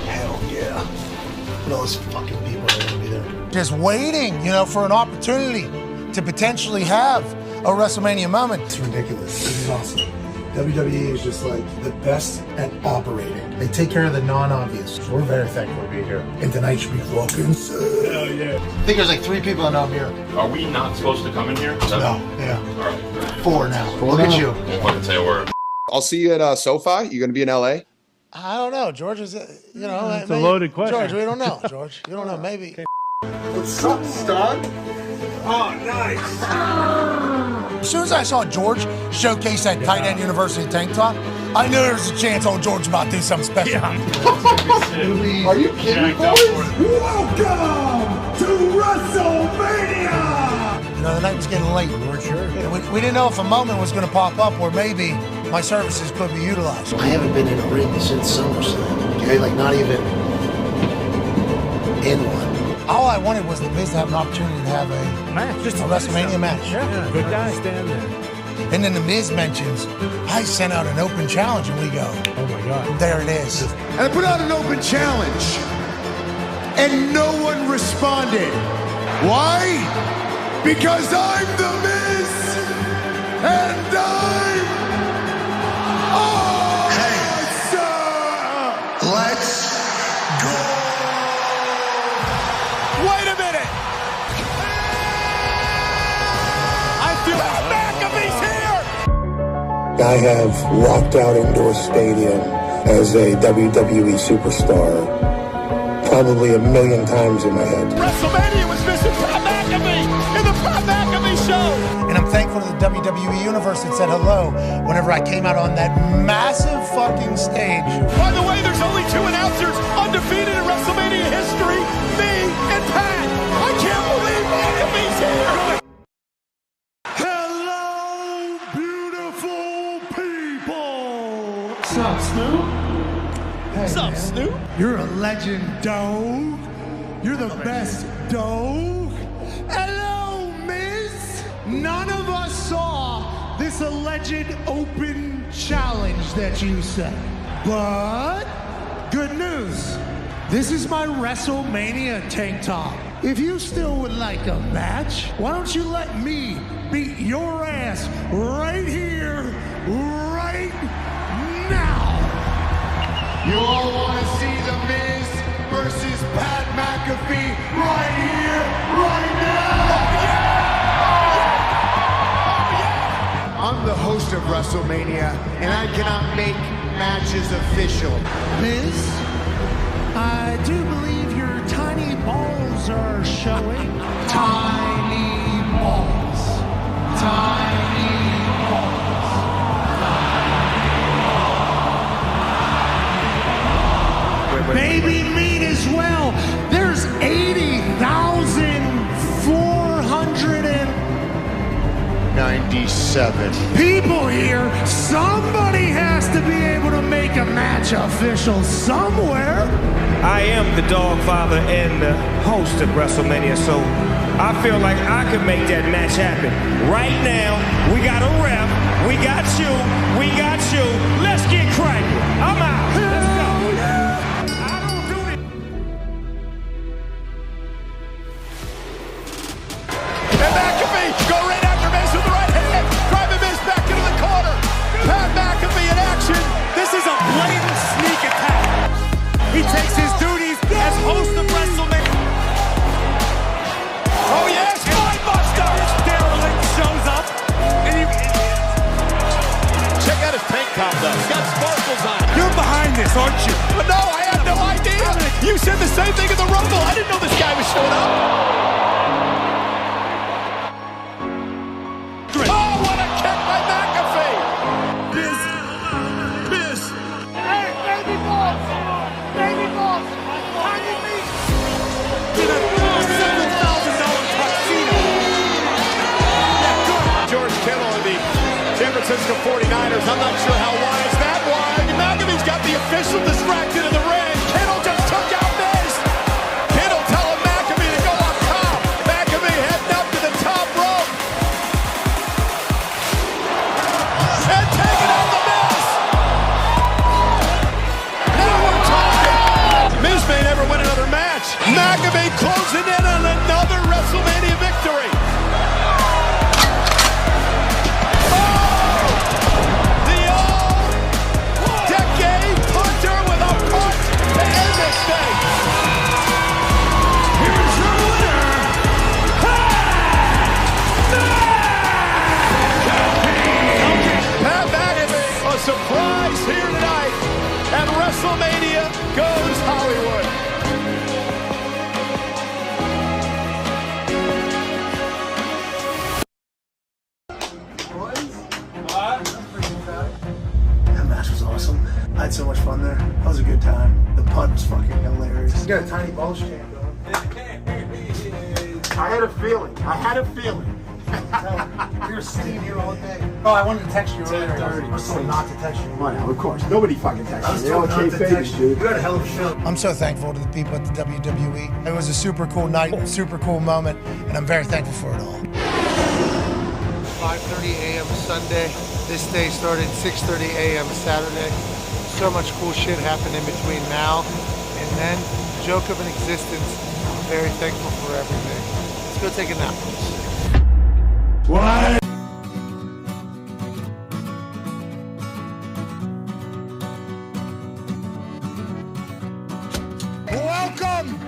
Hell yeah. Look at all those fucking people that are gonna be there. Just waiting, for an opportunity to potentially have a WrestleMania moment. It's ridiculous. This is awesome. WWE is just like the best at operating. They take care of the non-obvious. So we're very thankful to be here. And tonight should be fucking sick. Hell yeah. I think there's like 3 people that know I'm here. Are we not supposed to come in here? No, yeah. All right. 4 now. Look at you. Won't fucking say a word. I'll see you at SoFi. You gonna be in LA? I don't know. George is, It's a loaded question. George, we don't know. George, you don't know. Maybe. What's up, stud? Oh, nice. As soon as I saw George showcase that tight end university tank top, I knew there was a chance old George about to do something special. Are you kidding, boys? Welcome to WrestleMania! The night was getting late. We weren't sure. We didn't know if a moment was going to pop up where maybe my services could be utilized. I haven't been in a ring since SummerSlam. Okay, like not even in one. All I wanted was the Miz to have an opportunity to have a match, just a WrestleMania match. Yeah, good guy. Stand there. And then the Miz mentions, I sent out an open challenge, and we go, oh my God. There it is. And I put out an open challenge, and no one responded. Why? Because I'm the Miz, and I'm awesome! Let's go! Wait a minute! I feel like McAfee's here! I have walked out into a stadium as a WWE superstar probably 1,000,000 times in my head. WrestleMania was missing Pat McAfee in the Pat McAfee Show! And I'm thankful to the WWE Universe that said hello whenever I came out on that massive fucking stage. By the way, there's only 2 announcers undefeated in WrestleMania history, me and Pat. I can't believe McAfee's here! Hello, beautiful people! What's up, Snoop? What's up, Snoop? You're a legend, dog. You're the best, dog. Hello, Miz. None of us saw this alleged open challenge that you set. But good news. This is my WrestleMania tank top. If you still would like a match, why don't you let me beat your ass right here, right now? You all want to see The Miz versus Pat McAfee right here, right now? I'm the host of WrestleMania, and I cannot make matches official. Miz, I do believe your tiny balls are showing. Tiny balls. Tiny balls. Baby meat as well. There's 80,497 people here. Somebody has to be able to make a match official somewhere. I am the dog father and the host of WrestleMania, so I feel like I could make that match happen. Right now, we got a ref, we got you, Let's get cracking. I'm out. Let's go. I don't do it. And McAfee go right after Miz with the right hand, driving Miz back into the corner. Pat McAfee in action. This is a blatant sneak attack. He takes his duties as host of WrestleMania. Oh yes, Spinebuster! Derelict shows up. And check out his tank top though. He's got sparkles on it. You're behind this, aren't you? But no, I had no idea. You said the same thing in the Rumble. I didn't know this guy was showing up. Oh, what a kick by McAfee! Miz. Hey, baby balls! Baby balls! Tiny meat! In a $7,000 tuxedo. George Kittle of the San Francisco 49ers. I'm not sure how wise that was. McAfee's got the official distracted in the ring. Kittle just took out Miz. Kittle telling McAfee to go on top. McAfee heading up to the top rope. And taking out the Miz. Now we're talking. Miz may never win another match. McAfee closing in on another WrestleMania victory. The all-decade punter with a punt to end this thing. Here's your winner, Pat McAfee. A surprise here tonight, and WrestleMania goes Hollywood. That match was awesome. I had so much fun there. That was a good time. The punt was fucking hilarious. You got a tiny balls champ going. I had a feeling. You're Steve here all day. Oh, I wanted to text you earlier. I was told not to text you. Well, of course, nobody fucking texts I was you. told They're not okay to text you. dude. You had a hell of a show. I'm so thankful to the people at the WWE. It was a super cool night, super cool moment, and I'm very thankful for it all. 5:30 a.m. Sunday. This day started 6:30 a.m. Saturday. So much cool shit happened in between now and then. Joke of an existence. I'm very thankful for everything. Let's go take a nap. What? Welcome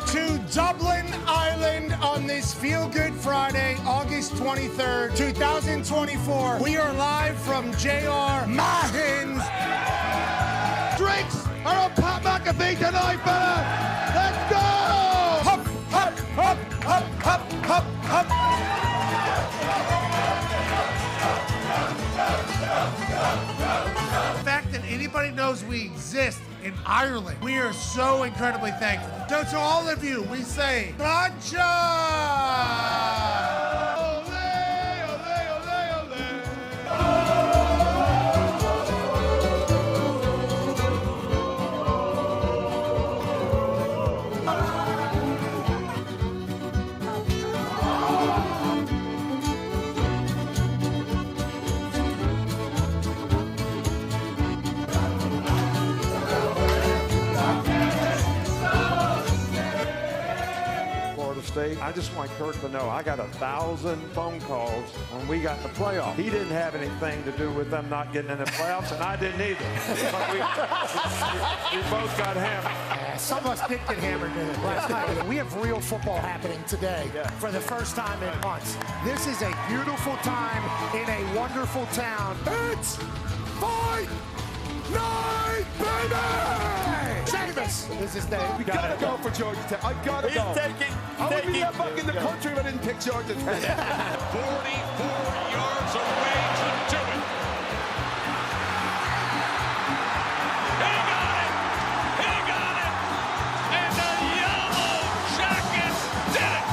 to Dublin, Ireland on this Feel Good Friday, August 23rd, 2024. We are live from J.R. Mahin's. Drinks are on Pat McAfee tonight, fella. Let's go! Hup, hup, hup, hup, hup, hup, hup. The fact that anybody knows we exist in Ireland, we are so incredibly thankful. So to all of you, we say, Gotcha! State. I just want Kirk to know I got 1,000 phone calls when we got in the playoffs. He didn't have anything to do with them not getting in the playoffs, and I didn't either. But we both got hammered. Some of us did get hammered last night. We have real football happening today for the first time in months. This is a beautiful time in a wonderful town. It's fight night, baby! Davis! This is Dave. We gotta go for Georgia Tech. I gotta go. I would be that back in the country if I didn't pick Georgia Tech. 44 yards away to do it. He got it! He got it! And the Yellow Jackets did it!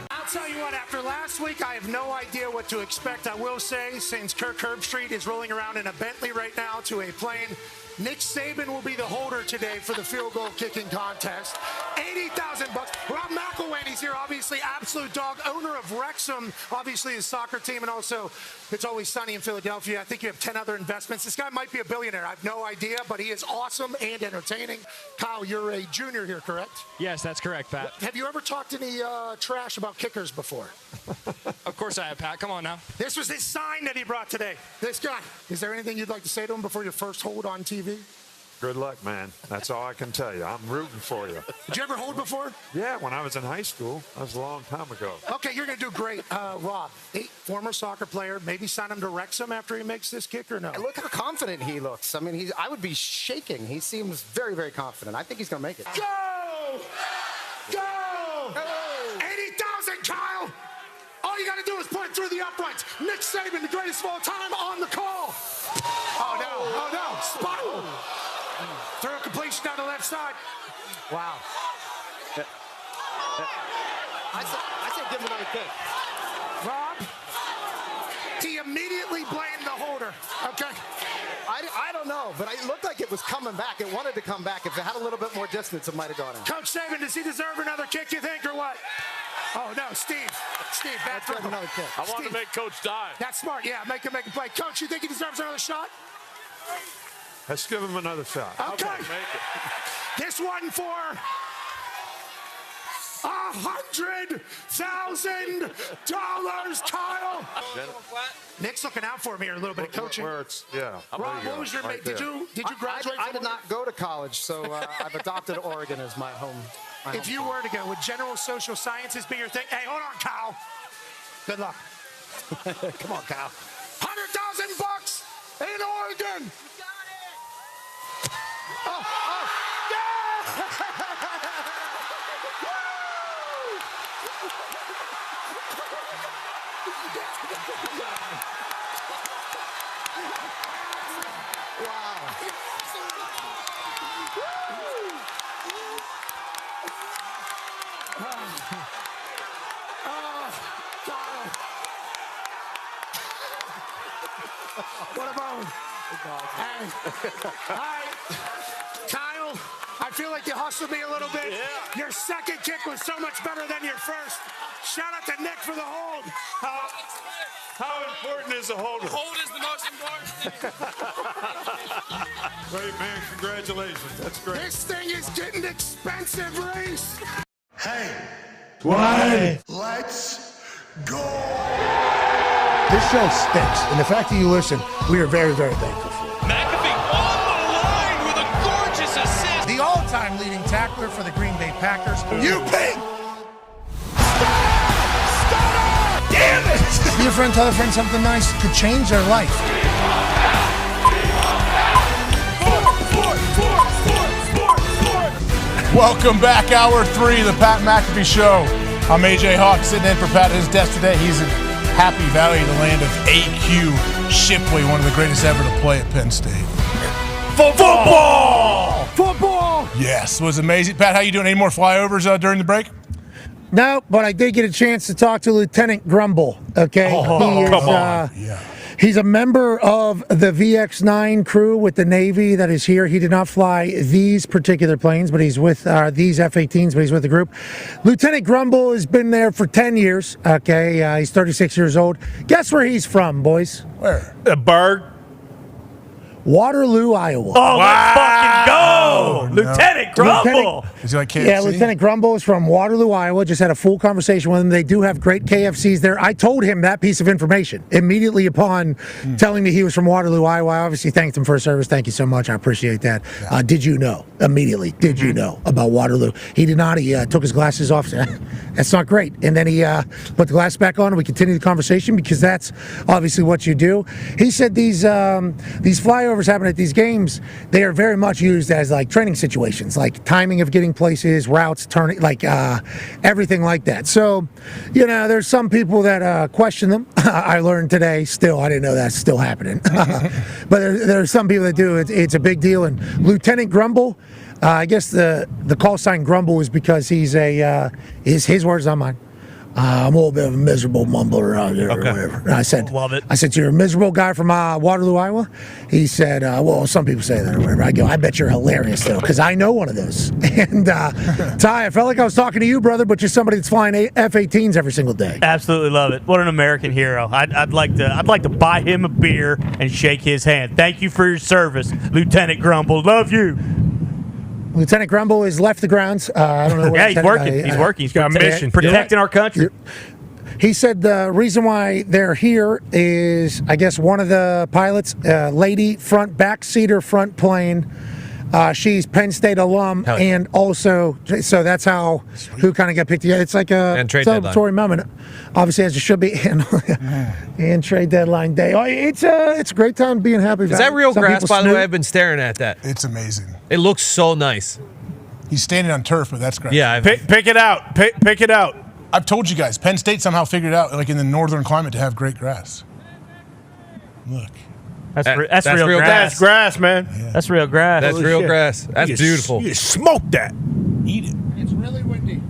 I'll tell you what, after last week, I have no idea what to expect. I will say, since Kirk Herbstreit is rolling around in a Bentley right now to a plane, Nick Saban will be the holder today for the field goal kicking contest. $80,000. Rob McElwainey's here, obviously absolute dog, owner of Wrexham, obviously his soccer team, and also It's Always Sunny in Philadelphia. I think you have 10 other investments. This guy might be a billionaire. I have no idea, but he is awesome and entertaining. Kyle, you're a junior here, correct? Yes, that's correct, Pat. Have you ever talked any trash about kickers before? Of course I have, Pat. Come on now. This was his sign that he brought today. This guy. Is there anything you'd like to say to him before your first hold on TV? Good luck, man. That's all I can tell you. I'm rooting for you. Did you ever hold before? Yeah, when I was in high school. That was a long time ago. Okay, you're going to do great. Rob, former soccer player, maybe sign him to Wrexham after he makes this kick or no? And look how confident he looks. I mean, I would be shaking. He seems very, very confident. I think he's going to make it. Go! Go! 80,000, Kyle! All you got to do is put it through the uprights. Nick Saban, the greatest of all time, on the call. Oh, no. Oh, no. Spiral. Throw a completion down the left side. Wow. I said give him another kick. Rob, he immediately blamed the holder. Okay. I don't know, but it looked like it was coming back. It wanted to come back. If it had a little bit more distance, it might have gone in. Coach Saban, does he deserve another kick, you think, or what? Oh, no, Steve, back throw. Another kick. I want to make Coach die. That's smart, yeah, make him make a play. Coach, you think he deserves another shot? Let's give him another shot. Okay. Make it. This one for $100,000, Kyle. Nick's looking out for me here a little bit of coaching. Where it's, yeah. Rob, what was your right did you graduate? I did not go to college, so I've adopted Oregon as my home. If you were to go, would general social sciences be your thing? Hey, hold on, Kyle. Good luck. Come on, Kyle. $100,000 in Oregon. Oh, what about hey, all right, Kyle, I feel like you hustled me a little bit. Yeah. Your second kick was so much better than your first. Shout out to Nick for the hold. How important is the holder? Hold is the most important thing. Great, man. Congratulations. That's great. This thing is getting expensive, Reese. Hey, Why? let's go. This show stinks, and the fact that you listen, we are very, very thankful. McAfee on the line with a gorgeous assist. The all-time leading tackler for the Green Bay Packers. You pig! Damn it! Be a friend, tell a friend something nice could change their life. Welcome back, Hour 3 of the Pat McAfee Show. I'm AJ Hawk, sitting in for Pat at his desk today. He's in Happy Valley, the land of AQ Shipley, one of the greatest ever to play at Penn State. Football! Football! Yes, was amazing. Pat, how you doing? Any more flyovers during the break? No, but I did get a chance to talk to Lieutenant Grumble. Okay, he's a member of the VX9 crew with the Navy that is here. He did not fly these particular planes, but he's with these F-18s, but he's with the group. Lieutenant Grumble has been there for 10 years. Okay, he's 36 years old. Guess where he's from, boys? Where? A bird. Waterloo, Iowa. Oh, let's fucking go! Lieutenant Grumble! Is he like KFC? Yeah, Lieutenant Grumble is from Waterloo, Iowa. Just had a full conversation with him. They do have great KFCs there. I told him that piece of information immediately upon telling me he was from Waterloo, Iowa. I obviously thanked him for his service. Thank you so much. I appreciate that. Did you know? Immediately. Did you know about Waterloo? He did not. He took his glasses off. That's not great. And then he put the glasses back on and we continued the conversation because that's obviously what you do. He said these flyovers happen at these games. They are very much used as like training situations, like timing of getting places, routes, turning, like everything like that. So, there's some people that question them. I learned today. Still, I didn't know that's still happening. But there are some people that do. It's a big deal. And Lieutenant Grumble, I guess the call sign Grumble is because he's his words, not mine. I'm a little bit of a miserable mumbler around here or whatever. And I said, love it. I said, so you're a miserable guy from Waterloo, Iowa? He said, well, some people say that or whatever. I go, I bet you're hilarious, though, because I know one of those. And, Ty, I felt like I was talking to you, brother, but you're somebody that's flying F-18s every single day. Absolutely love it. What an American hero. I'd like to buy him a beer and shake his hand. Thank you for your service, Lieutenant Grumble. Love you. Lieutenant Grumble has left the grounds. I don't know where he's working. He's working. He's got a mission. Protecting our country. He said the reason why they're here is, I guess, one of the pilots, lady backseater front plane. She's Penn State alum, and also, so that's how who kind of got picked together. It's like a celebratory moment, obviously, as it should be, and trade deadline day. It's a great time being happy. Is that real grass, by the way? I've been staring at that. It's amazing. It looks so nice. He's standing on turf, but that's great. Yeah, pick it out. Pick it out. I've told you guys, Penn State somehow figured out, like in the northern climate, to have great grass. Look. That's real grass. That's grass, man. Yeah. That's real grass. That's real grass. That's beautiful. You smoke that. Eat it. It's really windy.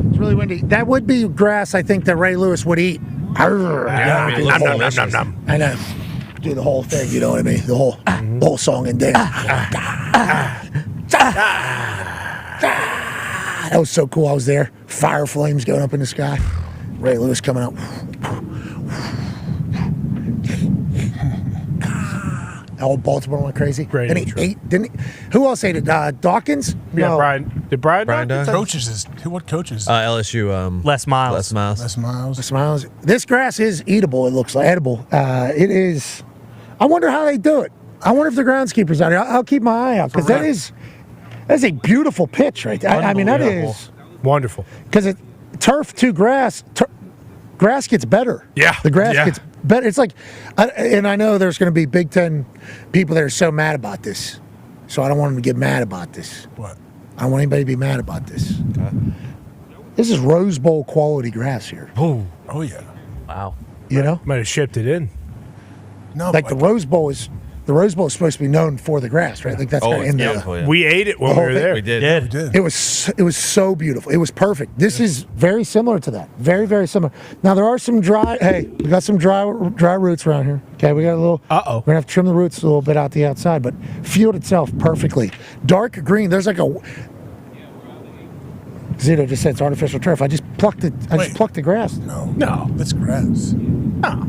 It's really windy. That would be grass, I think, that Ray Lewis would eat. I know. Do the whole thing, you know what I mean? The whole song and dance. That was so cool. I was there. Fire flames going up in the sky. Ray Lewis coming up. All Baltimore went crazy. Great and he ate, didn't he? Who else ate it? Dawkins? Yeah, No. Brian. Did Brian? Coaches what coaches? LSU. Les Miles. Les Miles. Les Miles. This grass is eatable. It looks like edible. It is. I wonder how they do it. I wonder if the groundskeeper's out here. I'll keep my eye out because that's a beautiful pitch right there. I mean, that is wonderful. Because turf to grass, grass gets better. Yeah. The grass gets better. It's like, and I know there's going to be Big Ten people that are so mad about this. So I don't want them to get mad about this. What? I don't want anybody to be mad about this. This is Rose Bowl quality grass here. Oh yeah. Wow. You know? Might have shipped it in. No, like the Rose Bowl is supposed to be known for the grass, right? Like that's kind of in there. We ate it when we were there. We did. It was so beautiful. It was perfect. This is very similar to that. Very, very similar. Now there are some dry. Hey, we got some dry roots around here. Okay, we got a little. We're gonna have to trim the roots a little bit out the outside, but field itself perfectly dark green. There's like a. Zito just said it's artificial turf. I just plucked it. I just plucked the grass. No, that's grass. No.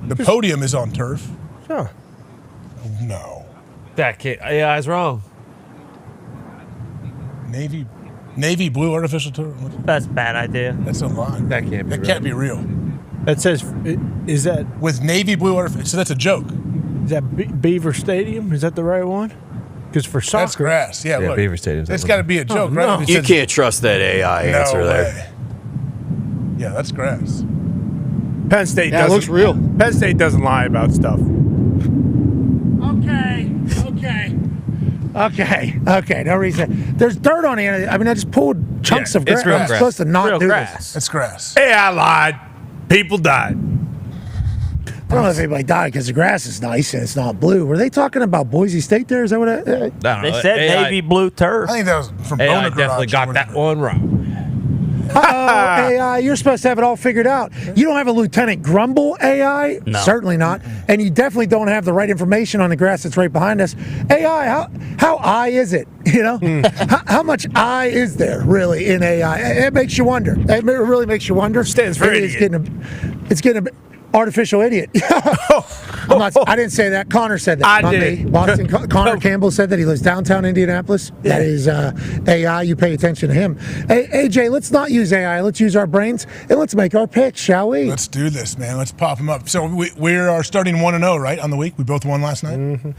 The podium is on turf. Oh. No. That kid. Yeah, I was wrong. Navy blue artificial turf. That's a bad idea. That's a lie. That can't be. That can't be real. That says, is that with navy blue artificial? So that's a joke. Is that Beaver Stadium? Is that the right one? Because for soccer, that's grass. Yeah, look, Beaver Stadium. It's got to be a joke, right? No. You can't trust that AI answer there. Yeah, that's grass. Penn State Yeah, it looks real. Penn State doesn't lie about stuff. Okay. No reason. There's dirt on it. I mean, I just pulled chunks of grass. it's real I'm grass. supposed to not Real do grass. this. It's grass. Hey, I lied. People died. I don't know if anybody died because the grass is nice and it's not blue. Were they talking about Boise State there? Is that what I don't They know. said AI navy blue turf. I think that was from AI Bona definitely Garage got or that whatever. one wrong. AI, you're supposed to have it all figured out. You don't have a Lieutenant Grumble AI? No. Certainly not. And you definitely don't have the right information on the grass that's right behind us. AI, how I is it? You know? how much I is there really in AI? It makes you wonder. It really makes you wonder. Stands for It's idiot. getting artificial idiot. I didn't say that. Connor said that. I not did. Me. Boston. Connor Campbell said that he lives downtown Indianapolis. That is AI. You pay attention to him. Hey, AJ, let's not use AI. Let's use our brains and let's make our picks, shall we? Let's do this, man. Let's pop them up. So we are starting 1-0, right, on the week? We both won last night? Mm-hmm.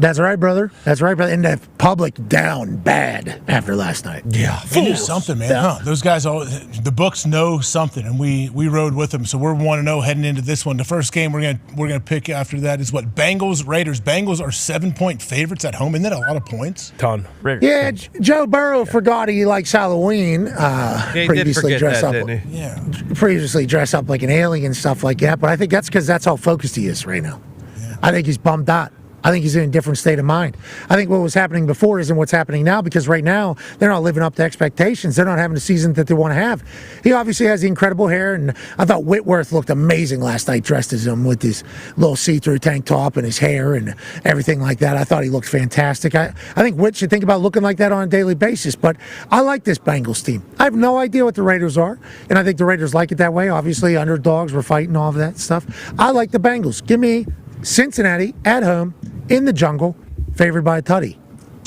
That's right, brother. That's right, brother. And the public down bad after last night. Yeah, they knew something, man. Huh? Those guys, the books know something, and we rode with them. So we're 1-0 heading into this one. The first game we're gonna pick after that is what? Bengals Raiders. Bengals are 7-point favorites at home. Isn't that a lot of points? Ton. Yeah, Joe Burrow forgot he likes Halloween. He did forget that, didn't he? Yeah. Previously dressed up like an alien and stuff like that. But I think that's because that's how focused he is right now. Yeah. I think he's bummed out. I think he's in a different state of mind. I think what was happening before isn't what's happening now, because right now they're not living up to expectations. They're not having the season that they want to have. He obviously has the incredible hair, and I thought Whitworth looked amazing last night dressed as him with his little see-through tank top and his hair and everything like that. I thought he looked fantastic. I think Whit should think about looking like that on a daily basis, but I like this Bengals team. I have no idea what the Raiders are, and I think the Raiders like it that way. Obviously, underdogs, we're fighting all of that stuff. I like the Bengals. Give me Cincinnati at home in the jungle, favored by a tutty.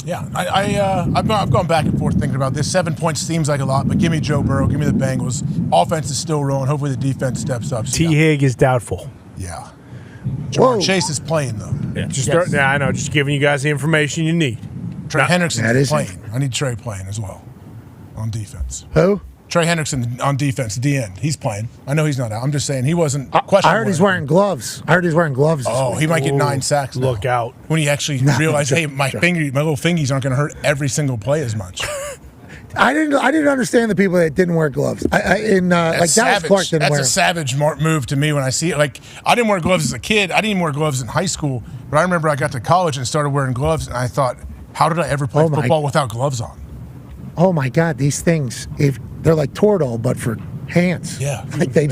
Yeah, I've gone back and forth thinking about this. 7 points seems like a lot, but give me Joe Burrow, give me the Bengals. Offense is still rolling. Hopefully the defense steps up. T. Hig is doubtful. Yeah. Jamar Chase is playing though. Yeah, I know. Just giving you guys the information you need. Trey Hendrickson is playing. I need Trey playing as well on defense. Who? Trey Hendrickson on defense, DN. He's playing. I know he's not out. I'm just saying he wasn't questionable. I heard he's wearing gloves. Oh, he might get 9 sacks now. Look out. When he actually realized, hey, my little fingies aren't going to hurt every single play as much. I didn't understand the people that didn't wear gloves. Like Dallas Clark didn't wear them. That's a savage move to me when I see it. Like, I didn't wear gloves as a kid. I didn't even wear gloves in high school. But I remember I got to college and started wearing gloves, and I thought, how did I ever play football without gloves on? Oh my God, these things, they're like Toradol, but for hands. Yeah. Like they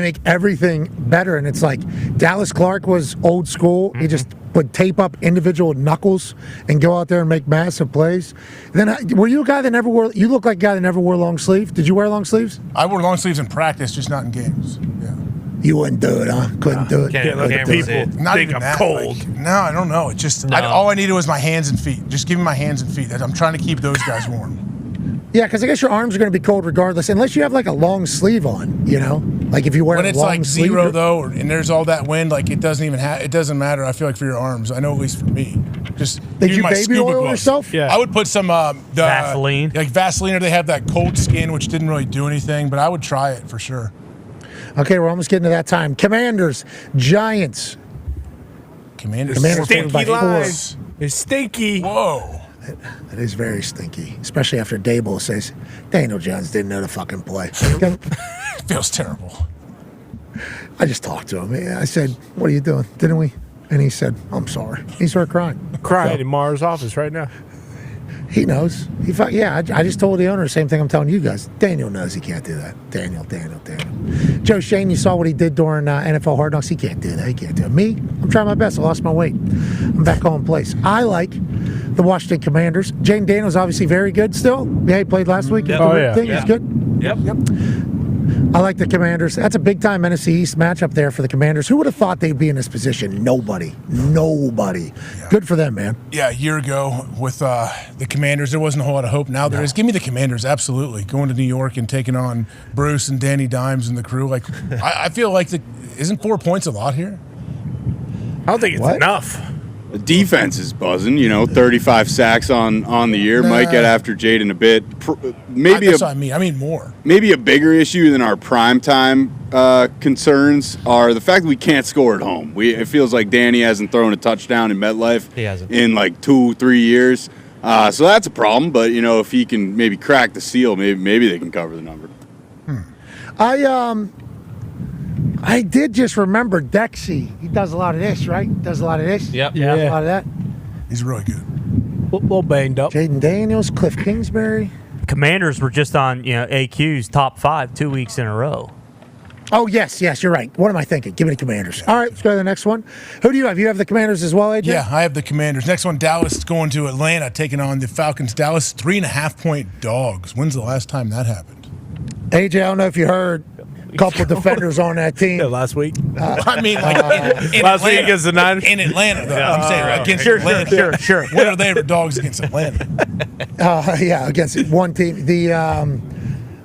make everything better. And it's like Dallas Clark was old school. Mm-hmm. He just would tape up individual knuckles and go out there and make massive plays. And then were you a guy that never you look like a guy that never wore long sleeve? Did you wear long sleeves? I wore long sleeves in practice, just not in games. Yeah. You wouldn't do it, huh? Couldn't do it. Can't look at people. Not think even I'm that. cold. Like, no, I don't know. It just all I needed was my hands and feet. Just give me my hands and feet. I'm trying to keep those guys warm. Yeah, because I guess your arms are going to be cold regardless, unless you have like a long sleeve on, you know? Like if you wear when a it's long like sleeve, zero though, and there's all that wind, like it doesn't matter. I feel like for your arms, I know at least for me. Just did use you my baby scuba oil gloves. yourself? Yeah. I would put some Vaseline, like Vaseline, or they have that cold skin, which didn't really do anything, but I would try it for sure. Okay, we're almost getting to that time. Commanders, Giants. Commanders Stinky by 4. lines. It's stinky. Whoa. That is very stinky, especially after Dable says Daniel Jones didn't know the fucking play. Feels terrible. I just talked to him. I said, "What are you doing? Didn't we?" And he said, "I'm sorry." He started crying. Crying in Mara's office right now. He knows. I just told the owner the same thing I'm telling you guys. Daniel knows he can't do that. Daniel. Joe Shane, you saw what he did during NFL Hard Knocks. He can't do that. He can't do it. Me, I'm trying my best. I lost my weight. I'm back on place. I like the Washington Commanders. Jane Daniels obviously very good still. Yeah, he played last week. Yep. He's good. Yep. I like the Commanders. That's a big-time NFC East matchup there for the Commanders. Who would have thought they'd be in this position? Nobody. Yeah. Good for them, man. Yeah, a year ago with the Commanders, there wasn't a whole lot of hope. Now there is. Give me the Commanders, absolutely. Going to New York and taking on Bruce and Danny Dimes and the crew. Like, I feel like isn't 4 points a lot here? I don't think it's enough. The defense is buzzing, 35 sacks on the year. Might get after Jaden a bit. That's what I mean. I mean more. Maybe a bigger issue than our primetime concerns are the fact that we can't score at home. It feels like Danny hasn't thrown a touchdown in MetLife in like 2-3 years. So that's a problem. But, if he can maybe crack the seal, maybe they can cover the number. I did just remember Dexy. He does a lot of this, right? Does a lot of this. Yep. Yeah. A lot of that. He's really good. A little banged up. Jaden Daniels, Cliff Kingsbury. Commanders were just on AQ's top 5 2 weeks in a row. Oh, yes, you're right. What am I thinking? Give me the Commanders. All right, let's go to the next one. Who do you have? You have the Commanders as well, AJ? Yeah, I have the Commanders. Next one, Dallas going to Atlanta, taking on the Falcons. Dallas, 3.5-point dogs. When's the last time that happened? AJ, I don't know if you heard. couple defenders on that team. Last week. I mean, like in last week Atlanta. against the Niners. In Atlanta, though. I'm saying against Sure. Atlanta. What are they dogs against Atlanta? Yeah, against one team.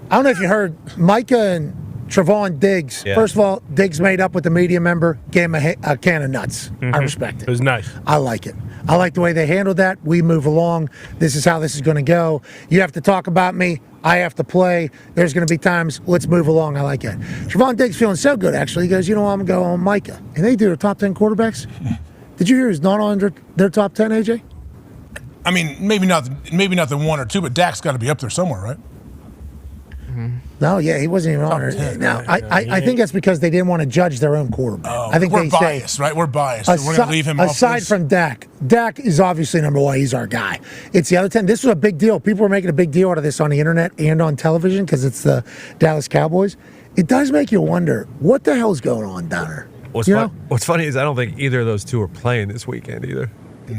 I don't know if you heard Micah and Trevon Diggs. Yeah. First of all, Diggs made up with the media member, gave him a can of nuts. I respect it. It was nice. I like it. I like the way they handled that. We move along. This is how this is going to go. You have to talk about me. I have to play. There's going to be times. Let's move along. I like it. Trevon Diggs feeling so good, actually. He goes, I'm going to go on Micah. And they do their top 10 quarterbacks. Did you hear he's not on their top 10, AJ? I mean, maybe not the one or two, but Dak's got to be up there somewhere, right? No, yeah, he wasn't even on it. Now, I think that's because they didn't want to judge their own quarterback. I think we're they biased, right? We're biased. So we're going to leave him off aside this. from Dak. Dak is obviously number one. He's our guy. It's the other 10. This was a big deal. People were making a big deal out of this on the internet and on television because it's the Dallas Cowboys. It does make you wonder, what the hell's going on down there? What's funny is I don't think either of those two are playing this weekend either.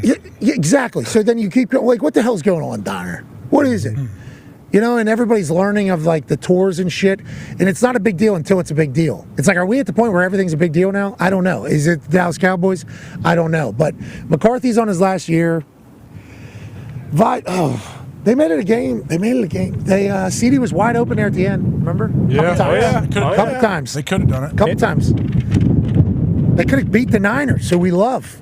Yeah, exactly. So then you keep going, like, what the hell's going on down there? What is it? And everybody's learning of like the tours and shit, and it's not a big deal until it's a big deal. It's like, are we at the point where everything's a big deal now? I don't know. Is it the Dallas Cowboys? I don't know. But McCarthy's on his last year. They made it a game. CD was wide open there at the end. Remember? Yeah. Couple times. They could have done it. Couple times. They could have beat the Niners, who we love.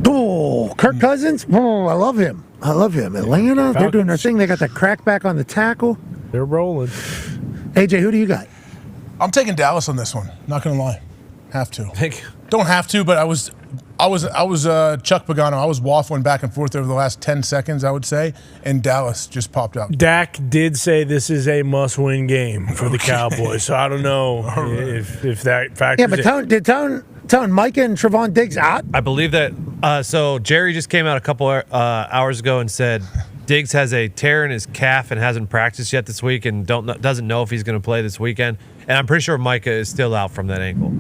Oh, Kirk Cousins. Oh, I love him. Atlanta, they're doing their thing. They got the crackback on the tackle. They're rolling. AJ, who do you got? I'm taking Dallas on this one. Not going to lie. Have to. Don't have to, but I was Chuck Pagano. I was waffling back and forth over the last 10 seconds, I would say, and Dallas just popped out. Dak did say this is a must-win game for the Cowboys, so I don't know if that factors in. Yeah, but did Tone Micah and Trevon Diggs out? I believe that. So Jerry just came out a couple hours ago and said Diggs has a tear in his calf and hasn't practiced yet this week and doesn't know if he's going to play this weekend. And I'm pretty sure Micah is still out from that ankle.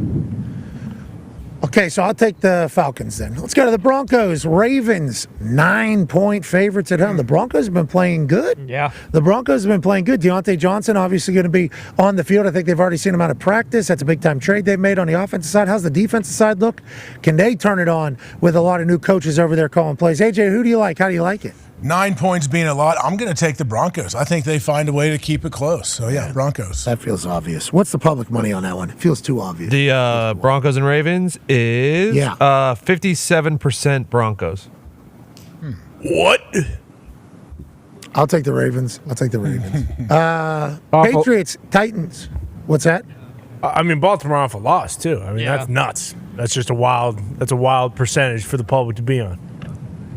Okay, so I'll take the Falcons then. Let's go to the Broncos. Ravens, 9-point favorites at home. The Broncos have been playing good. Yeah. The Broncos have been playing good. Deontay Johnson obviously going to be on the field. I think they've already seen him out of practice. That's a big-time trade they've made on the offensive side. How's the defensive side look? Can they turn it on with a lot of new coaches over there calling plays? AJ, who do you like? How do you like it? 9 points being a lot. I'm going to take the Broncos. I think they find a way to keep it close. So, yeah, Broncos. That feels obvious. What's the public money on that one? It feels too obvious. The Broncos and Ravens is 57% Broncos. What? I'll take the Ravens. Patriots, Titans. What's that? I mean, Baltimore off a loss, too. I mean, that's nuts. That's just a wild percentage for the public to be on.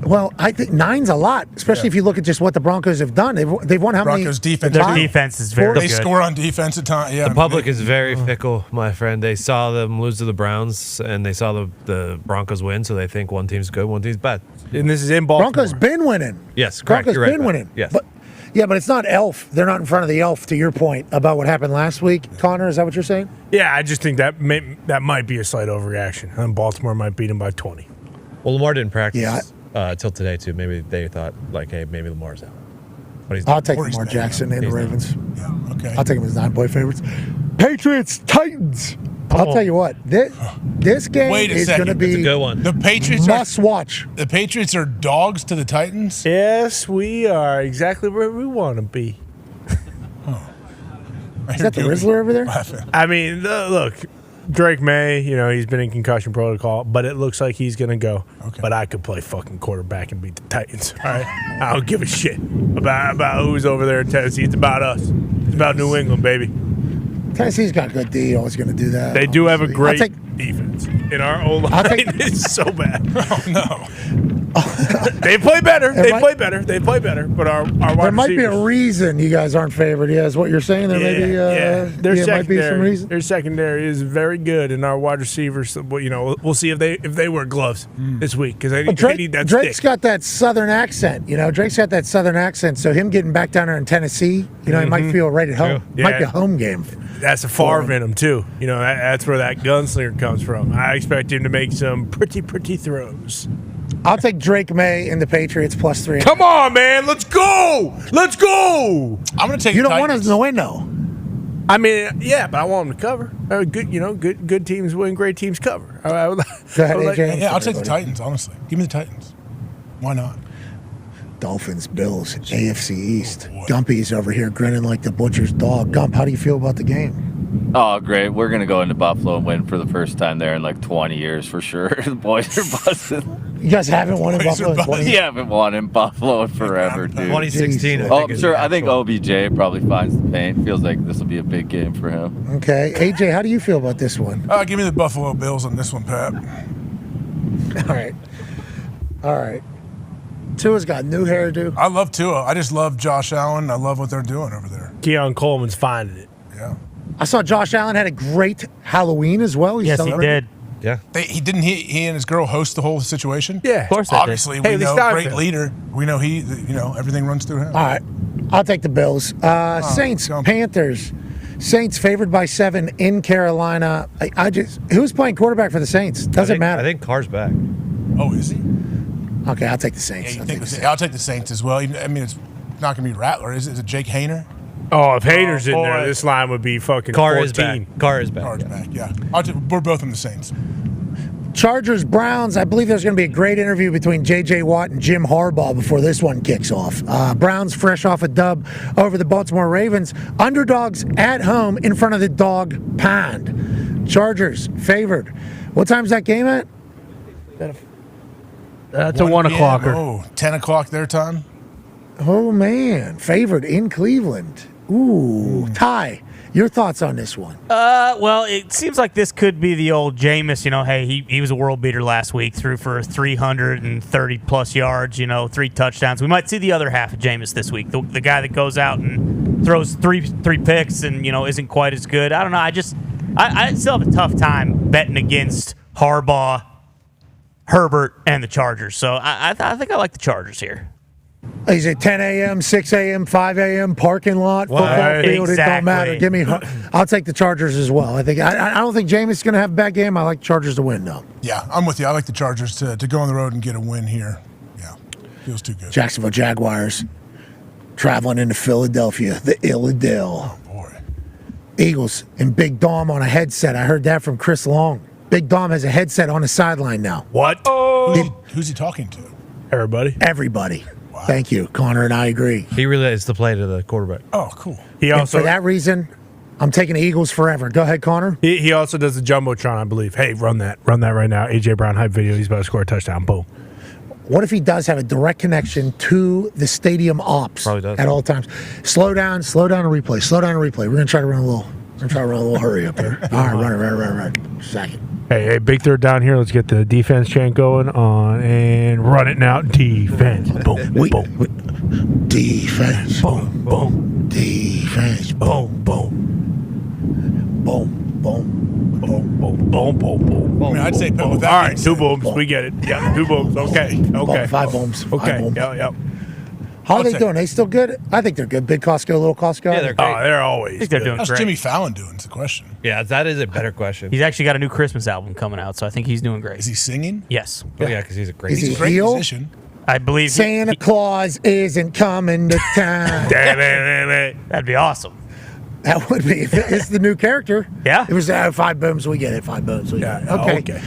Well, I think 9's a lot, especially if you look at just what the Broncos have done. They've won how many? Broncos defense. Their defense is very good. They score on defense at times. Yeah, the public is very fickle, my friend. They saw them lose to the Browns, and they saw the Broncos win, so they think one team's good, one team's bad. And this is in Baltimore. Broncos been winning. Yes, correct. Broncos You're right, been winning. Yes. But it's not Elf. They're not in front of the Elf, to your point about what happened last week. Connor, is that what you're saying? Yeah, I just think that might be a slight overreaction. And Baltimore might beat them by 20. Well, Lamar didn't practice till today, too. Maybe they thought, hey, maybe Lamar's out. But he's I'll take Lamar Jackson and the Ravens. Yeah, okay. I'll take him as 9-point favorites. Patriots, Titans. I'll tell you what. This game is going to be a good one. The Patriots must watch. The Patriots are dogs to the Titans? Yes, we are exactly where we want to be. Is that the Rizzler over there? I mean, look, Drake May, he's been in concussion protocol, but it looks like he's going to go. Okay. But I could play fucking quarterback and beat the Titans, all right? I don't give a shit about who's over there in Tennessee. It's about us. It's about New England, baby. Tennessee's got a good D. Always going to do that. They do have a great defense. In our O-line, it's so bad. Oh, no. They play better. They play better. But our wide there might be a receivers- reason you guys aren't favored. Yeah, is what you're saying. There might be some reason. Their secondary is very good, and our wide receivers. We'll see if they wear gloves this week because they need that Drake's stick. got that southern accent. Drake's got that southern accent. So him getting back down there in Tennessee, he might feel right at home. Yeah. Might be a home game. That's a Favre in him too. That's where that gunslinger comes from. I expect him to make some pretty throws. I'll take Drake May and the Patriots +3. Come on, man, let's go! I'm gonna take. You don't want us to win though. I mean, yeah, but I want them to cover. Good teams win, great teams cover. Go ahead, AJ. Yeah, I'll take the Titans, honestly. Give me the Titans. Why not? Dolphins, Bills, AFC East. Gumpy's over here grinning like the butcher's dog. Gump, how do you feel about the game? Oh, great. We're going to go into Buffalo and win for the first time there in like 20 years for sure. The boys are buzzing. You guys haven't won in Buffalo in 20 years? You haven't won in Buffalo in forever, dude. 2016. I think OBJ probably finds the paint. Feels like this will be a big game for him. Okay. AJ, how do you feel about this one? Give me the Buffalo Bills on this one, Pat. All right. Tua's got new hairdo. I love Tua. I just love Josh Allen. I love what they're doing over there. Keon Coleman's finding it. Yeah. I saw Josh Allen had a great Halloween as well. Yes, he did. Yeah. He and his girl host the whole situation? Yeah. Of course they did. Obviously, we know, great leader. We know everything runs through him. All right. I'll take the Bills. Saints, Panthers. Saints favored by 7 in Carolina. Who's playing quarterback for the Saints? Doesn't matter. I think Carr's back. Oh, is he? Okay, I'll take the Saints. Yeah, I'll take the Saints as well. I mean, it's not going to be Rattler. Is it Jake Hayner? Oh, if Hayner's in there, this line would be fucking Carr 14. is back. Carr's back, yeah. We're both in the Saints. Chargers, Browns. I believe there's going to be a great interview between J.J. Watt and Jim Harbaugh before this one kicks off. Browns fresh off a dub over the Baltimore Ravens. Underdogs at home in front of the dog pound. Chargers favored. What time's that game at? That's a 1 o'clocker. Oh, 10 o'clock their time? Oh, man. Favored in Cleveland. Ooh. Ty, your thoughts on this one? Well, it seems like this could be the old Jameis. Hey, he was a world beater last week, threw for 330-plus yards, 3 touchdowns. We might see the other half of Jameis this week, the guy that goes out and throws three picks and, isn't quite as good. I don't know. I still have a tough time betting against Harbaugh, Herbert, and the Chargers. So I think I like the Chargers here. Is it 10 a.m., 6 a.m., 5 a.m., parking lot, football field? It don't matter. Give me. I'll take the Chargers as well. I don't think Jameis is going to have a bad game. I like the Chargers to win, though. Yeah, I'm with you. I like the Chargers to go on the road and get a win here. Yeah, feels too good. Jacksonville Jaguars traveling into Philadelphia, the Ill-a-Dill. Oh, boy. Eagles and Big Dom on a headset. I heard that from Chris Long. Big Dom has a headset on the sideline now. What? Who's he talking to? Everybody. Wow. Thank you, Connor, and I agree. He relays the play to the quarterback. Oh, cool. And for that reason, I'm taking the Eagles forever. Go ahead, Connor. He also does the Jumbotron, I believe. Hey, run that right now. A.J. Brown hype video. He's about to score a touchdown. Boom. What if he does have a direct connection to the stadium ops at all times? Slow down and replay. We're going to try to run a little hurry up here. All right, run. Second. Hey, big third down here. Let's get the defense chant going on and run it now. Defense. Boom, boom. Defense. Boom, boom. Defense. Boom, boom. Boom, boom. Boom, boom, boom, boom, boom. I mean, I'd say with that. All right, 2 booms. We get it. Yeah, 2 booms. Okay. 5 booms. Okay. Yep. How are they doing? They still good? I think they're good. Big Costco, little Costco. Yeah, they're great. Oh, they're always. I think they're doing How's great. Jimmy Fallon doing? Is the question. Yeah, that is a better question. He's actually got a new Christmas album coming out, so I think he's doing great. Is he singing? Yes. Oh, yeah, because he's a great Is he He's a great heel? musician. I believe Santa Claus isn't coming to town. That'd be awesome. That would be. It's the new character. Yeah. It was 5 booms. We get it. 5 booms. We get it. Okay. Okay.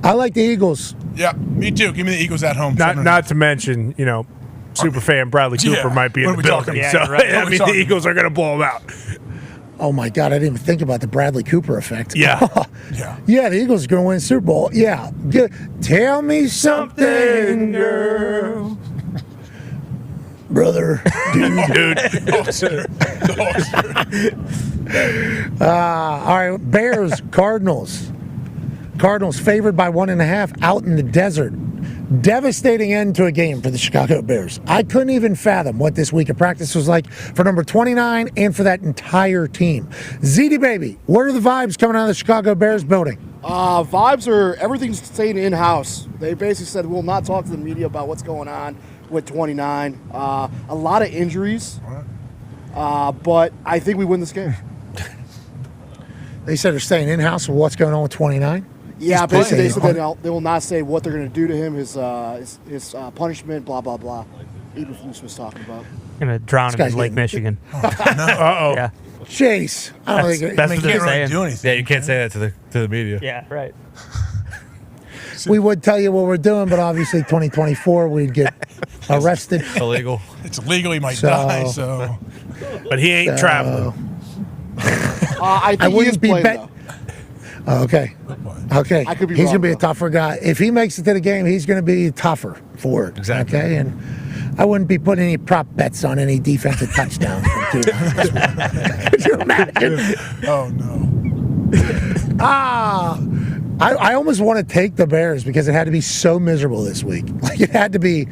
I like the Eagles. Yeah, me too. Give me the Eagles at home. Not to mention, super fan Bradley Cooper might be in the building. So, I mean, the Eagles are going to blow him out. Oh, my God. I didn't even think about the Bradley Cooper effect. Yeah. Yeah, the Eagles are going to win the Super Bowl. Yeah. Tell me something, girl. Brother. Dude. All right. Bears, Cardinals. Cardinals favored by 1.5 out in the desert. Devastating end to a game for the Chicago Bears. I couldn't even fathom what this week of practice was like for number 29 and for that entire team. ZD Baby, what are the vibes coming out of the Chicago Bears building? Vibes are everything's staying in-house. They basically said we'll not talk to the media about what's going on with 29. A lot of injuries, but I think we win this game. They said they're staying in-house with what's going on with 29? Yeah, basically they said they will not say what they're going to do to him, his punishment, blah, blah, blah. Eberflus was talking about. Going to drown him in Lake Michigan. Uh-oh. Yeah. Chase. I don't think That's I mean, what they're can't really saying. do anything. Yeah, you can't say that to the media. Yeah, right. We would tell you what we're doing, but obviously 2024 we'd get arrested. Illegal. It's illegal. He might die. So, but he ain't traveling. I think he is wouldn't be playing, bet. though. Oh, okay. Okay. I could be he's wrong, going to be a though. tougher guy. If he makes it to the game, he's going to be tougher for it. Exactly. Okay. And I wouldn't be putting any prop bets on any defensive touchdowns. Could you imagine? Oh no. I almost want to take the Bears because it had to be so miserable this week. Like it had to be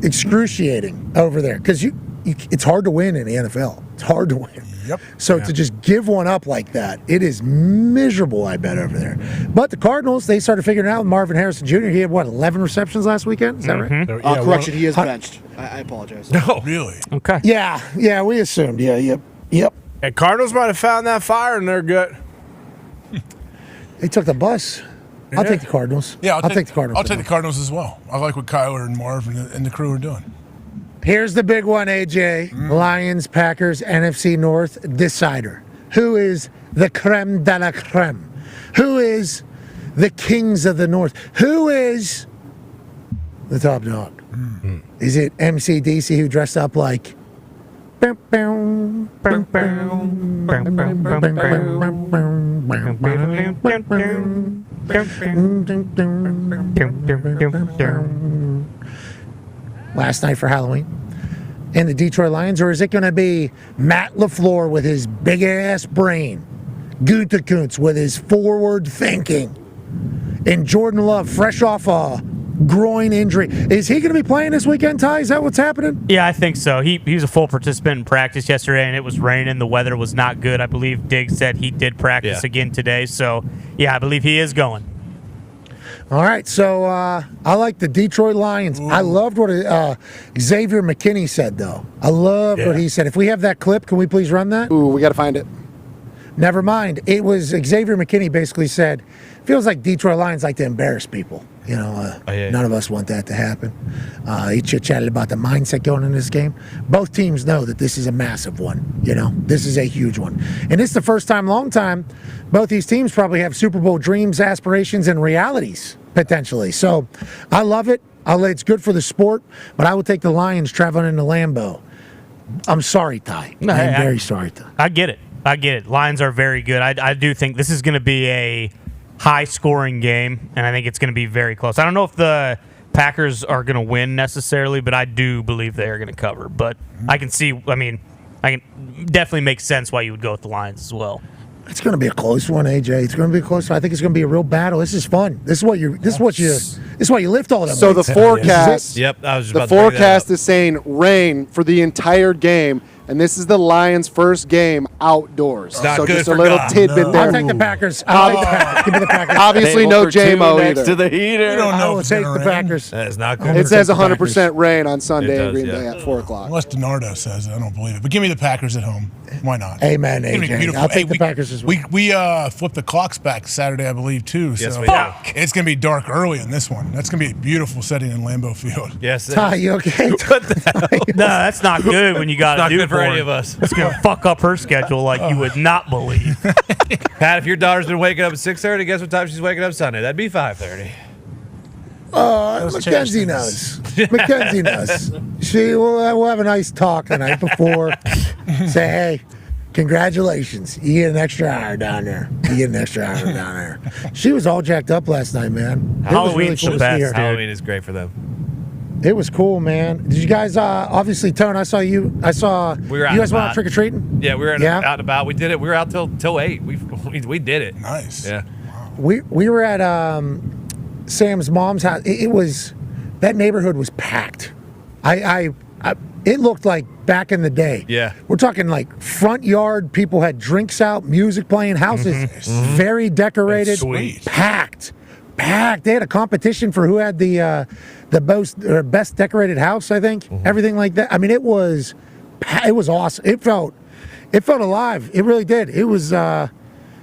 excruciating over there because it's hard to win in the NFL. It's hard to win. Yep. So to just give one up like that, it is miserable, I bet, over there. But the Cardinals, they started figuring it out with Marvin Harrison Jr. He had, 11 receptions last weekend? Is that right? Correction, he is benched. I apologize. No. Really? Okay. Yeah, we assumed. Yep. And Cardinals might have found that fire in their gut. They took the bus. I'll Yeah. take the Cardinals. Yeah, I'll take the Cardinals. I'll take the Cardinals as well. I like what Kyler and Marv and the crew are doing. Here's the big one, AJ. Lions, Packers, NFC North decider. Who is the creme de la creme? Who is the kings of the North? Who is the top dog? Is it MC/DC who dressed up like last night for Halloween and the Detroit Lions, or is it going to be Matt LaFleur with his big ass brain, Gutekunst with his forward thinking, and Jordan Love fresh off a groin injury? Is he going to be playing this weekend, Ty? Is that what's happening? Yeah, I think so. He was a full participant in practice yesterday, and it was raining. The weather was not good. I believe Diggs said he did practice again today. So, yeah, I believe he is going. All right, so I like the Detroit Lions. I loved what Xavier McKinney said, though. I loved what he said. If we have that clip, can we please run that? Ooh, we got to find it. Never mind. It was Xavier McKinney basically said, feels like Detroit Lions like to embarrass people. You know, none of us want that to happen. He chit-chatted about the mindset going in this game. Both teams know that this is a massive one. You know, this is a huge one. And it's the first time, long time, both these teams probably have Super Bowl dreams, aspirations, and realities, potentially. So I love it. It's good for the sport, but I would take the Lions traveling into Lambeau. I'm sorry, Ty. No, I'm very sorry, Ty. I get it. Lions are very good. I do think this is going to be a high-scoring game, and I think it's going to be very close. I don't know if the Packers are going to win necessarily, but I do believe they are going to cover. But I can see, I can definitely make sense why you would go with the Lions as well. It's going to be a close one, AJ. It's going to be a close one. I think it's going to be a real battle. This is fun. This is why you lift all that. So the forecast. Yep, I was just the about to bring that forecast up. is saying rain for the entire game, and this is the Lions' first game outdoors. Not so good just for a little God. tidbit there. I'll take the Packers. I'll take the Packers. Give me the Packers. Obviously, no JMO next either. to the heater. We don't I know will if it's take gonna the rain. Packers. That is not good. It says take the 100% rain on Sunday It in does, Green yeah. Bay at 4 o'clock. Unless DiNardo says it, I don't believe it. But give me the Packers at home. Why not? Amen, It's gonna be AJ. beautiful. I'll take Hey, the Packers as well. We flipped the clocks back Saturday, I believe, too. Yes, so we did. it's going to be dark early in this one. That's going to be a beautiful setting in Lambeau Field. Yes, it Ty, is. you okay? No, that's not good when you got Not to do good for any of us. It's going to fuck up her schedule like you would not believe. Pat, if your daughter's been waking up at 6:30, guess what time she's waking up Sunday? That'd be 5:30. Mackenzie knows. Mackenzie knows. We'll have a nice talk the night before. Say, hey, congratulations. You get an extra hour down there. She was all jacked up last night, man. Halloween's the best, dude. Halloween is great for them. It was cool, man. Did you guys, obviously, Tone, I saw you. We were out you guys and went out about. trick-or-treating? Yeah, we were out and about. We did it. We were out till 8. We did it. Nice. Yeah. We were at Sam's mom's house. It was, that neighborhood was packed. It looked like back in the day. Yeah. We're talking like front yard, people had drinks out, music playing, houses very decorated, That's sweet. packed. They had a competition for who had the best decorated house, I think. Everything like that. I mean, it was awesome. It felt alive. It really did. It was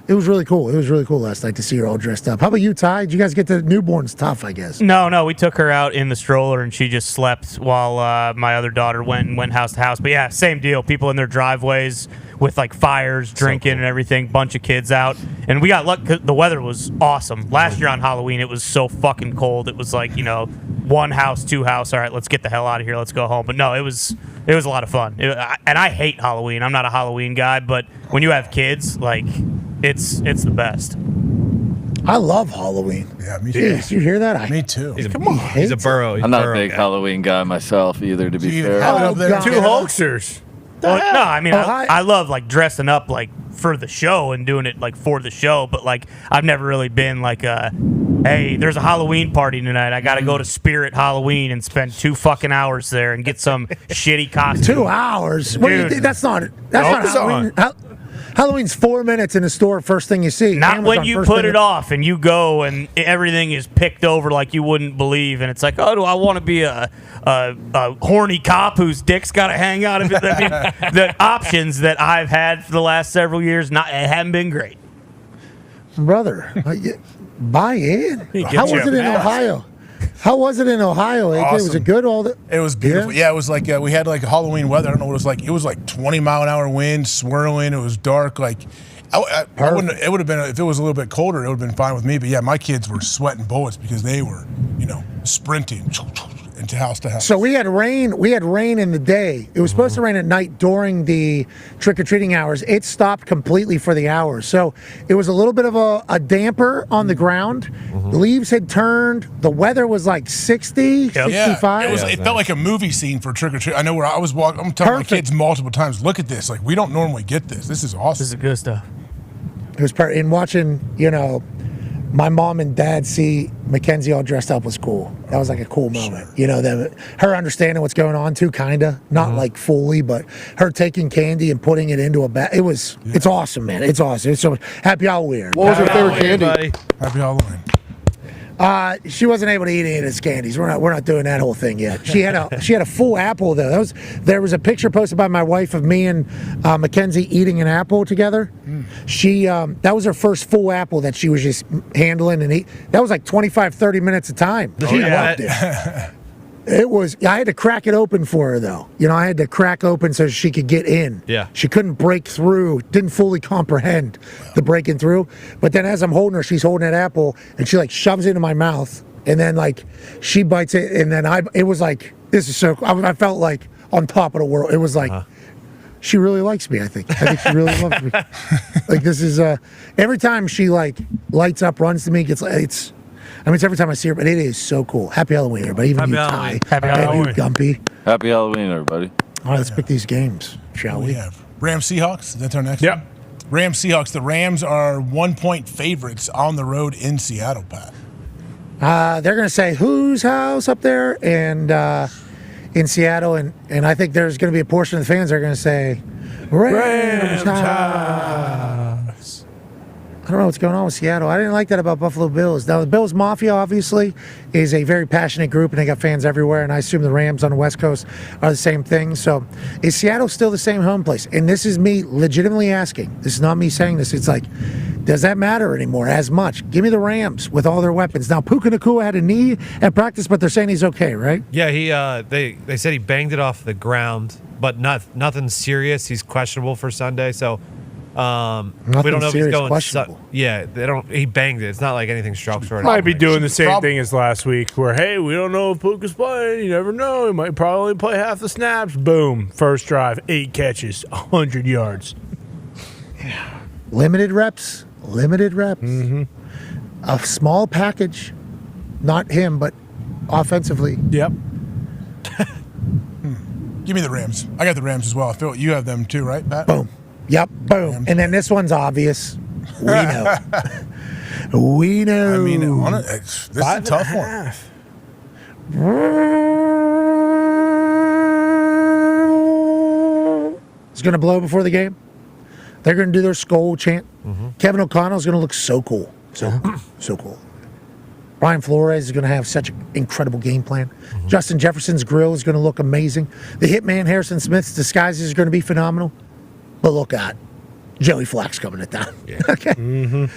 It was really cool. It was really cool last night to see her all dressed up. How about you, Ty? Did you guys get the newborns tough, I guess? No, we took her out in the stroller and she just slept while my other daughter went house to house. But yeah, same deal. People in their driveways with like fires, drinking and everything. Bunch of kids out, and we got lucky. The weather was awesome. Last year on Halloween, it was so fucking cold. It was like one house, two house. All right, let's get the hell out of here. Let's go home. But no, it was a lot of fun. And I hate Halloween. I'm not a Halloween guy, but when you have kids, like. It's the best. I love Halloween. Yeah, me too. Jeez, you hear that? Me too. He's a burrow. I'm not a big Halloween guy myself either, to be fair. Two Hulksters. Well, no, I mean, I love like dressing up like for the show and doing it like for the show, but like I've never really been like hey, there's a Halloween party tonight. I got to go to Spirit Halloween and spend 2 fucking hours there and get some shitty costume. 2 hours? What do you think? That's not Halloween. Halloween's 4 minutes in the store, first thing you see. Not Amazon, when you put it off and you go and everything is picked over like you wouldn't believe, and it's like, oh, do I want to be a horny cop whose dick's got to hang out of it? I mean, the options that I've had for the last several years haven't been great. Brother, buy in. How was it in Ohio? How was it in Ohio, AJ? Awesome. Was it good? It was beautiful. Yeah, it was like we had like Halloween weather. I don't know what it was like. It was like 20-mile-an-hour wind, swirling. It was dark. Like, I wouldn't. It would have been if it was a little bit colder. It would have been fine with me. But yeah, my kids were sweating bullets because they were, sprinting into house to house. So we had rain. We had rain in the day. It was supposed to rain at night during the trick-or-treating hours. It stopped completely for the hours. So it was a little bit of a damper on the ground. The leaves had turned. The weather was like 60, 65. It felt like a movie scene for trick-or-treat. I know where I was walking. I'm telling my kids multiple times, look at this. Like, we don't normally get this. This is awesome. This is good stuff. It was in watching, my mom and dad see Mackenzie all dressed up was cool. That was like a cool moment. Her understanding what's going on too, kinda. Not like fully, but her taking candy and putting it into a bag. It's awesome, man. It's awesome. It's so happy Halloween. What was your favorite candy? Buddy. Happy Halloween. She wasn't able to eat any of his candies. We're not doing that whole thing yet. She had a full apple though. There was a picture posted by my wife of me and Mackenzie eating an apple together. She that was her first full apple that she was just handling and eat. That was like 25-30 minutes of time. She loved it. It was. I had to crack it open for her though. I had to crack open so she could get in. Yeah. She couldn't break through. Didn't fully comprehend the breaking through. But then as I'm holding her, she's holding that apple and she like shoves it into my mouth and then like she bites it and then it was like this is so. I felt like on top of the world. It was like. She really likes me, I think. She really loves me. Like this is every time she like lights up, runs to me, it's every time I see her, but it is so cool. Happy Halloween, everybody. Even you, Ty. Happy Halloween. You, Gumpy. Happy Halloween, everybody. All right, let's pick these games, shall we? We have Rams Seahawks. That's our next one. Rams Seahawks. The Rams are 1-point favorites on the road in Seattle, Pat. They're going to say, whose house up there? And in Seattle, and I think there's going to be a portion of the fans that are going to say, Rams house. I don't know what's going on with Seattle. I didn't like that about Buffalo Bills. Now, the Bills Mafia, obviously, is a very passionate group, and they got fans everywhere, and I assume the Rams on the West Coast are the same thing. So is Seattle still the same home place? And this is me legitimately asking. This is not me saying this. It's like, does that matter anymore as much? Give me the Rams with all their weapons. Now, Puka Nacua had a knee at practice, but they're saying he's okay, right? Yeah, they said he banged it off the ground, but nothing serious. He's questionable for Sunday, so we don't know if he's going. Yeah, they don't. He banged it. It's not like anything structural. Might be doing the same thing as last week, where hey, we don't know if Puka's playing. You never know. He might probably play half the snaps. Boom, first drive, 8 catches, 100 yards. Yeah, limited reps. Mm-hmm. A small package, not him, but offensively. Yep. Give me the Rams. I got the Rams as well. I feel you have them too, right, Pat? Boom. Yep, boom. Rams. And then this one's obvious. We know. We know. I mean, this is a tough one. It's going to blow before the game. They're going to do their Skol chant. Mm-hmm. Kevin O'Connell's going to look so cool. So cool. Brian Flores is going to have such an incredible game plan. Mm-hmm. Justin Jefferson's grill is going to look amazing. The hitman Harrison Smith's disguises are going to be phenomenal. But look at Joey Flack's coming it down. Yeah. Okay.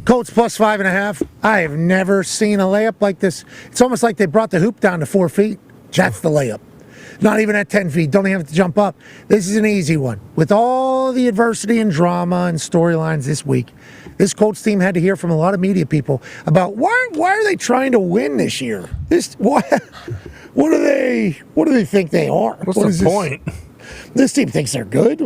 Colts plus 5.5. I have never seen a layup like this. It's almost like they brought the hoop down to 4 feet. That's the layup. Not even at 10 feet. Don't even have to jump up. This is an easy one. With all the adversity and drama and storylines this week, this Colts team had to hear from a lot of media people about why are they trying to win this year? What do they think they are? What's the point? This team thinks they're good.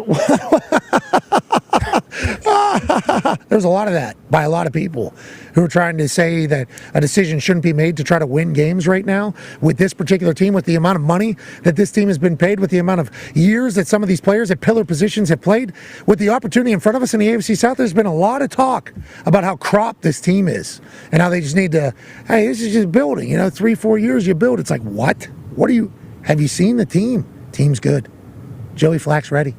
There's a lot of that by a lot of people who are trying to say that a decision shouldn't be made to try to win games right now with this particular team, with the amount of money that this team has been paid, with the amount of years that some of these players at pillar positions have played, with the opportunity in front of us in the AFC South. There's been a lot of talk about how cropped this team is and how they just need to, hey, this is just building, 3-4 years you build. It's like, what have you seen the team? Team's good. Joey Flack's ready.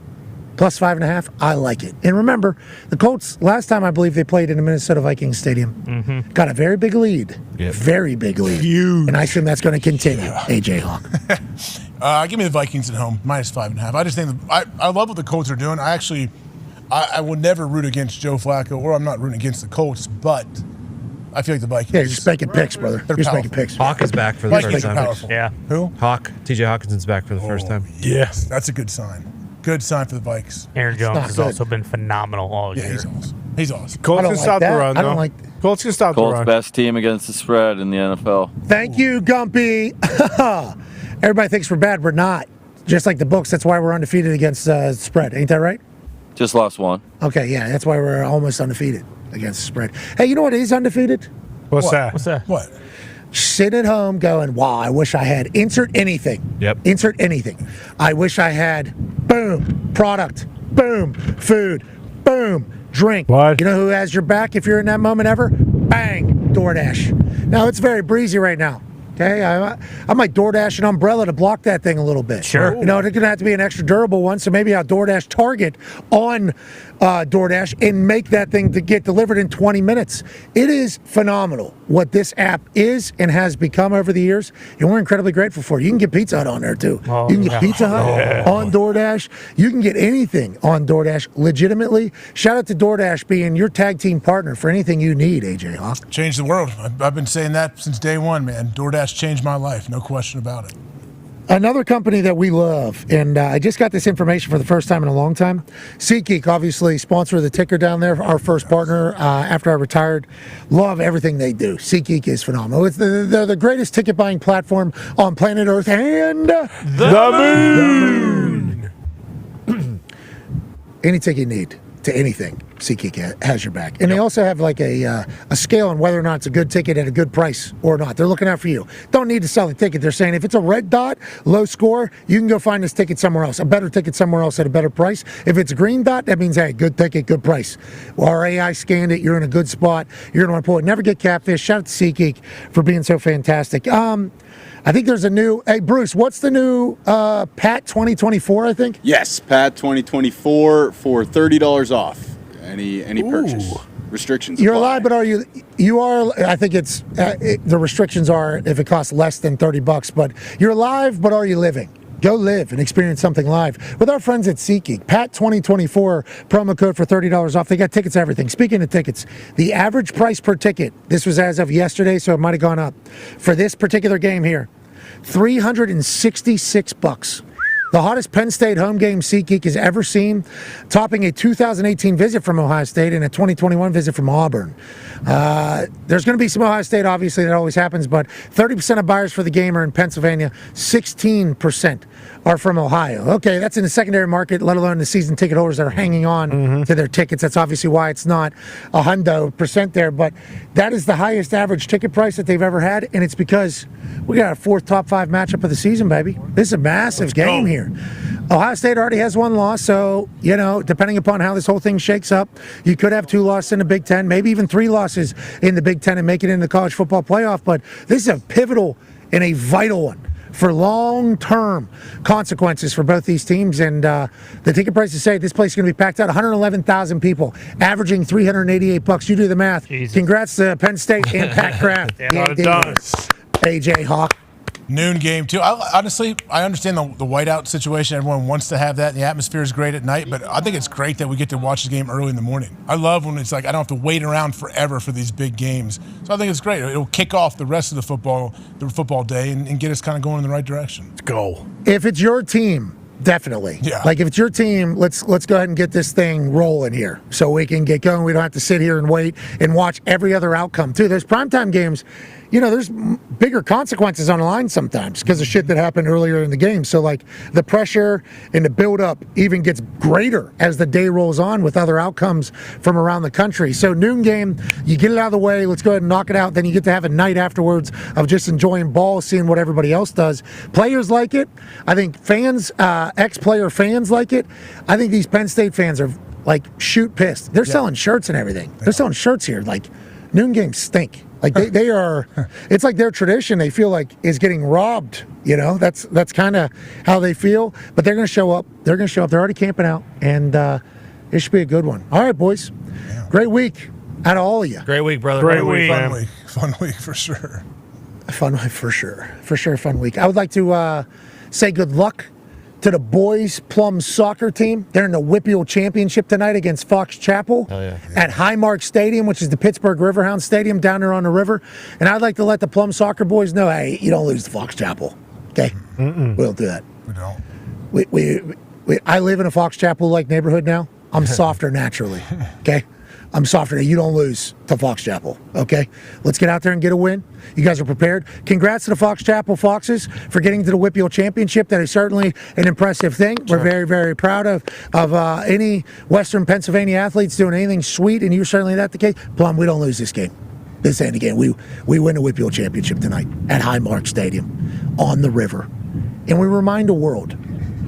Plus 5.5, I like it. And remember, the Colts, last time I believe they played in the Minnesota Vikings Stadium, got a very big lead. Yep. Very big lead. Huge. And I assume that's going to continue, AJ Hawk. Give me the Vikings at home, minus 5.5. I just think, I love what the Colts are doing. I will never root against Joe Flacco, or I'm not rooting against the Colts, but I feel like the Vikings. Yeah, you're just making picks, brother. They're just making picks. Hawk is back for the first time. Powerful. Yeah. Who? Hawk. TJ Hawkinson's back for the first time. Yes, that's a good sign. Good sign for the Vikes. Aaron Jones has also been phenomenal all year. He's awesome. He's awesome. Colts can stop the run, though. Colts can stop the run. Colts best team against the spread in the NFL. Thank you, Gumpy. Everybody thinks we're bad. We're not. Just like the books, that's why we're undefeated against spread. Ain't that right? Just lost one. Okay, yeah, that's why we're almost undefeated against the spread. Hey, you know what is undefeated? What's that? What? Sit at home going, wow, I wish I had. Insert anything. Yep. Insert anything. I wish I had, boom, product, boom, food, boom, drink. What? You know who has your back if you're in that moment ever? Bang, DoorDash. Now, it's very breezy right now. Okay, I might DoorDash an umbrella to block that thing a little bit. Sure. It's going to have to be an extra durable one, so maybe I'll DoorDash Target on DoorDash and make that thing to get delivered in 20 minutes. It is phenomenal what this app is and has become over the years, and we're incredibly grateful for it. You can get Pizza Hut on there, too. Oh, you can get Pizza Hut on DoorDash. You can get anything on DoorDash legitimately. Shout out to DoorDash being your tag team partner for anything you need, AJ Hawk. Changed the world. I've been saying that since day one, man. DoorDash changed my life, no question about it. Another company that we love, and I just got this information for the first time in a long time. SeatGeek, obviously, sponsor of the ticker down there, our first partner after I retired. Love everything they do. SeatGeek is phenomenal. They're the greatest ticket buying platform on planet Earth and the moon. Any ticket you need to anything, SeatGeek has your back. And they also have like a scale on whether or not it's a good ticket at a good price or not. They're looking out for you. Don't need to sell the ticket. They're saying if it's a red dot, low score, you can go find this ticket somewhere else, a better ticket somewhere else at a better price. If it's a green dot, that means, hey, good ticket, good price. Well, our AI scanned it. You're in a good spot. You're going to want to pull it. Never get catfish. Shout out to SeatGeek for being so fantastic. I think there's a new, hey, Bruce, what's the new PAT 2024, I think? Yes, PAT 2024 for $30 off. Any purchase. Restrictions You're apply. alive, but I think it's, the restrictions are if it costs less than $30, but you're alive, but are you living? Go live and experience something live with our friends at SeatGeek. PAT 2024 promo code for $30 off. They got tickets, everything. Speaking of tickets, the average price per ticket, this was as of yesterday, so it might have gone up, for this particular game here, $366. The hottest Penn State home game SeatGeek has ever seen, topping a 2018 visit from Ohio State and a 2021 visit from Auburn. There's going to be some Ohio State, obviously, that always happens, but 30% of buyers for the game are in Pennsylvania, 16% are from Ohio. Okay, that's in the secondary market, let alone the season ticket holders that are hanging on to their tickets. That's obviously why it's not 100% there, but that is the highest average ticket price that they've ever had, and it's because we got our fourth top 5 matchup of the season, baby. This is a massive game here. Ohio State already has one loss, so, depending upon how this whole thing shakes up, you could have 2 losses in the Big Ten, maybe even 3 losses in the Big Ten and make it into the college football playoff, but this is a pivotal and a vital one for long-term consequences for both these teams, and the ticket prices say this place is going to be packed out, 111,000 people, averaging $388. You do the math. Jesus. Congrats to Penn State and Pat Kraft. AJ Hawk. Noon game, too. Honestly, I understand the whiteout situation. Everyone wants to have that. The atmosphere is great at night, but I think it's great that we get to watch the game early in the morning. I love when it's like I don't have to wait around forever for these big games. So I think it's great. It'll kick off the rest of the football day and get us kind of going in the right direction. Let's go. If it's your team, definitely. Yeah. Like if it's your team, let's go ahead and get this thing rolling here so we can get going. We don't have to sit here and wait and watch every other outcome too. There's primetime games, there's bigger consequences on the line sometimes because of shit that happened earlier in the game. So like the pressure and the build-up even gets greater as the day rolls on with other outcomes from around the country. So noon game, you get it out of the way. Let's go ahead and knock it out. Then you get to have a night afterwards of just enjoying ball, seeing what everybody else does. Players like it. I think fans, ex-player fans like it. I think these Penn State fans are like shoot pissed. They're selling shirts and everything. They're selling shirts here. Like noon games stink. Like they are, it's like their tradition. They feel like is getting robbed. That's kind of how they feel. But they're going to show up. They're already camping out, and it should be a good one. All right, boys. Yeah. Great week out of all of you. Great week, brother. Great week. Fun week for sure. Fun week for sure. For sure, fun week. I would like to say good luck to the boys Plum soccer team. They're in the Whippeal Championship tonight against Fox Chapel at Highmark Stadium, which is the Pittsburgh Riverhound Stadium down there on the river. And I'd like to let the Plum soccer boys know, hey, you don't lose to Fox Chapel. Okay? We don't do that. We don't. I live in a Fox Chapel-like neighborhood now. I'm softer naturally. Okay? I'm softer. You don't lose to Fox Chapel, okay? Let's get out there and get a win. You guys are prepared. Congrats to the Fox Chapel Foxes for getting to the Whippeal Championship. That is certainly an impressive thing. We're very, very proud of any Western Pennsylvania athletes doing anything sweet, and you're certainly that the case. Plum, we don't lose this game. This ain't a game. We win the Whippeal Championship tonight at Highmark Stadium on the river. And we remind the world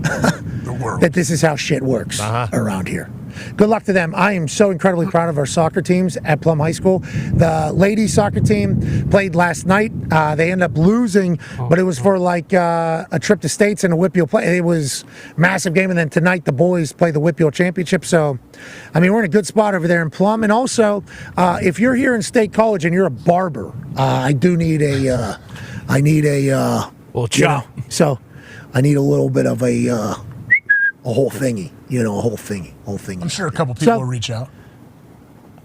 that this is how shit works around here. Good luck to them. I am so incredibly proud of our soccer teams at Plum High School. The ladies soccer team played last night. They ended up losing, but it was for like a trip to States and a Whippeal play. It was a massive game. And then tonight the boys play the Whippeal Championship. So, I mean, we're in a good spot over there in Plum. And also, if you're here in State College and you're a barber, I do need a, well, so I need a little bit of a whole thingy, a whole thingy. I'm sure a couple people will reach out.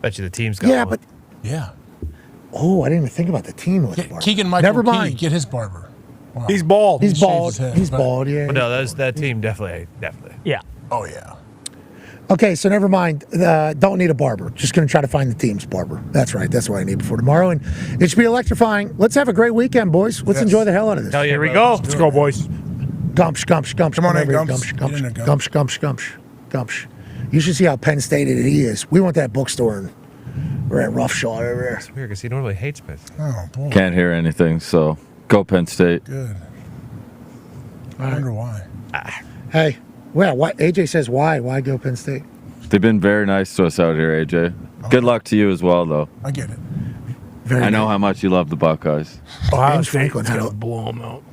Bet you the team's got one. Yeah. Oh, I didn't even think about the team with barber. Keegan Michael Never Key, mind. get his barber. Wow. He's bald. He's bald. He's bald, yeah. But no, that team definitely. Yeah. Oh, yeah. Okay, so never mind. Don't need a barber. Just going to try to find the team's barber. That's right. That's what I need before tomorrow. And it should be electrifying. Let's have a great weekend, boys. Let's enjoy the hell out of this. Hell yeah, Here we go. Let's go, boys. Gumsh. Come on in, Gumsh. Gumsh. You should see how Penn State he is. We went to that bookstore and we're at Roughshod over there. It's weird because he normally hates Penn State. Oh, boy. Can't hear anything, so go Penn State. Good. I wonder why. Hey, well, what AJ says why? Why go Penn State? They've been very nice to us out here, AJ. Good luck to you as well, though. I get it. I know how much you love the Buckeyes. Ohio State's going to blow them out.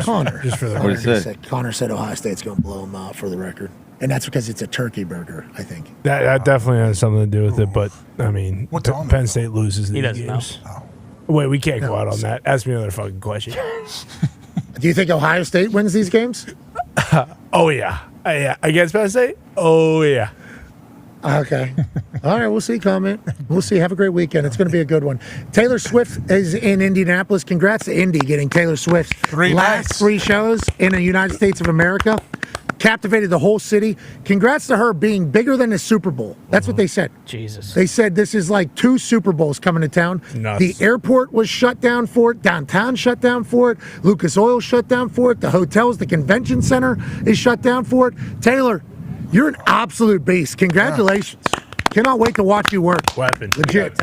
Connor. Just for the What did he say? Connor said Ohio State's going to blow them out for the record. And that's because it's a turkey burger, I think. That definitely has something to do with it, but, I mean, What's on Penn State loses these doesn't games. Wait, we can't go out on that. Ask me another fucking question. Do you think Ohio State wins these games? Oh, yeah. Yeah. Against Penn State? Oh, yeah. Okay. All right, we'll see, comment. We'll see. Have a great weekend. It's going to be a good one. Taylor Swift is in Indianapolis. Congrats to Indy getting Taylor Swift's last 3 shows in the United States of America. Captivated the whole city. Congrats to her being bigger than the Super Bowl. That's what they said. Jesus. They said this is like 2 Super Bowls coming to town. Nuts. The airport was shut down for it. Downtown shut down for it. Lucas Oil shut down for it. The hotels, the convention center is shut down for it. Taylor, you're an absolute beast. Congratulations. Cannot wait to watch you work. Weapon. Legit.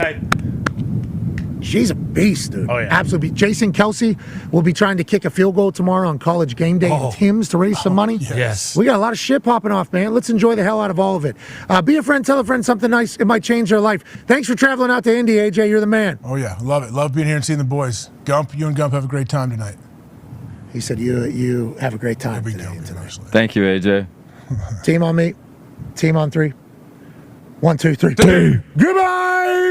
She's a beast, dude. Oh, yeah. Absolutely. Jason Kelsey will be trying to kick a field goal tomorrow on College Game Day in Tim's to raise some money. Yes. We got a lot of shit popping off, man. Let's enjoy the hell out of all of it. Be a friend, tell a friend something nice. It might change their life. Thanks for traveling out to Indy, AJ. You're the man. Oh, yeah. Love it. Love being here and seeing the boys. Gump, you and Gump have a great time tonight. He said you have a great time today. Thank you, AJ. Team on me. Team on 3. 1, 2, 3. Goodbye.